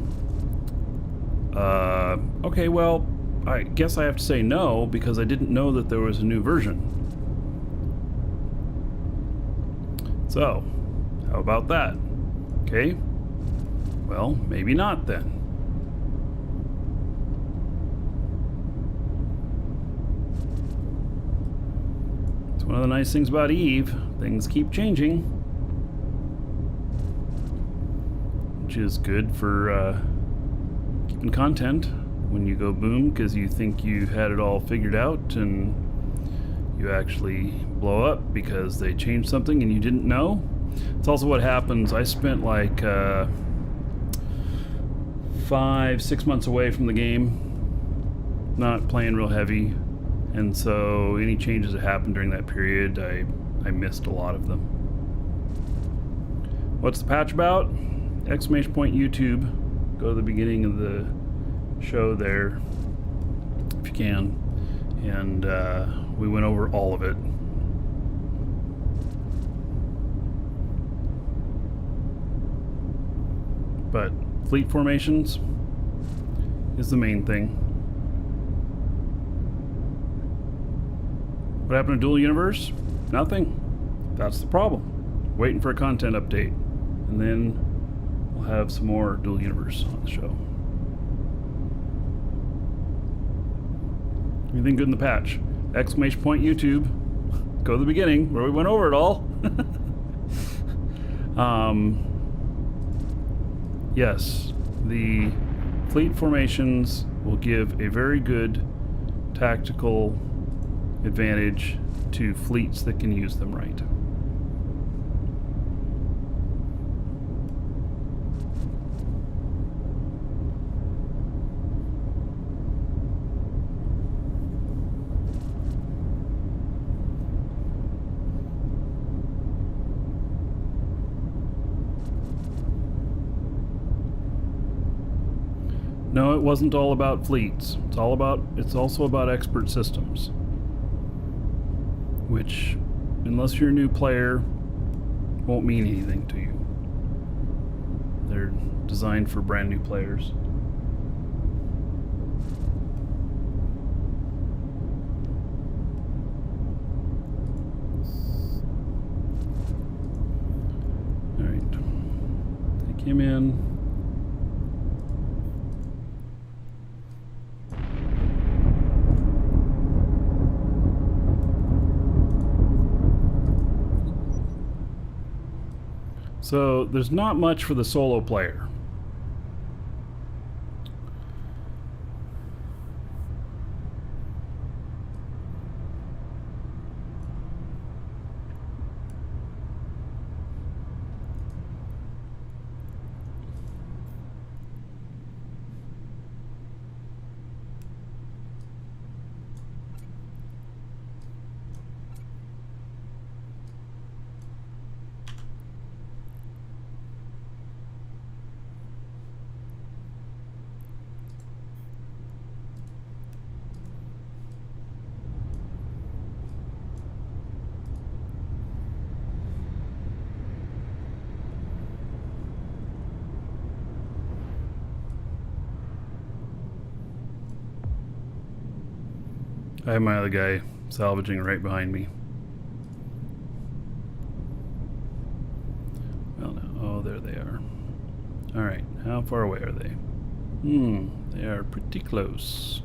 A: Okay, well, I guess I have to say no, because I didn't know that there was a new version. So, how about that? Okay, well, maybe not then. It's one of the nice things about Eve. Things keep changing. Which is good for keeping content when you go boom, because you think you had it all figured out and you actually blow up because they changed something and you didn't know. It's also what happens. I spent like 5-6 months away from the game, not playing real heavy, and so any changes that happened during that period, I missed a lot of them. What's the patch about? Exclamation point YouTube. Go to the beginning of the show there if you can, and we went over all of it. But fleet formations is the main thing. What happened to Dual Universe? Nothing. That's the problem. Waiting for a content update, and then we'll have some more Dual Universe on the show. Anything good in the patch? Exclamation point YouTube. Go to the beginning where we went over it all. Yes, the fleet formations will give a very good tactical advantage to fleets that can use them right. No, it wasn't all about fleets. It's also about expert systems. Which, unless you're a new player, won't mean anything to you. They're designed for brand new players. Alright. Take him in. So there's not much for the solo player. I have my other guy salvaging right behind me. Well, no. Oh, there they are. Alright, how far away are they? They are pretty close.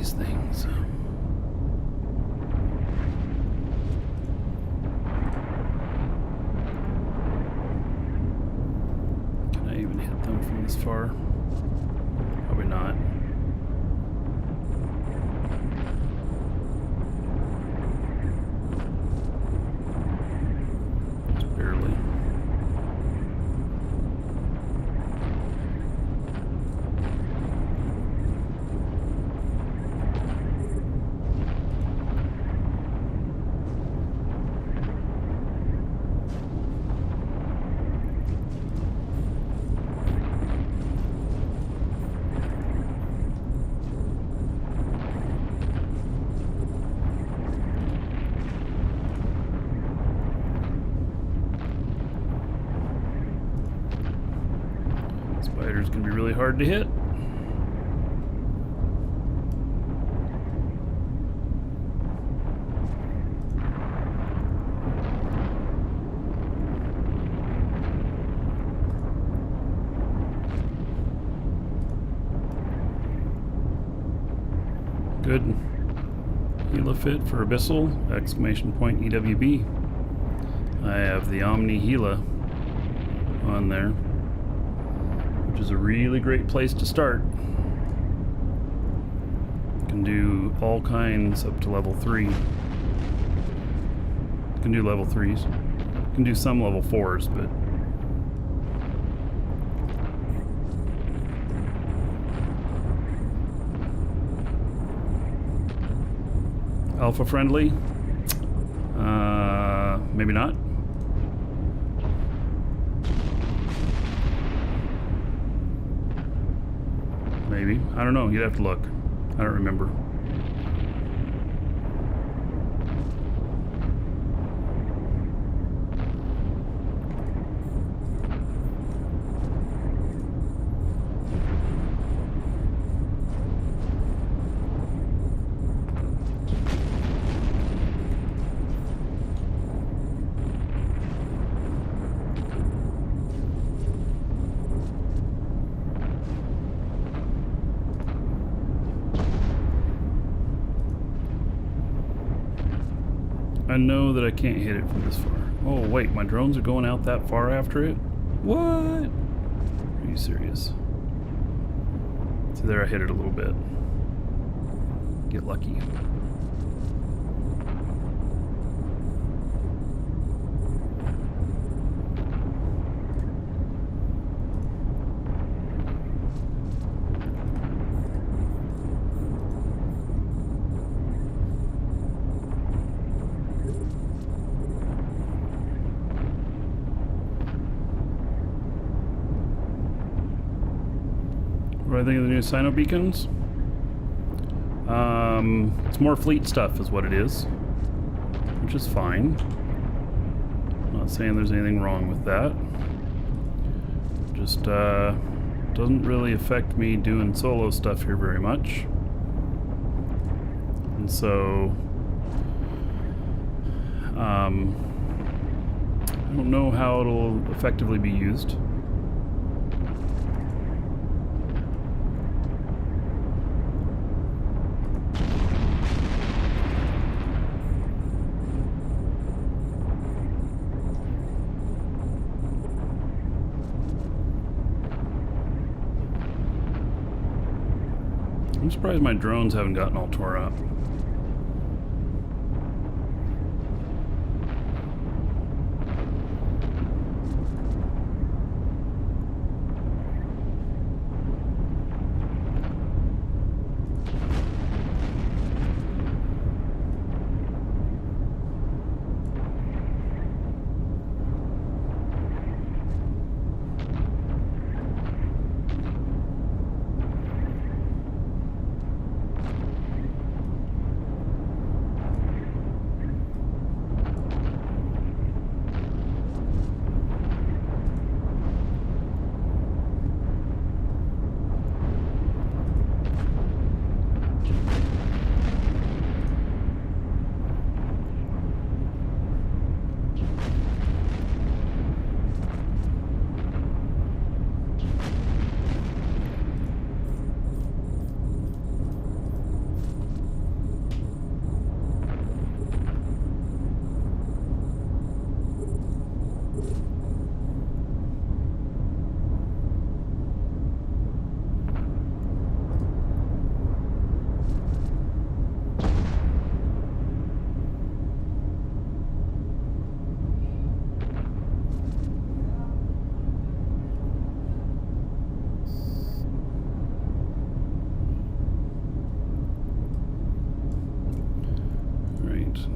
A: Things. Can I even hit them from this far? Probably not. Just barely. Spiders can be really hard to hit. Good. Gila fit for Abyssal! Exclamation point EWB. I have the Omni Gila on there, which is a really great place to start. Can do all kinds up to level 3. Can do level 3s. Can do some level 4s, but alpha friendly? Maybe not. Maybe. I don't know. You'd have to look. I don't remember. I know that I can't hit it from this far. Oh wait, my drones are going out that far after it? What? Are you serious? So there I hit it a little bit. Get lucky. What do I think of the new Sino beacons? It's more fleet stuff is what it is, which is fine. I'm not saying there's anything wrong with that. Just doesn't really affect me doing solo stuff here very much. And so I don't know how it'll effectively be used. I'm surprised my drones haven't gotten all tore up.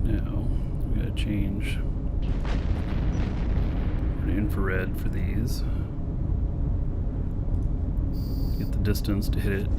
A: Now we gotta change the infrared for these. Get the distance to hit it.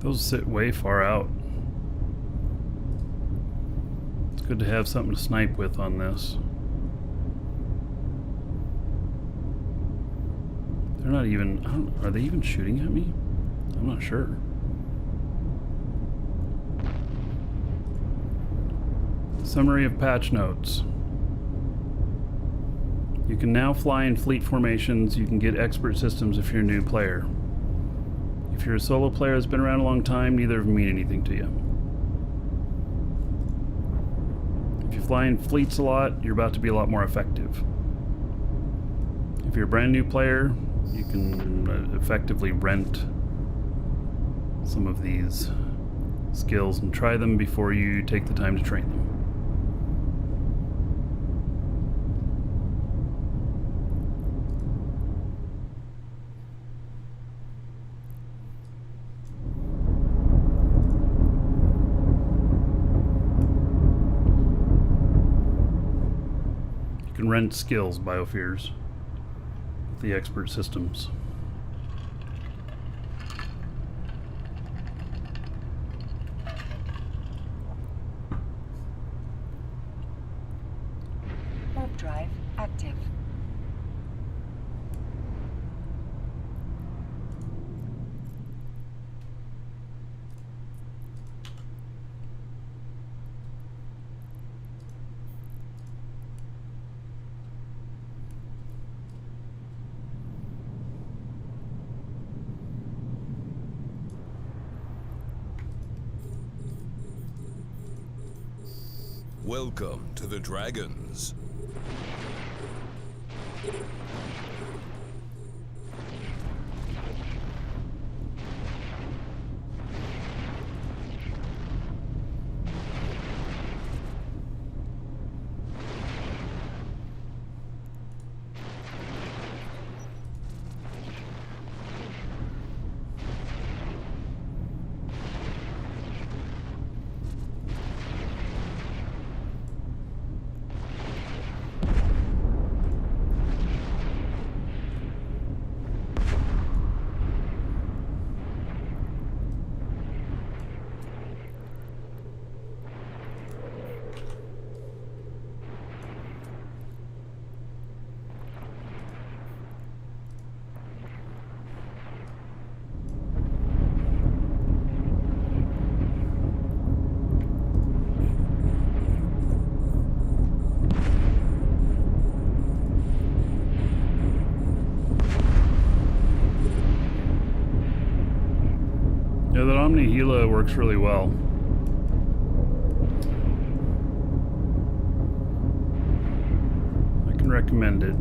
A: Those sit way far out. It's good to have something to snipe with on this. They're not even, are they even shooting at me? I'm not sure. Summary of patch notes. You can now fly in fleet formations. You can get expert systems if you're a new player. If you're a solo player that's been around a long time, neither of them mean anything to you. If you fly in fleets a lot, you're about to be a lot more effective. If you're a brand new player, you can effectively rent some of these skills and try them before you take the time to train them. You can rent skills, biofears, with the expert systems.
B: Welcome to the Dragons.
A: Yeah, that Omni-Hela works really well. I can recommend it.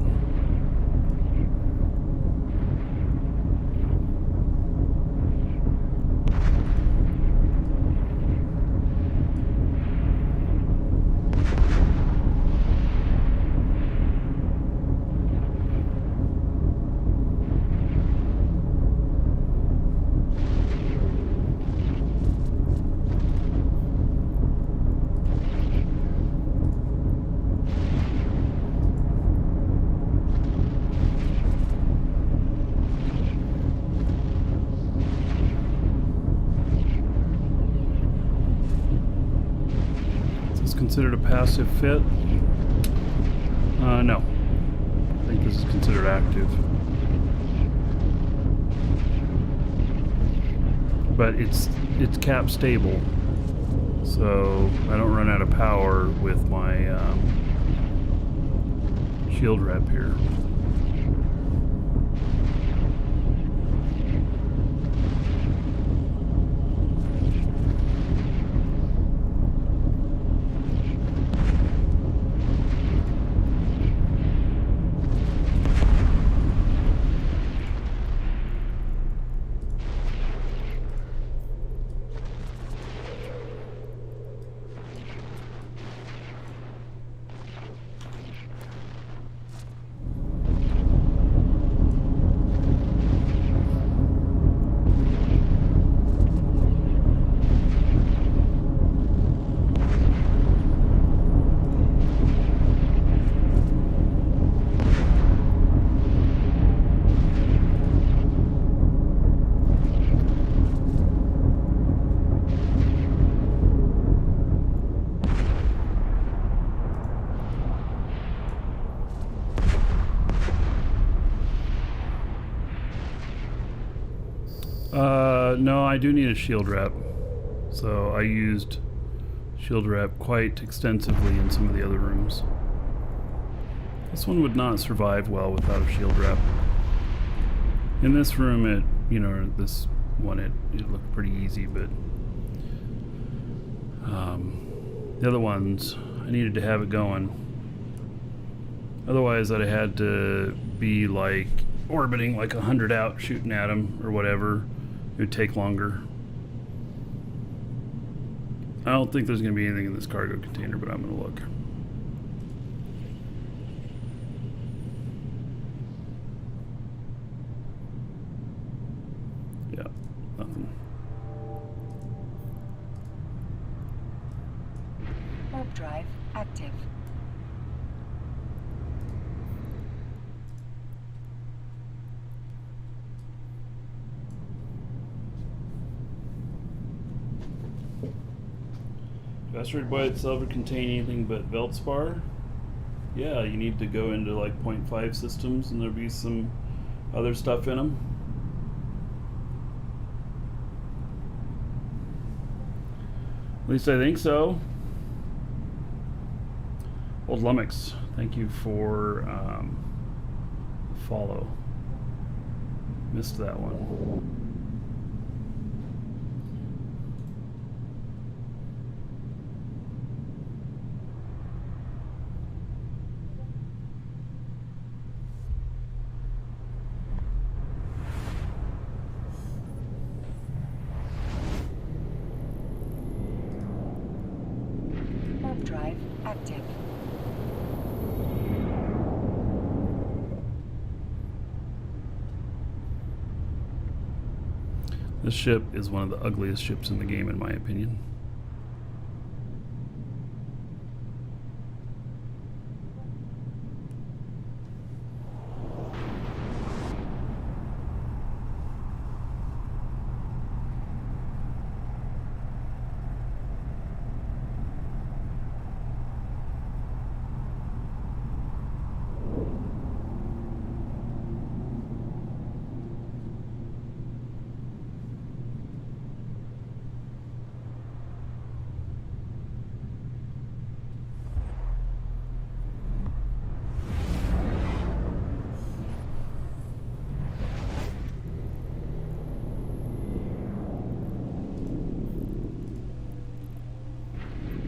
A: Considered a passive fit? No. I think this is considered active. But it's cap stable, so I don't run out of power with my shield rep here. No, I do need a shield rep. So I used shield rep quite extensively in some of the other rooms. This one would not survive well without a shield rep. In this room, this one, it looked pretty easy, but the other ones, I needed to have it going. Otherwise, I'd have had to be like orbiting like 100 out, shooting at them or whatever. It would take longer. I don't think there's going to be anything in this cargo container, but I'm going to look. Yeah, nothing.
C: Warp drive active.
A: Do asteroid by itself would contain anything but Veldspar? Yeah, you need to go into like 0.5 systems and there'll be some other stuff in them. At least I think so. Old Lummox, thank you for follow. Missed that one.
C: drive active.
A: This ship is one of the ugliest ships in the game, in my opinion.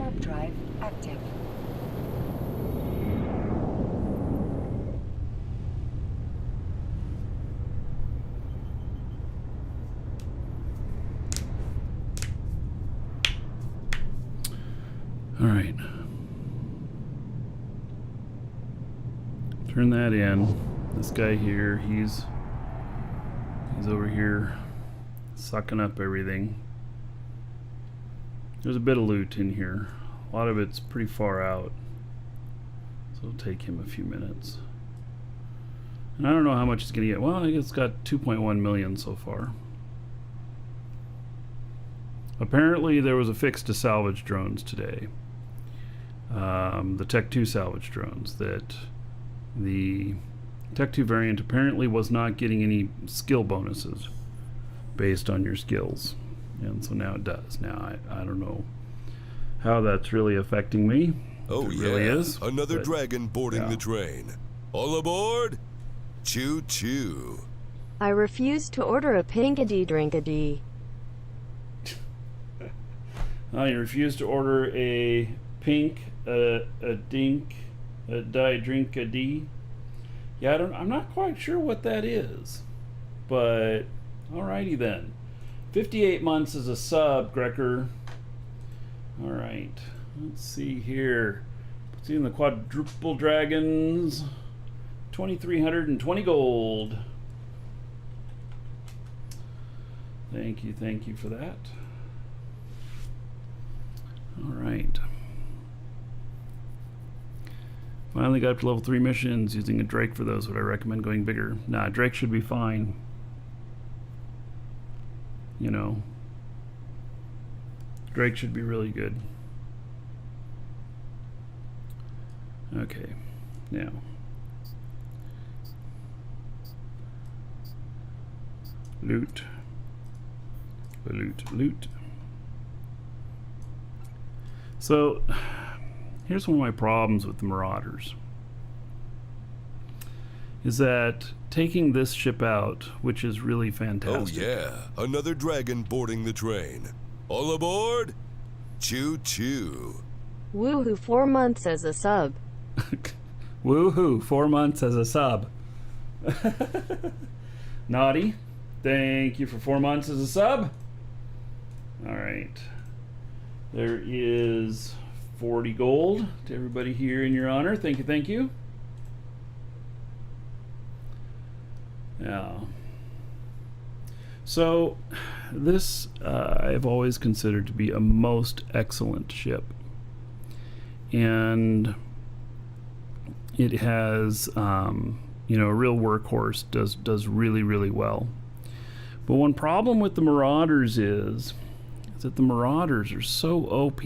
C: Warp drive active.
A: All right. Turn that in. This guy here, he's over here sucking up everything. There's a bit of loot in here. A lot of it's pretty far out. So it'll take him a few minutes. And I don't know how much he's going to get. Well, I guess it's got 2.1 million so far. Apparently there was a fix to salvage drones today. The Tech 2 salvage drones, that the Tech 2 variant apparently was not getting any skill bonuses based on your skills. And so now it does. Now I don't know how that's really affecting me.
B: Oh,
A: it
B: yeah.
A: really is.
B: Another
A: But,
B: dragon boarding
A: yeah.
B: the train. All aboard? Choo choo.
D: I refuse to order a pinkity drinkity.
A: You refuse to order a pink, a dink, a die drink a D. Yeah, I'm not quite sure what that is, but alrighty then. 58 months as a sub, Grecker. All right, let's see here. See in the quadruple dragons, 2,320 gold. Thank you for that. All right. Finally got up to level 3 missions. Using a Drake for those. Would I recommend going bigger? Nah, Drake should be fine. You know, Drake should be really good. Okay, now loot. So here's one of my problems with the Marauders, is that taking this ship out, which is really fantastic.
B: Oh yeah, another dragon boarding the train. All aboard? Choo choo.
D: Woohoo, 4 months as a sub.
A: Woohoo, 4 months as a sub. Naughty, thank you for 4 months as a sub. All right, there is 40 gold to everybody here in your honor. Thank you. Yeah. So this I've always considered to be a most excellent ship, and it has you know, a real workhorse. Does really well. But one problem with the Marauders is that the Marauders are so OP.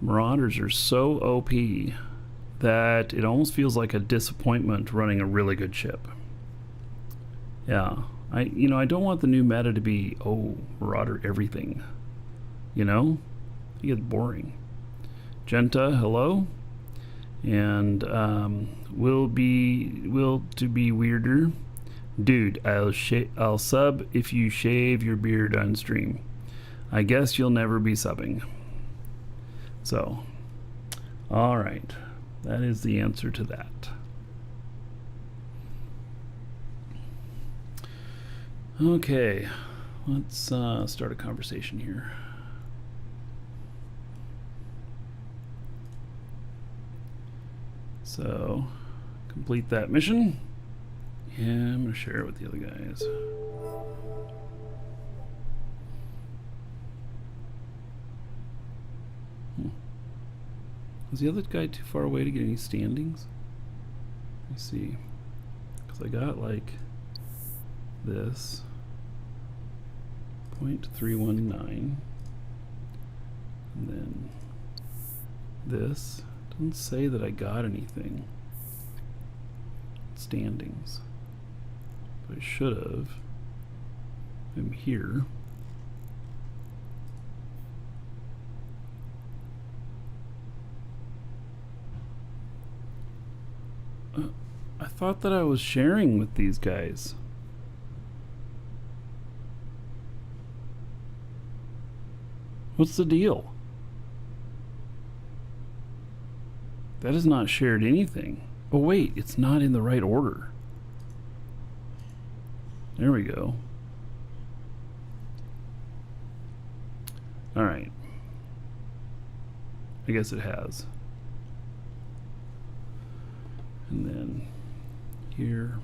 A: Marauders are so OP that it almost feels like a disappointment running a really good ship. Yeah, I don't want the new meta to be, oh, Marauder everything. You know, it gets boring. Genta, hello, and will to be weirder, dude. I'll sub if you shave your beard on stream. I guess you'll never be subbing. So, all right. That is the answer to that. Okay, let's start a conversation here. So, complete that mission. And I'm going to share it with the other guys. Was the other guy too far away to get any standings? Let me see. Because I got like this. 0.319. And then this. Doesn't say that I got anything. Standings. But I should have. I'm here. I thought that I was sharing with these guys. What's the deal? That is not shared anything. Oh wait, it's not in the right order. There we go. Alright. I guess it has. And then here.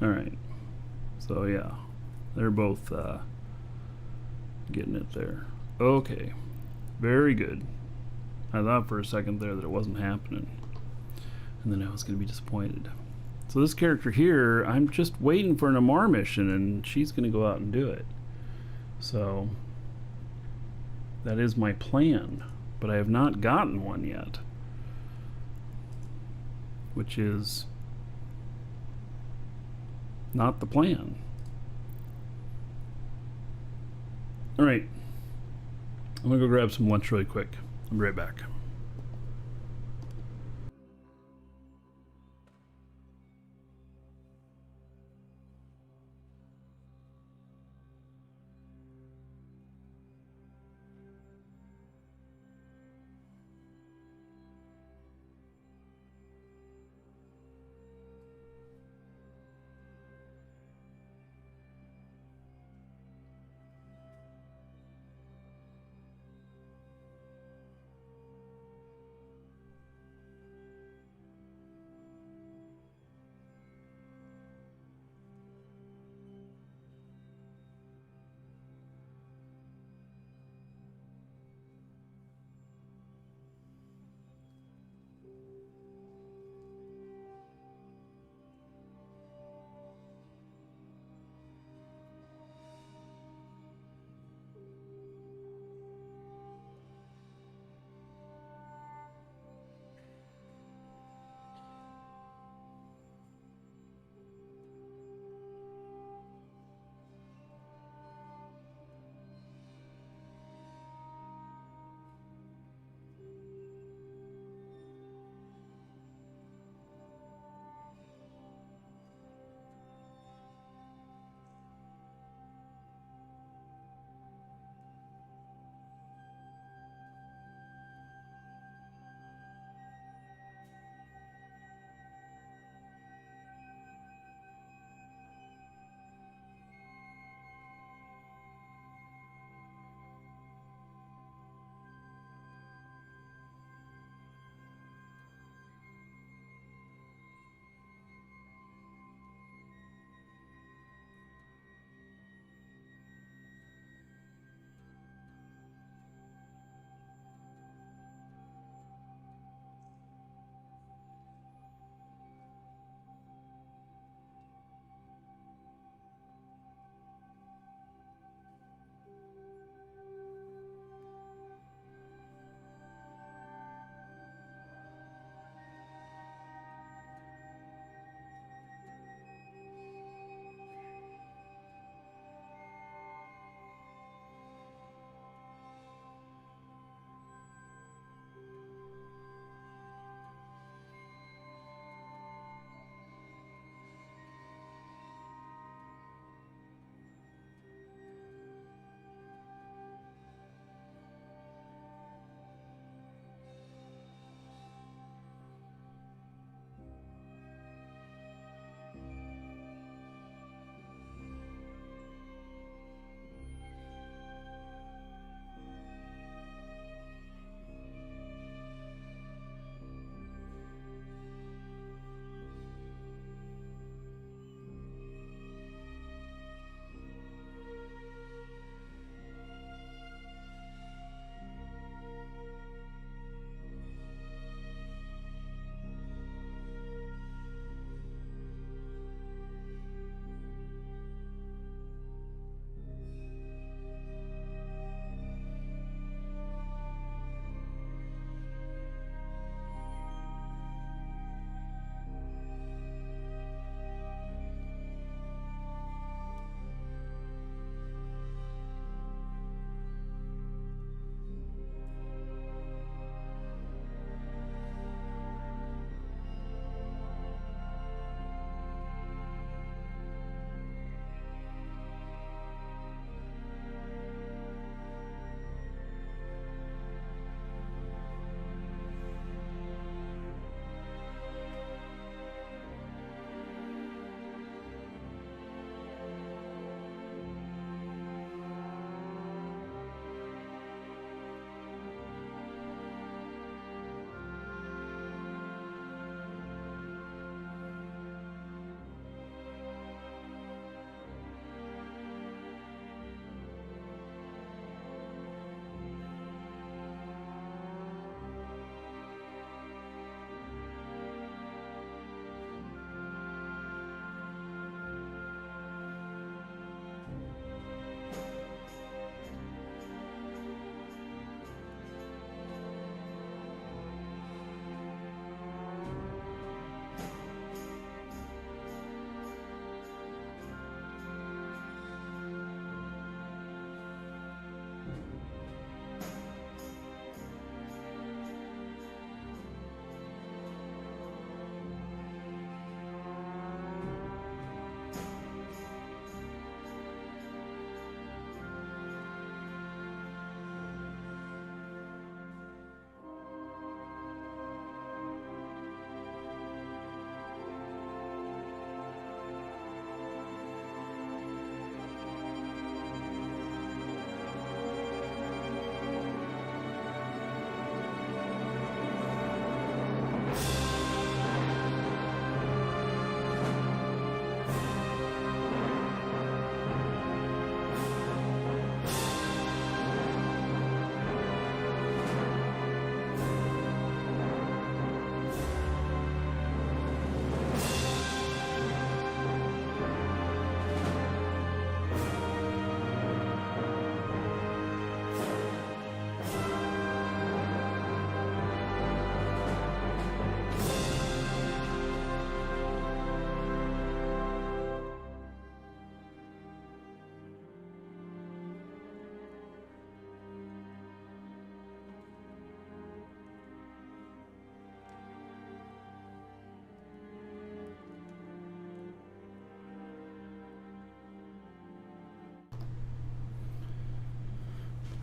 A: All right. So yeah, they're both getting it there. Okay. Very good. I thought for a second there that it wasn't happening. And then I was going to be disappointed. So this character here, I'm just waiting for an Amar mission, and she's going to go out and do it. So that is my plan, but I have not gotten one yet, which is not the plan. All right, I'm going to go grab some lunch really quick. I'll be right back.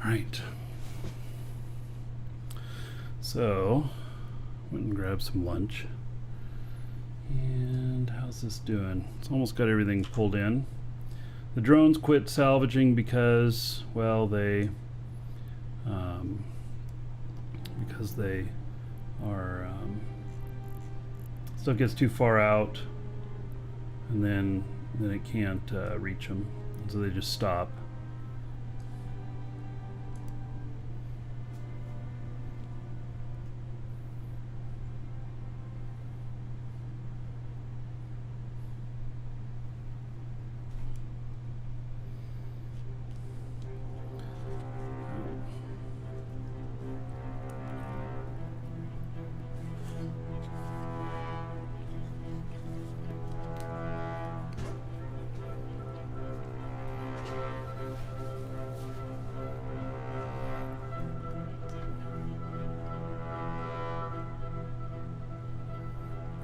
A: Alright. So, went and grabbed some lunch. And how's this doing? It's almost got everything pulled in. The drones quit salvaging because, well, they are stuff gets too far out, and then it can't reach them, so they just stop.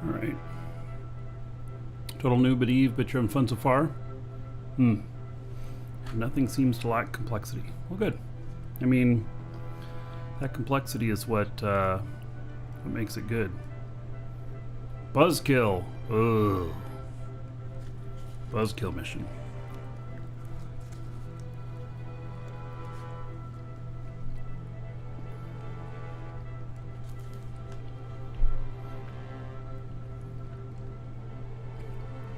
A: Alright. Total noob at Eve, but you're having fun so far? Nothing seems to lack complexity. Well, good. I mean, that complexity is what makes it good. Buzzkill. Ugh. Buzzkill mission.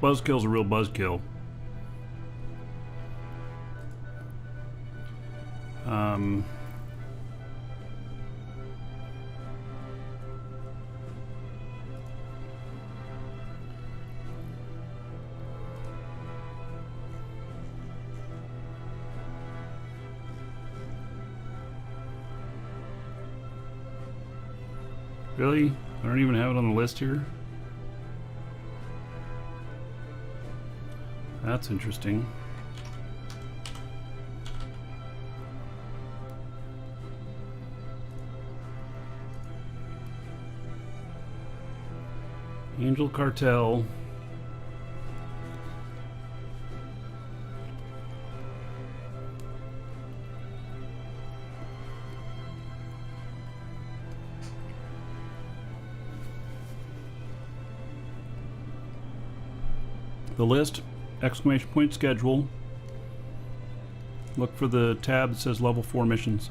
A: Buzzkill's a real buzzkill. Really? I don't even have it on the list here? That's interesting. Angel Cartel. The list. Exclamation point schedule. Look for the tab that says level 4 missions.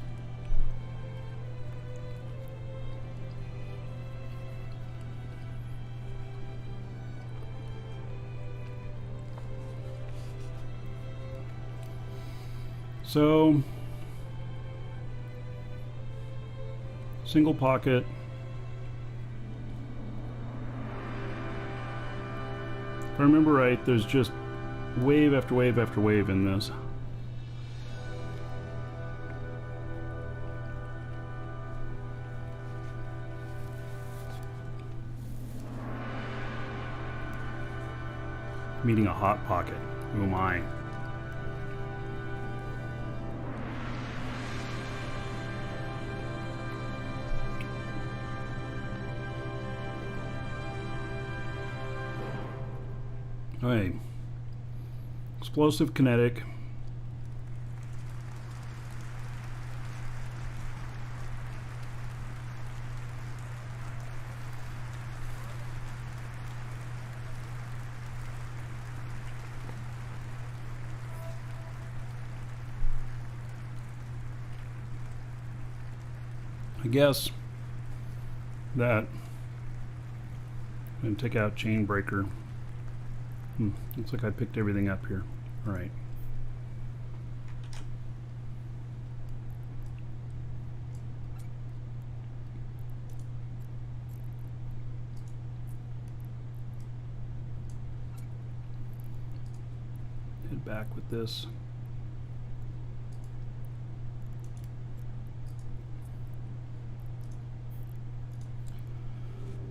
A: So, single pocket. If I remember right, there's just wave after wave after wave in this. Meeting a hot pocket. Oh my. Okay. Explosive kinetic. I guess that I'm going to take out chain breaker. Looks like I picked everything up here. All right. Head back with this.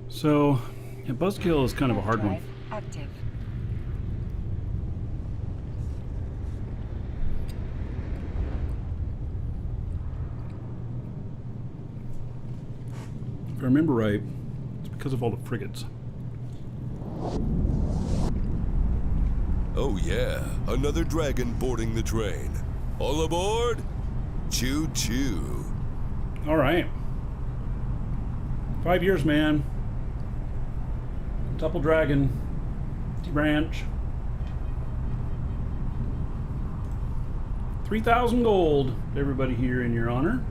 A: So, yeah, Buzzkill is kind of a hard one.
C: Active.
A: If I remember right, it's because of all the frigates.
B: Oh yeah, another dragon boarding the train. All aboard? Choo choo.
A: All right. 5 years, man. Double Dragon. Branch. 3,000 gold. Everybody here in your honor.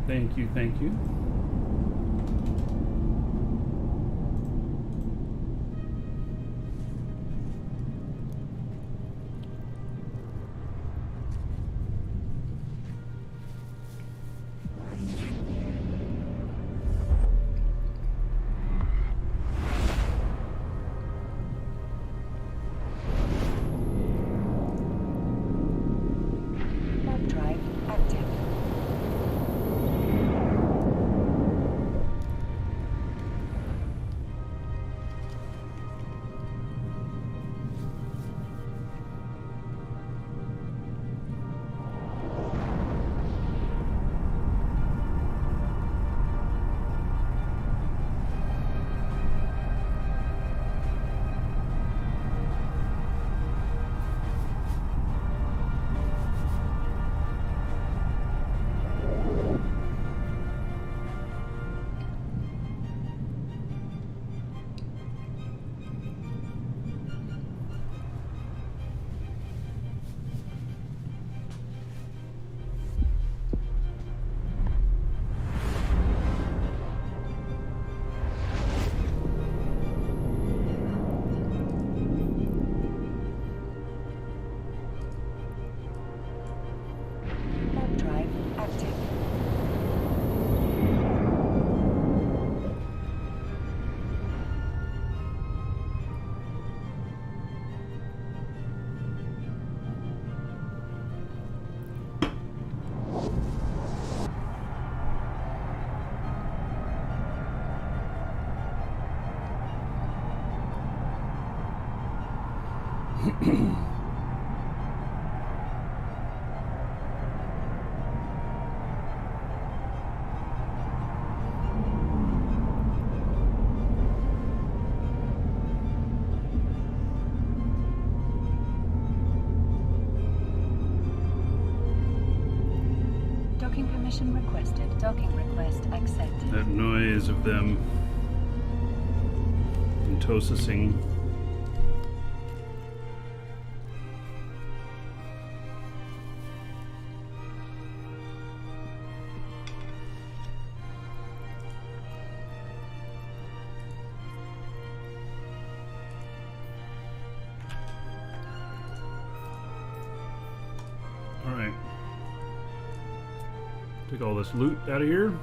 A: Thank you, thank you.
C: Warp drive active. Warp drive active. Docking permission requested. Docking request accepted.
A: That noise of them intosising. All right. Take all this loot out of here.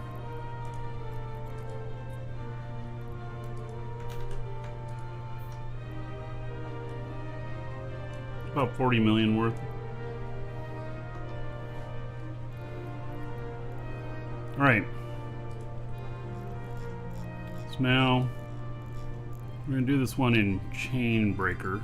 A: About 40 million worth. All right. So now we're gonna do this one in Chain Breaker.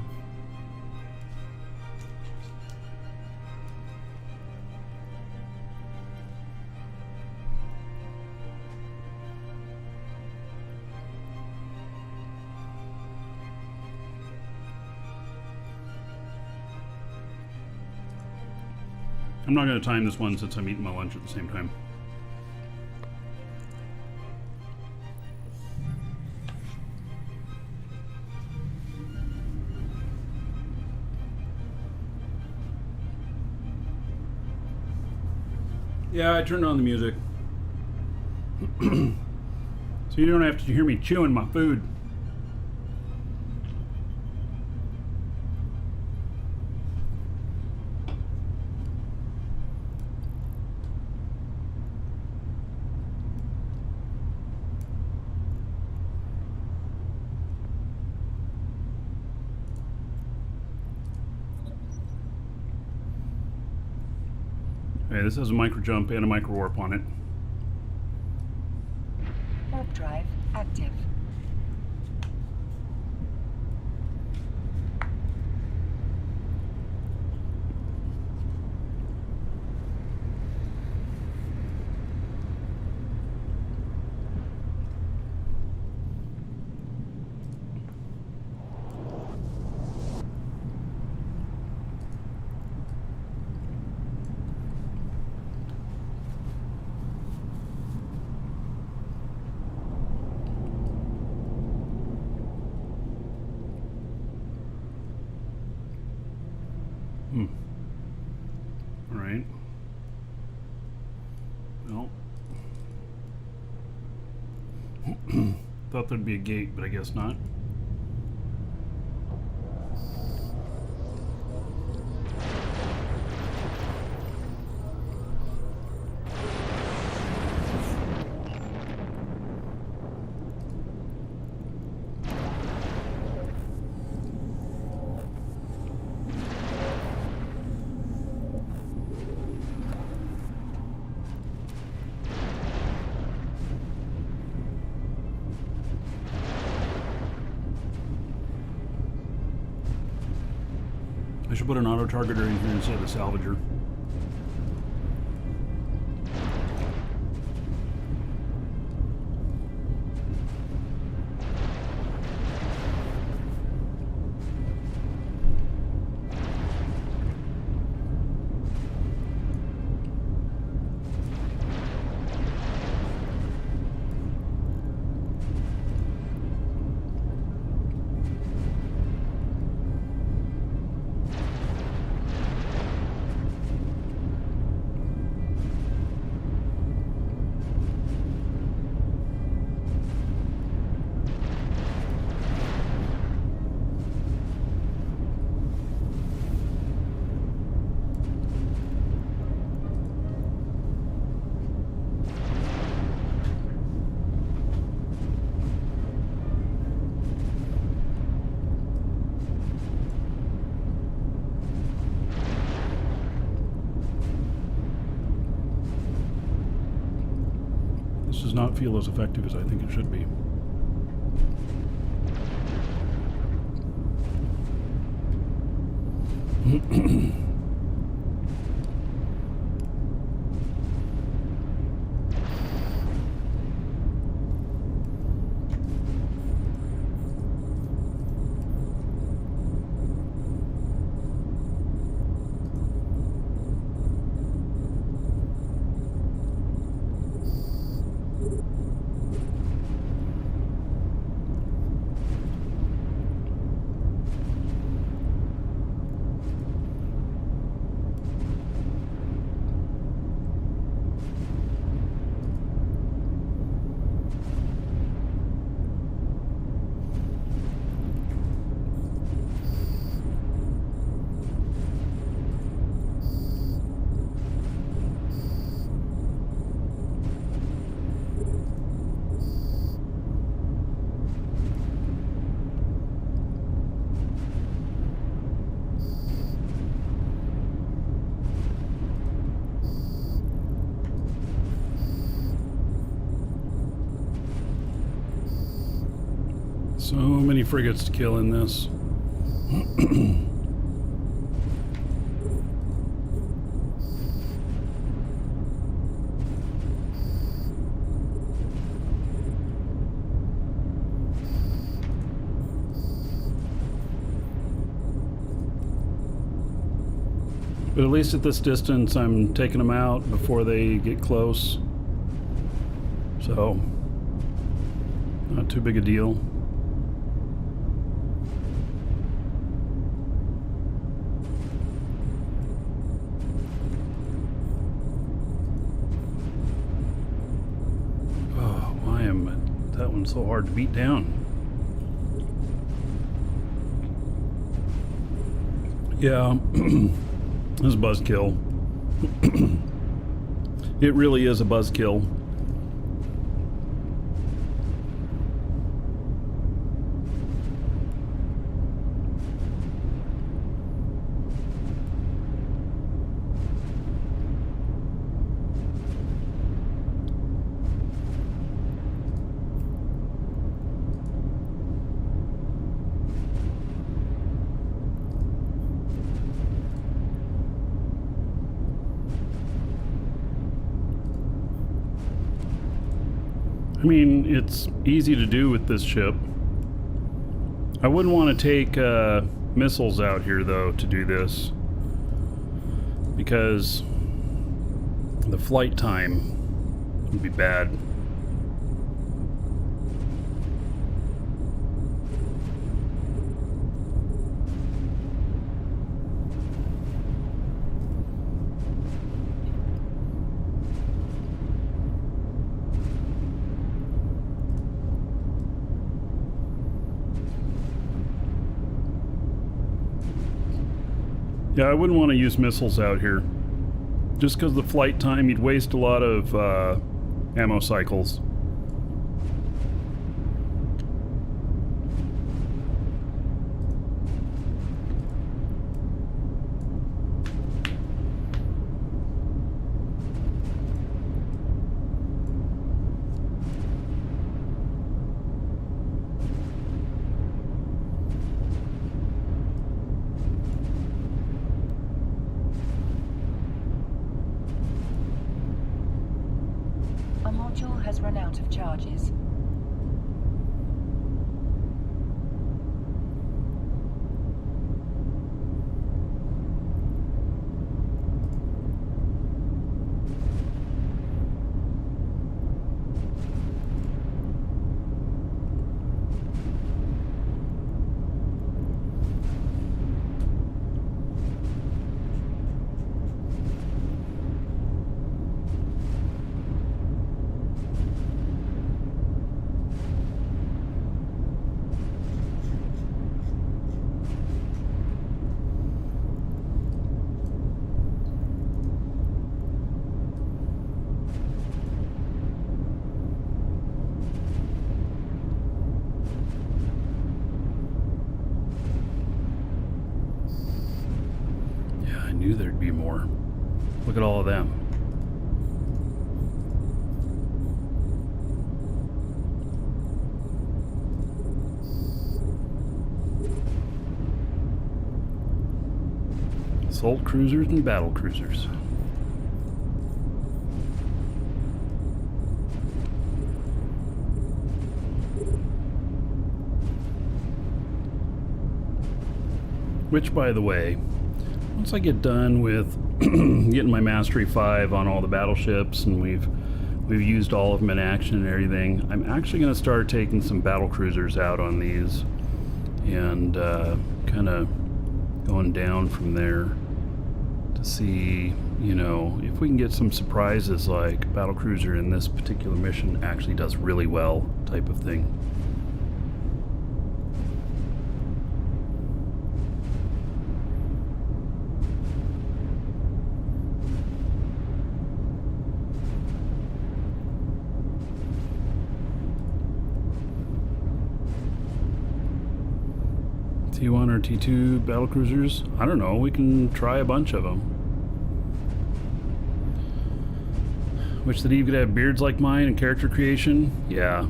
A: I'm not going to time this one since I'm eating my lunch at the same time. Yeah, I turned on the music. So you don't have to hear me chewing my food. Okay, this has a micro jump and a micro warp on it.
C: Warp drive active.
A: All right. No. Thought there'd be a gate, but I guess not. I should put an auto-targeter in here instead of the salvager. Does not feel as effective as I think it should be. So many frigates to kill in this. But at least at this distance, I'm taking them out before they get close. So, not too big a deal. That one's so hard to beat down. Yeah, this is a buzzkill. It really is a buzzkill. I mean, it's easy to do with this ship. I wouldn't want to take missiles out here, though, to do this. Because the flight time would be bad. Yeah, I wouldn't want to use missiles out here. Just because the flight time, you'd waste a lot of ammo cycles.
C: A module has run out of charges.
A: I knew there'd be more. Look at all of them. Assault cruisers and battle cruisers. Which, by the way, once I get done with getting my Mastery 5 on all the battleships and we've used all of them in action and everything, I'm actually going to start taking some battle cruisers out on these and kind of going down from there to see, you know, if we can get some surprises like battle cruiser in this particular mission actually does really well type of thing. T1 or T2 battlecruisers? I don't know, we can try a bunch of them. Wish that Eve could have beards like mine and character creation? Yeah.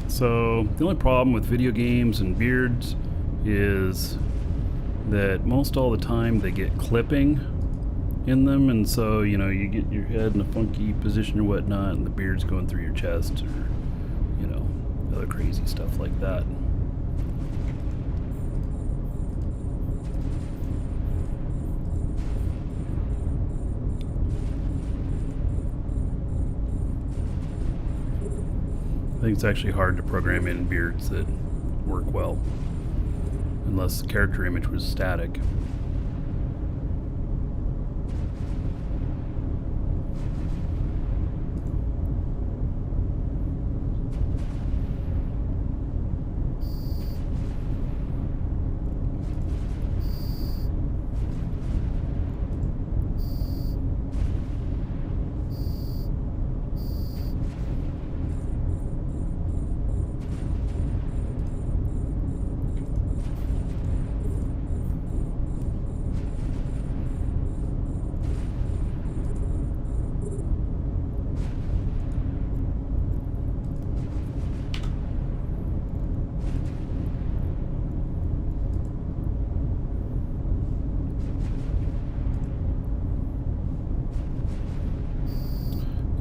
A: So, the only problem with video games and beards is that most all the time they get clipping in them, and so, you know, you get your head in a funky position or whatnot, and the beard's going through your chest, or, you know, other crazy stuff like that. I think it's actually hard to program in beards that work well, unless the character image was static.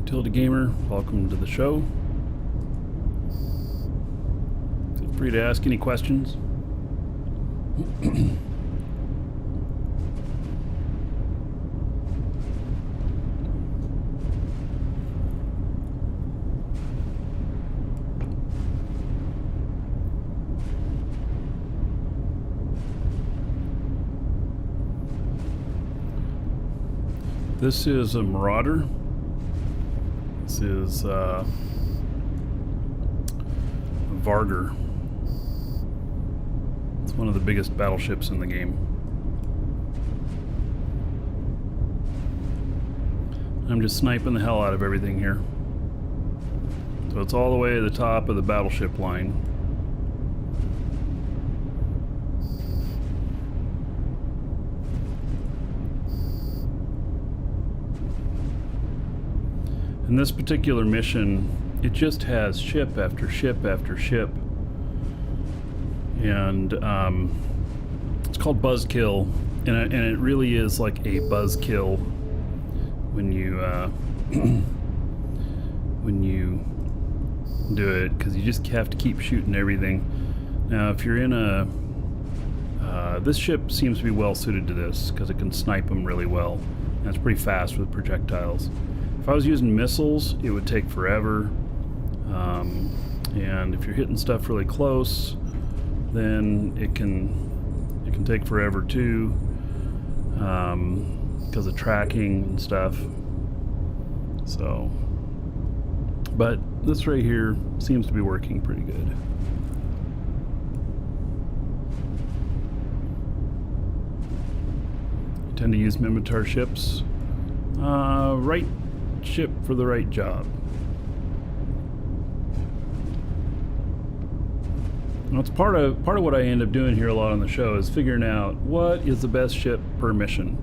A: Tilda Gamer, welcome to the show. Feel free to ask any questions. This is a Marauder. This is Varger. It's one of the biggest battleships in the game. I'm just sniping the hell out of everything here. So it's all the way to the top of the battleship line. In this particular mission, it just has ship after ship after ship. And it's called Buzzkill, and it really is like a buzzkill when you when you do it, because you just have to keep shooting everything. Now, if you're in a this ship seems to be well suited to this because it can snipe them really well, and it's pretty fast with projectiles. If I was using missiles, it would take forever, and if you're hitting stuff really close, then it can take forever too, because of tracking and stuff. So, but this right here seems to be working pretty good. I tend to use Mimitar ships. Right ship for the right job. Well, it's part of what I end up doing here a lot on the show is figuring out what is the best ship per mission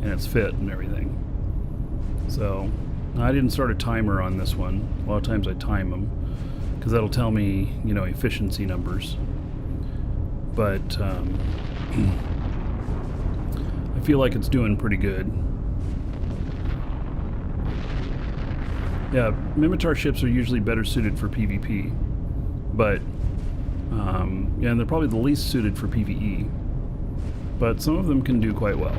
A: and its fit and everything. So I didn't start a timer on this one. A lot of times I time them because that'll tell me, you know, efficiency numbers. But I feel like it's doing pretty good. Yeah, Mimitar ships are usually better suited for PvP, but yeah, and they're probably the least suited for PvE, but some of them can do quite well.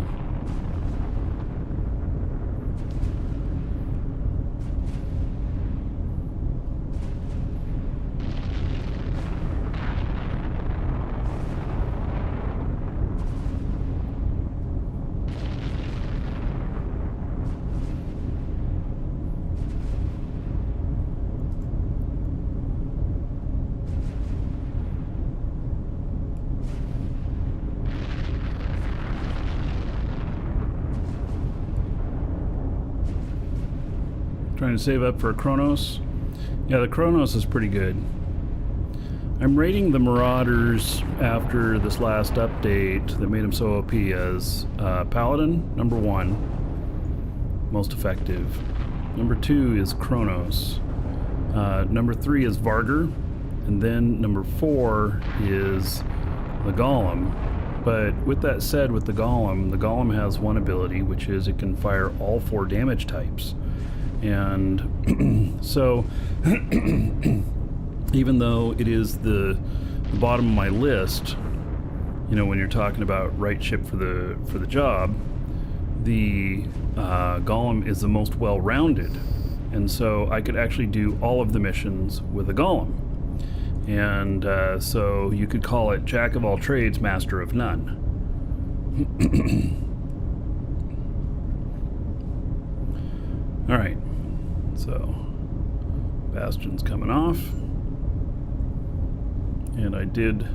A: Trying to save up for a Kronos. Yeah, the Kronos is pretty good. I'm rating the Marauders after this last update that made them so OP as Paladin, number 1, most effective. Number 2 is Kronos. Number 3 is Vargur. And then number 4 is the Golem. But with that said, with the Golem has one ability, which is it can fire all 4 damage types. And so, even though it is the bottom of my list, you know, when you're talking about right ship for the job, the Golem is the most well-rounded, and so I could actually do all of the missions with a Golem. And so you could call it Jack of all trades, master of none. All right. So, Bastion's coming off, and I did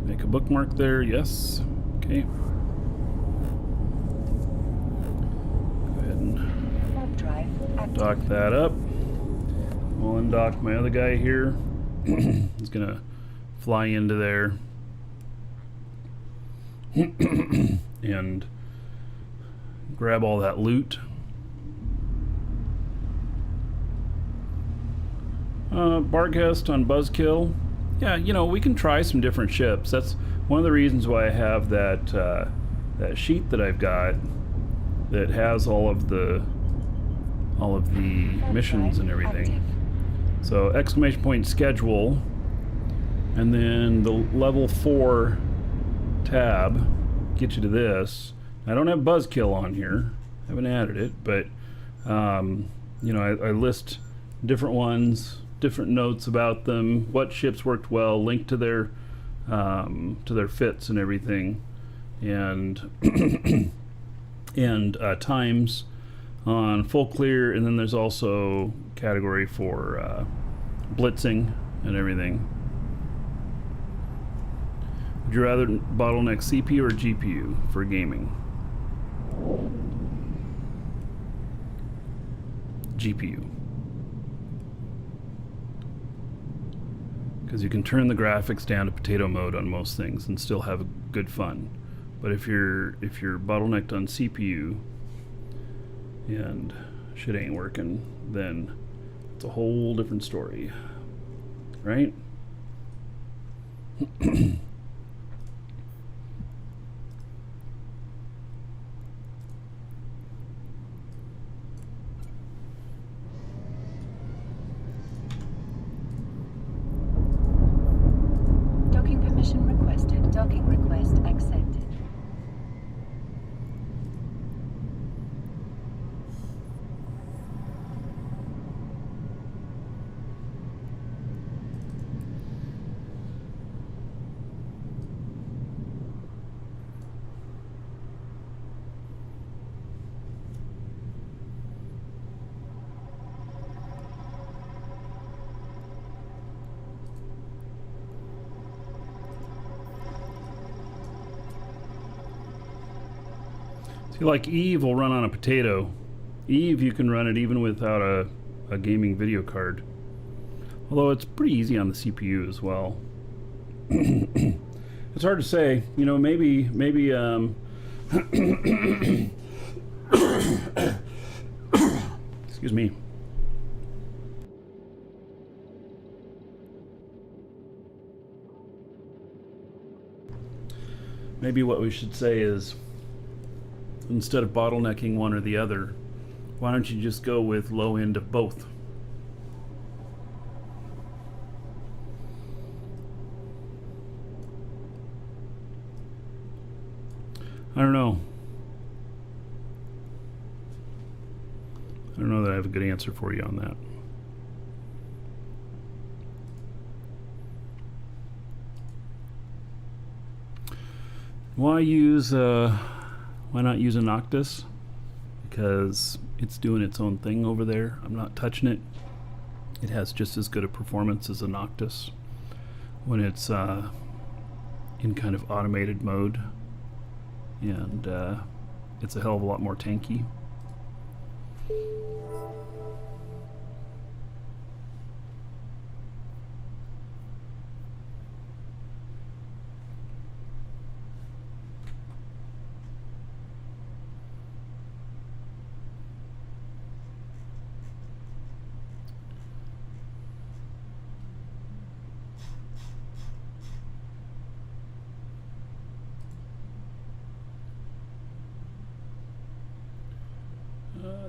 A: make a bookmark there, yes, okay. Go ahead and dock that up. We'll undock my other guy here. He's gonna fly into there and grab all that loot. Barghest on Buzzkill. Yeah, you know, we can try some different ships. That's one of the reasons why I have that that sheet that I've got that has all of the missions and everything. So exclamation point schedule, and then the level 4 tab gets you to this. I don't have Buzzkill on here. I haven't added it, but you know, I list different ones, different notes about them, what ships worked well, link to their fits and everything, and and times on full clear, and then there's also category for blitzing and everything. Would you rather bottleneck CPU or GPU for gaming? GPU. Because you can turn the graphics down to potato mode on most things and still have good fun. But if you're bottlenecked on CPU and shit ain't working, then it's a whole different story, right?
C: Docking permission requested. Docking request accepted.
A: See, like Eve will run on a potato. Eve, you can run it even without a gaming video card. Although it's pretty easy on the CPU as well. It's hard to say. You know, maybe excuse me. Maybe what we should say is, instead of bottlenecking one or the other, why don't you just go with low end of both? I don't know. I don't know that I have a good answer for you on that. Why not use a Noctis? Because it's doing its own thing over there. I'm not touching it. It has just as good a performance as a Noctis when it's in kind of automated mode, and it's a hell of a lot more tanky.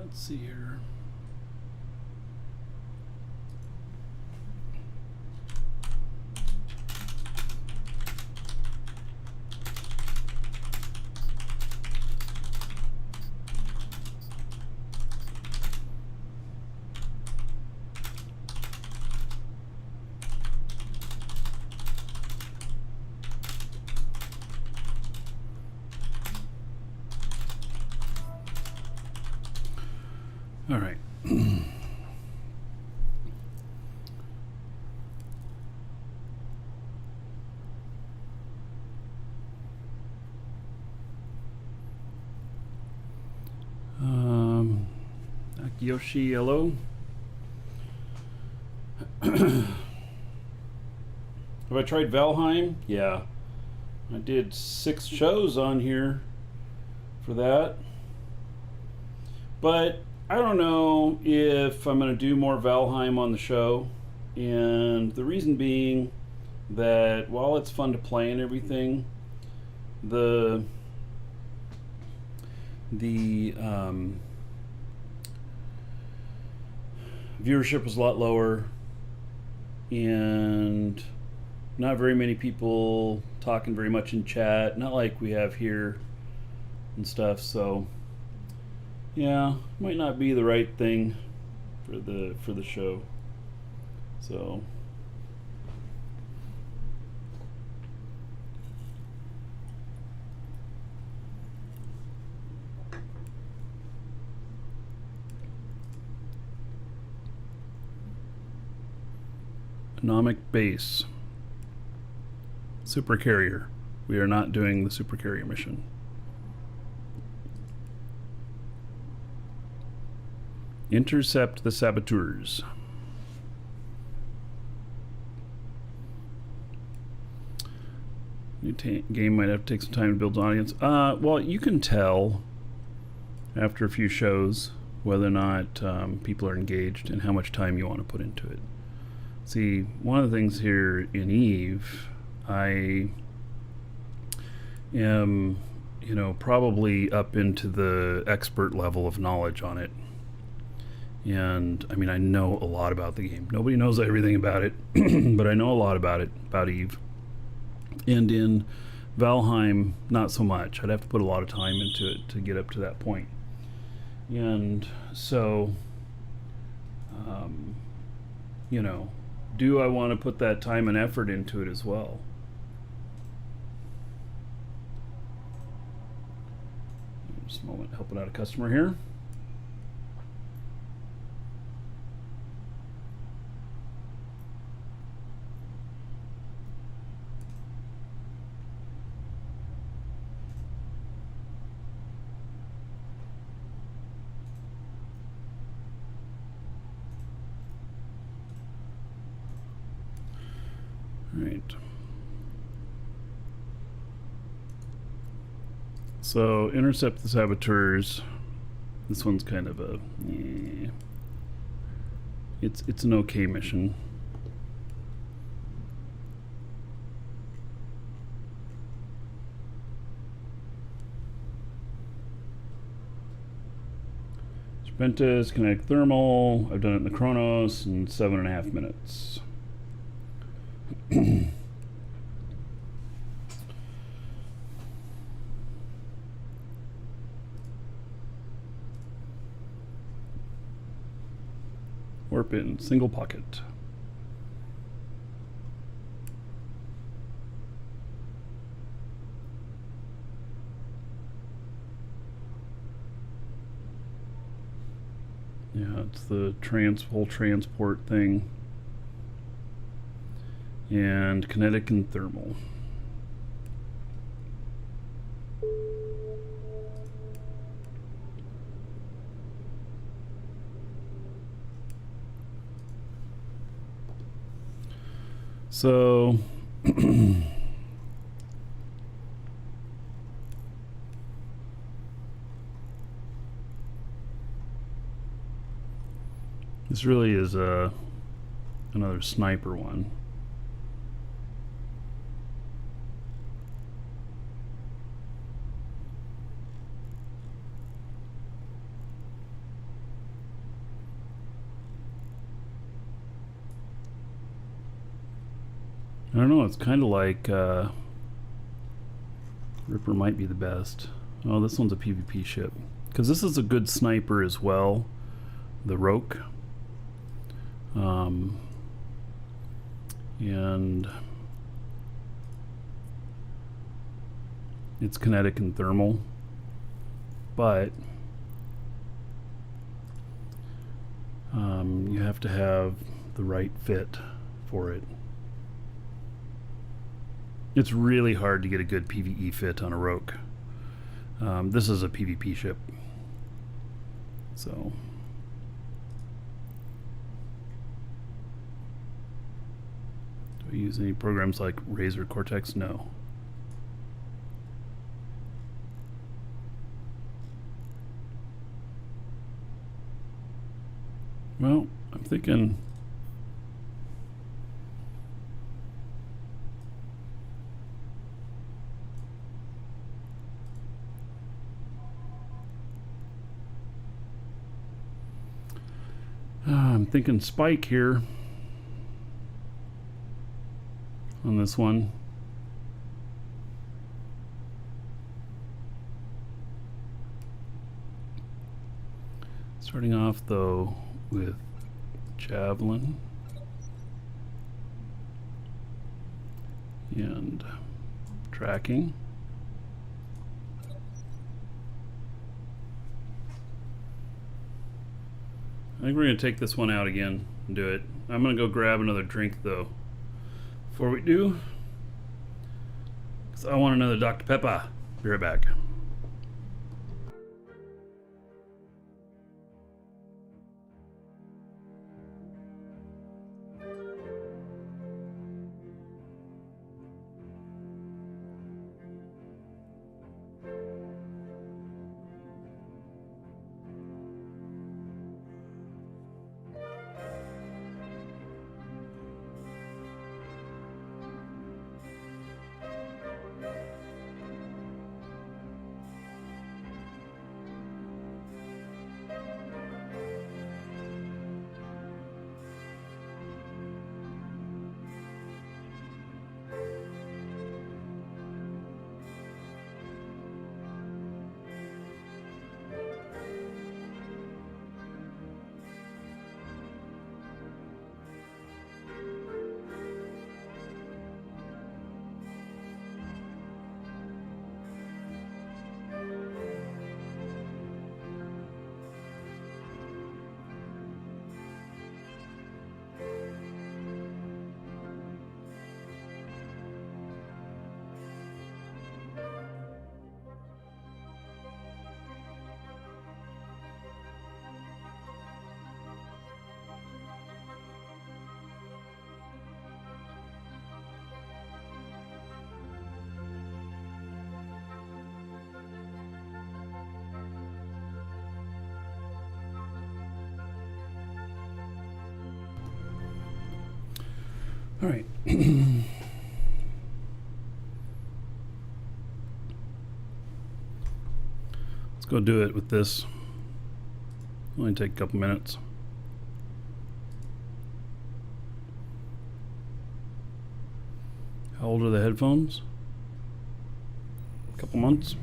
A: Let's see here. All right. Akiyoshi, hello. Have I tried Valheim? Yeah. I did 6 shows on here for that. But I don't know if I'm going to do more Valheim on the show, and the reason being that while it's fun to play and everything, the viewership was a lot lower, and not very many people talking very much in chat, not like we have here and stuff, so yeah, might not be the right thing for the show. So Anomic base. Super carrier. We are not doing the super carrier mission. Intercept the saboteurs. New game might have to take some time to build an audience. Well, you can tell after a few shows whether or not people are engaged and how much time you want to put into it. See, one of the things here in Eve, I am, probably up into the expert level of knowledge on it. And, I mean, I know a lot about the game. Nobody knows everything about it, but I know a lot about it, about Eve. And in Valheim, not so much. I'd have to put a lot of time into it to get up to that point. And so, do I want to put that time and effort into it as well? Just a moment, helping out a customer here. Right. So intercept the saboteurs. This one's kind of a it's an okay mission. Serpentis, kinetic thermal. I've done it in the Chronos in 7.5 minutes. Warp in single pocket. Yeah, it's the whole transport thing. And kinetic and thermal. So this really is another sniper one. I don't know, it's kind of like Ripper might be the best. Oh, this one's a PvP ship. Because this is a good sniper as well, the Roke. And it's kinetic and thermal. But you have to have the right fit for it. It's really hard to get a good PvE fit on a Roke. This is a PvP ship. So. Do I use any programs like Razor Cortex? No. Well, I'm thinking Spike here on this one. Starting off though with Javelin and tracking. I think we're going to take this one out again and do it. I'm going to go grab another drink though before we do, because I want another Dr. Pepper. Be right back. All right. Let's go do it with this. Only take a couple minutes. How old are the headphones? A couple months.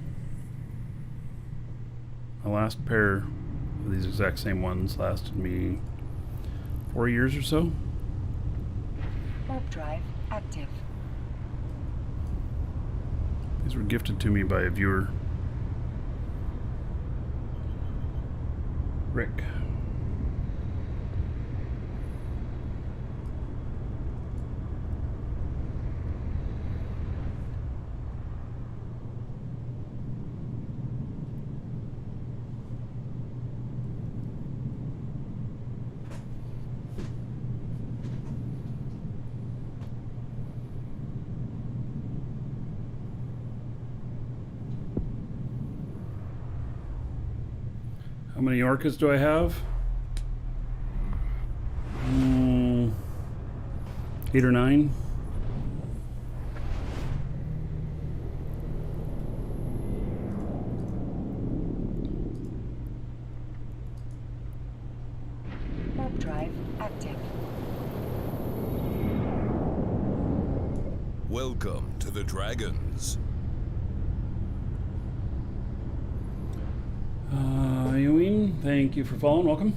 A: My last pair of these exact same ones lasted me 4 years or so.
C: Warp drive active.
A: These were gifted to me by a viewer. Rick. How many orcas do I have? 8 or 9.
C: Warp drive active.
B: Welcome to the Dragons.
A: Ewing, thank you for following. Welcome.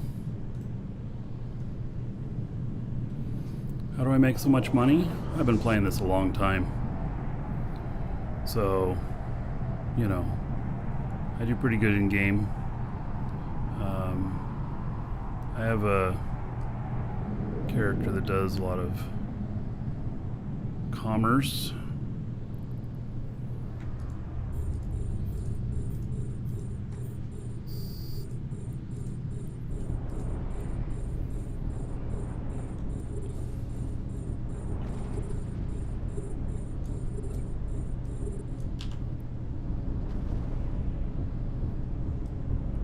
A: How do I make so much money? I've been playing this a long time. So, you know, I do pretty good in game. I have a character that does a lot of commerce.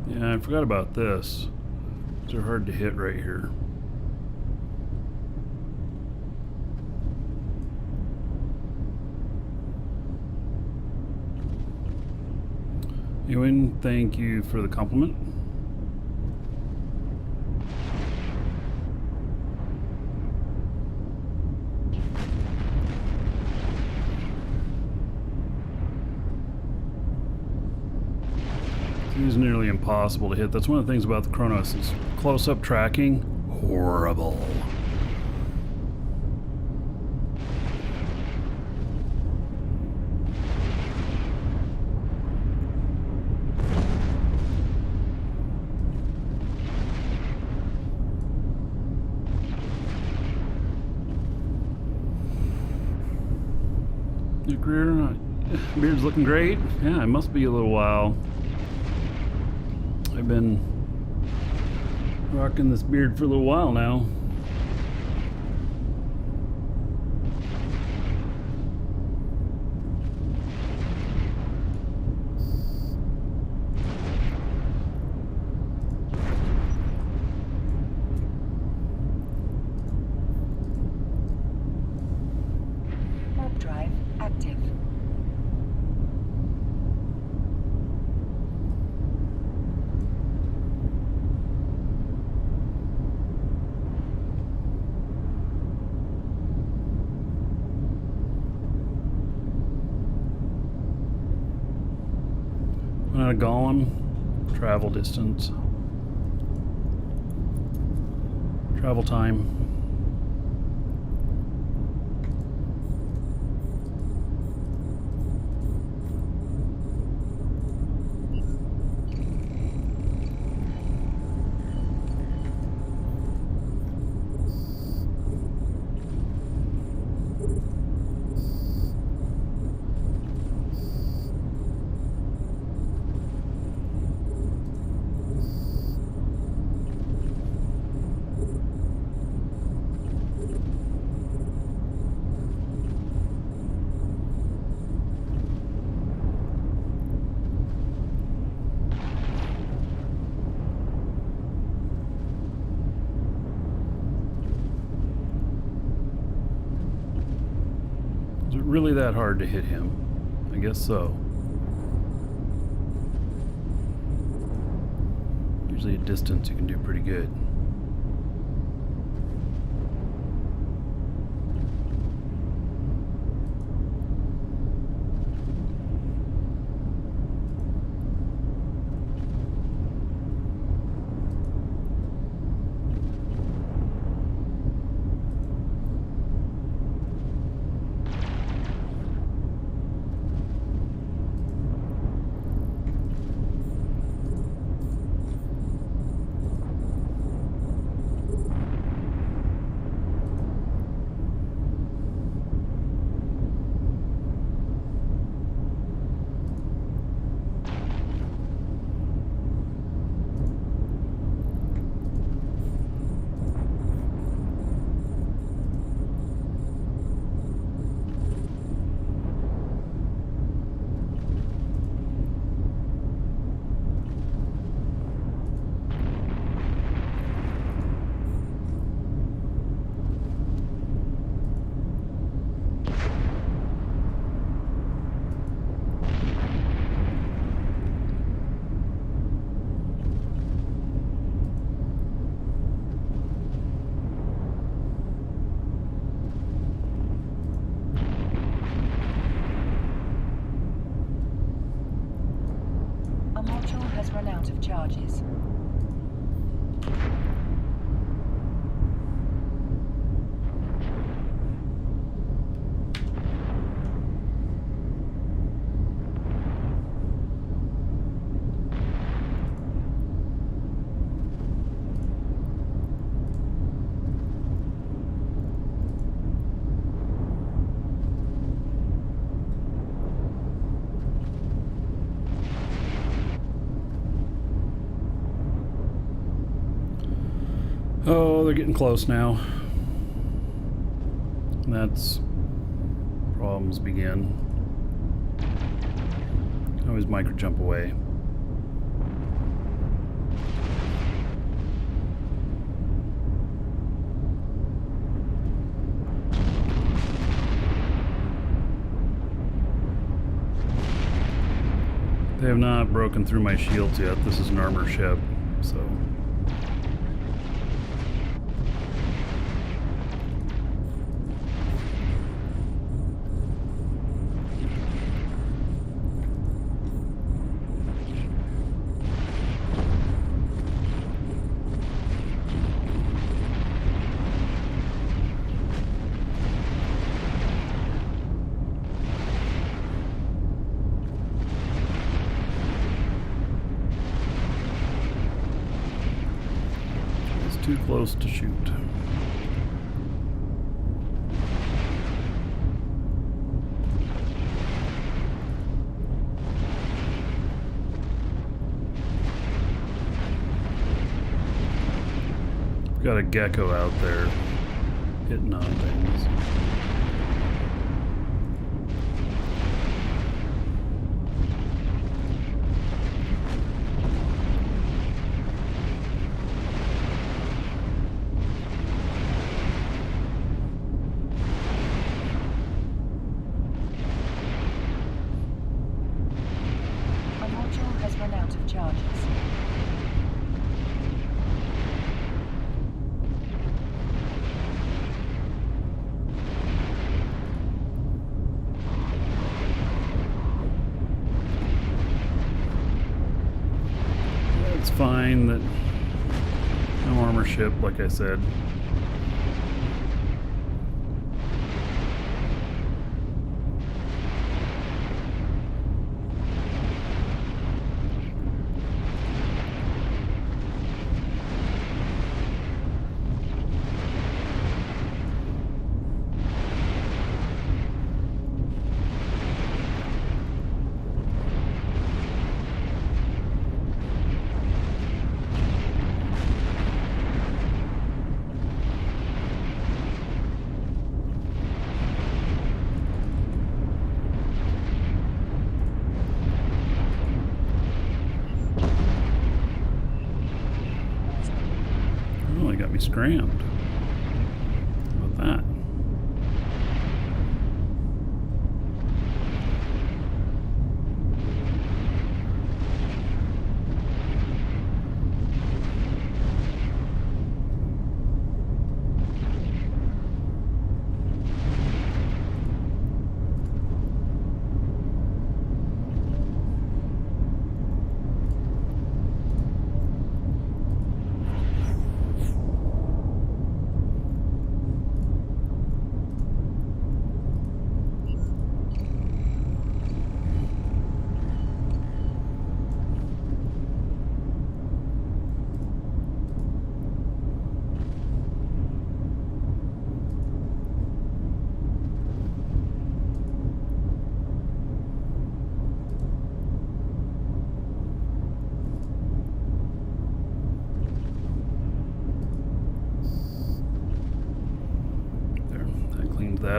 A: Yeah, I forgot about this. They're hard to hit right here. Ewan, thank you for the compliment. It's nearly impossible to hit. That's one of the things about the Chronos is close-up tracking. Horrible. Your career, beard's looking great. Yeah, it must be a little while. I've been rocking this beard for a little while now.
C: Warp drive active.
A: When a golem, travel distance, travel time. really that hard to hit him. I guess so. Usually at distance you can do pretty good.
C: A module has run out of charges.
A: Oh, they're getting close now. That's problems begin. Always micro jump away. They have not broken through my shields yet. This is an armor ship, so. Too close to shoot. Got a gecko out there hitting on things.
C: Run out of charges.
A: It's fine that no armor ship, like I said. Got me scrammed. How about that?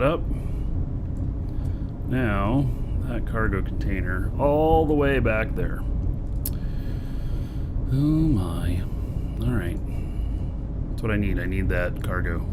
A: that up. Now, that cargo container all the way back there. Oh my. Alright. That's what I need. I need that cargo.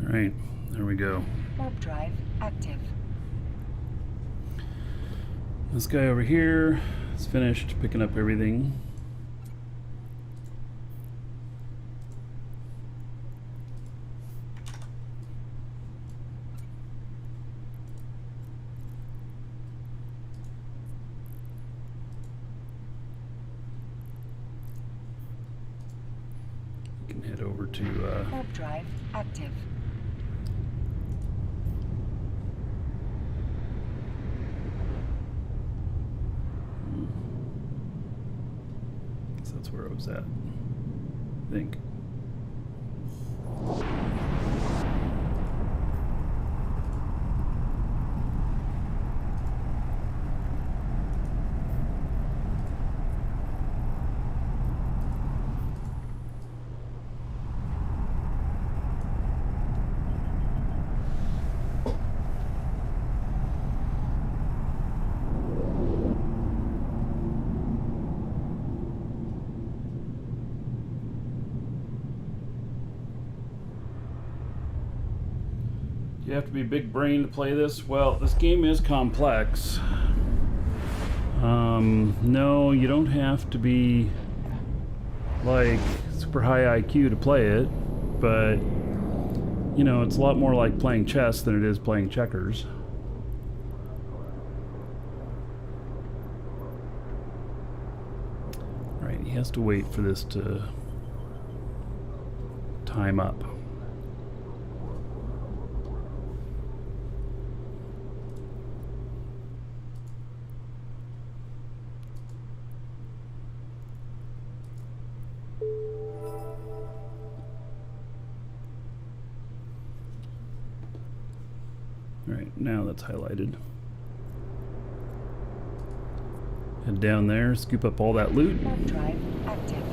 A: Alright, there we go.
C: Warp drive active.
A: This guy over here is finished picking up everything. We can head over to
C: Warp drive active.
A: that's where I was at, I think. You have to be big brain to play this. Well, this game is complex. No, you don't have to be like super high IQ to play it, but you know, it's a lot more like playing chess than it is playing checkers. Right, he has to wait for this to time up. Alright, now that's highlighted. Head down there, scoop up all that loot.
C: Warp drive active.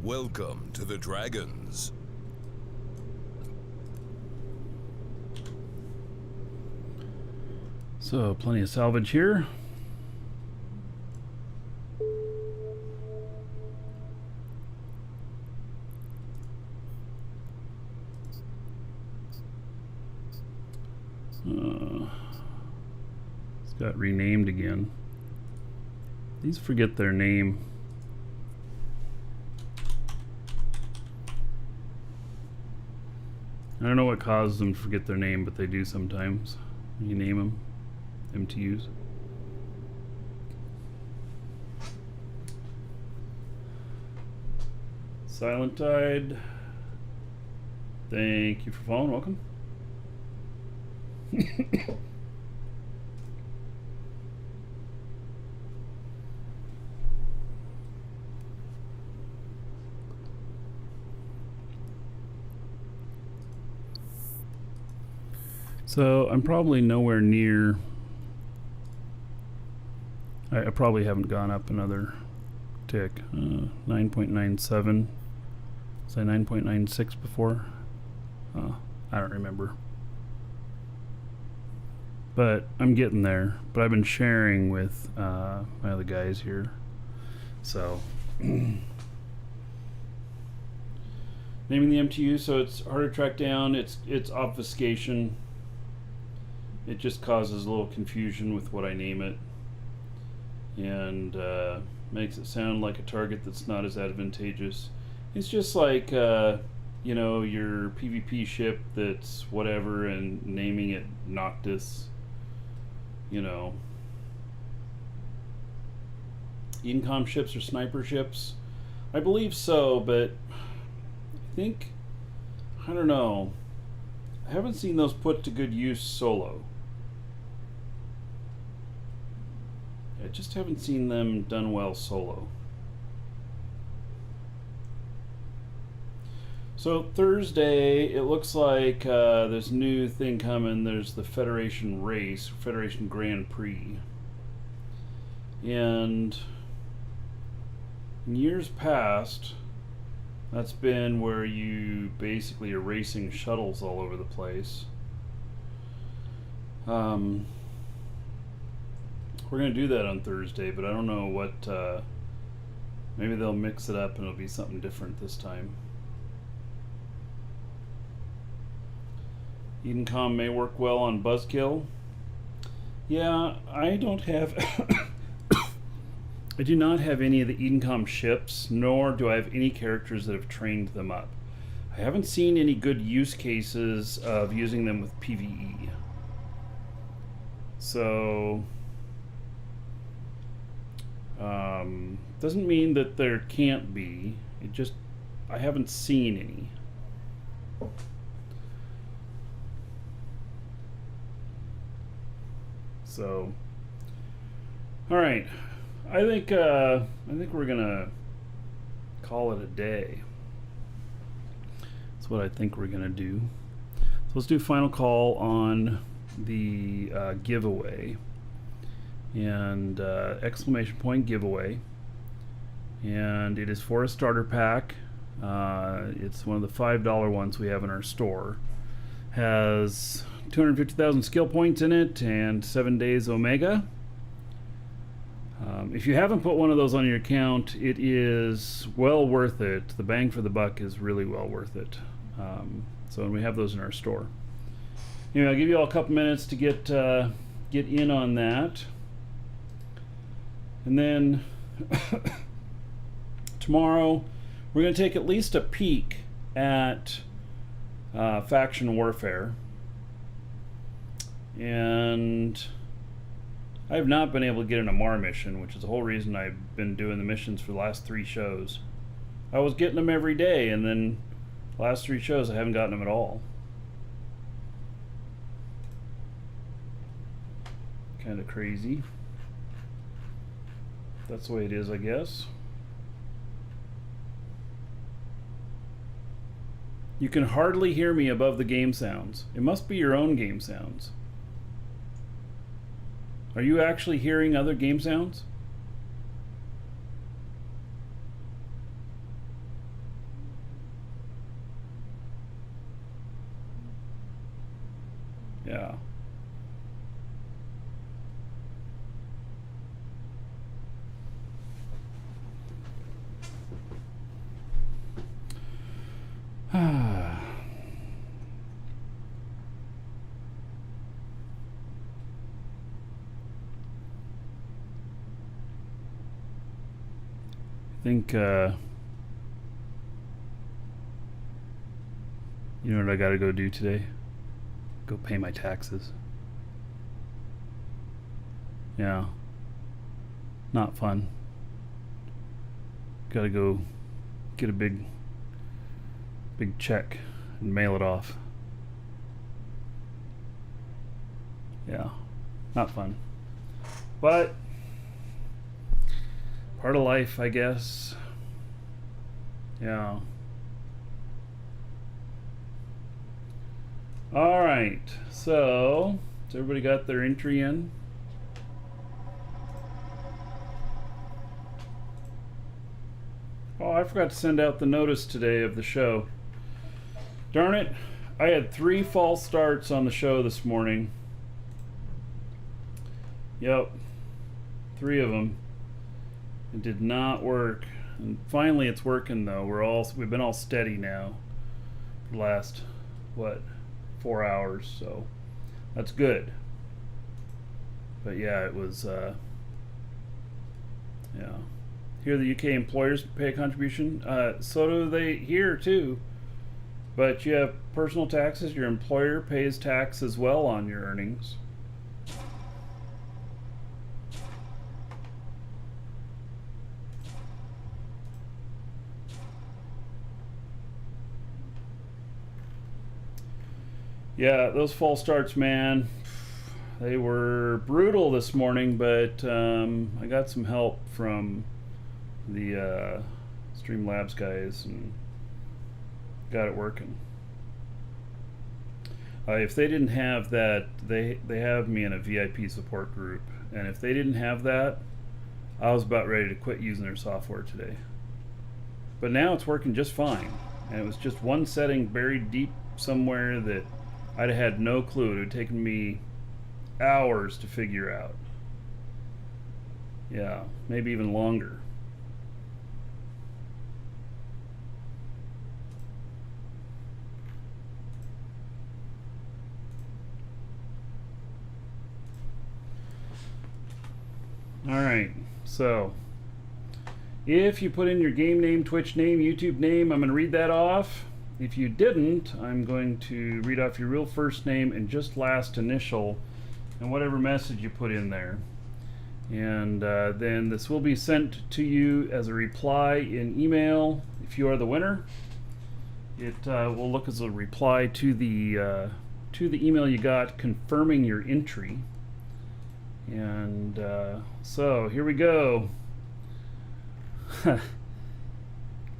B: Welcome to the Dragons.
A: So, plenty of salvage here. It's got renamed again. These forget their name. I don't know what causes them to forget their name, but they do sometimes when you name them MTUs. Silent Tide. Thank you for following. Welcome. So I'm probably nowhere near. I probably haven't gone up another tick. 9.97. Was I 9.96 before? I don't remember. But I'm getting there. But I've been sharing with my other guys here. So naming the MTU, so it's harder to track down. It's obfuscation. It just causes a little confusion with what I name it, and makes it sound like a target that's not as advantageous. It's just like you know, your PvP ship that's whatever and naming it Noctis, you know. Incom ships or sniper ships? I believe so, but I think, I don't know. I haven't seen those put to good use solo. I just haven't seen them done well solo. So Thursday, it looks like there's a new thing coming. There's the Federation race, Federation Grand Prix. And in years past, that's been where you basically are racing shuttles all over the place. We're going to do that on Thursday, but I don't know what, maybe they'll mix it up and it'll be something different this time. Edencom may work well on Buzzkill. Yeah, I don't have, I do not have any of the Edencom ships, nor do I have any characters that have trained them up. I haven't seen any good use cases of using them with PvE. So doesn't mean that there can't be. It just, I haven't seen any. So, all right. I think we're gonna call it a day. That's what I think we're gonna do. So let's do final call on the giveaway, and exclamation point giveaway, and it is for a starter pack. It's one of the $5 ones we have in our store. Has 250,000 skill points in it and 7 days Omega. If you haven't put one of those on your account, it is well worth it. The bang for the buck is really well worth it. So we have those in our store. Anyway, I'll give you all a couple minutes to get in on that. And then tomorrow we're going to take at least a peek at faction warfare. And I have not been able to get an Amar mission, which is the whole reason I've been doing the missions for the last 3 shows. I was getting them every day, and then the last 3 shows I haven't gotten them at all. Kind of crazy. That's the way it is, I guess. You can hardly hear me above the game sounds. It must be your own game sounds. Are you actually hearing other game sounds? Yeah. think, you know what I gotta go do today? Go pay my taxes. Yeah. Not fun. Gotta go get a big check and mail it off. Yeah. Not fun. But part of life, I guess. Yeah. All right. So, has everybody got their entry in? Oh, I forgot to send out the notice today of the show. Darn it. I had 3 false starts on the show this morning. Yep. 3 of them. It did not work. And finally it's working though. We've been all steady now for the last, what, 4 hours, so that's good. But yeah, it was yeah. Here the UK employers pay a contribution. So do they here too. But you have personal taxes, your employer pays tax as well on your earnings. Yeah, those false starts, man, they were brutal this morning, but I got some help from the Streamlabs guys and got it working. If they didn't have that, they have me in a VIP support group, and if they didn't have that, I was about ready to quit using their software today. But now it's working just fine, and it was just one setting buried deep somewhere that I'd have had no clue. It would have taken me hours to figure out. Yeah, maybe even longer. Alright, so if you put in your game name, Twitch name, YouTube name, I'm going to read that off. If you didn't, I'm going to read off your real first name and just last initial and whatever message you put in there. And then this will be sent to you as a reply in email if you are the winner. It will look as a reply to the email you got confirming your entry. And so here we go.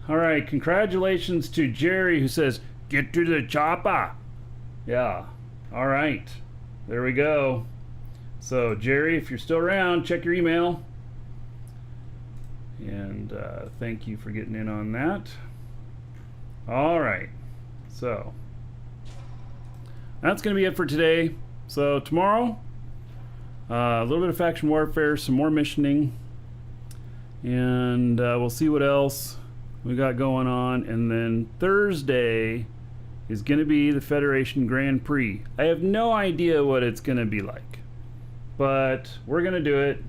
A: All right, congratulations to Jerry who says, "Get to the chopper." Yeah, all right, there we go. So Jerry, if you're still around, check your email. And thank you for getting in on that. All right, so that's going to be it for today. So tomorrow, a little bit of faction warfare, some more missioning, and we'll see what else we got going on. And then Thursday is going to be the Federation Grand Prix. I have no idea what it's going to be like, but we're going to do it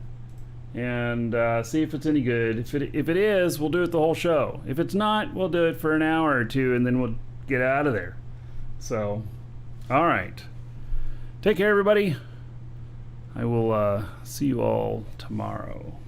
A: and see if it's any good. If it is, we'll do it the whole show. If it's not, we'll do it for an hour or two and then we'll get out of there. So, all right. Take care, everybody. I will see you all tomorrow.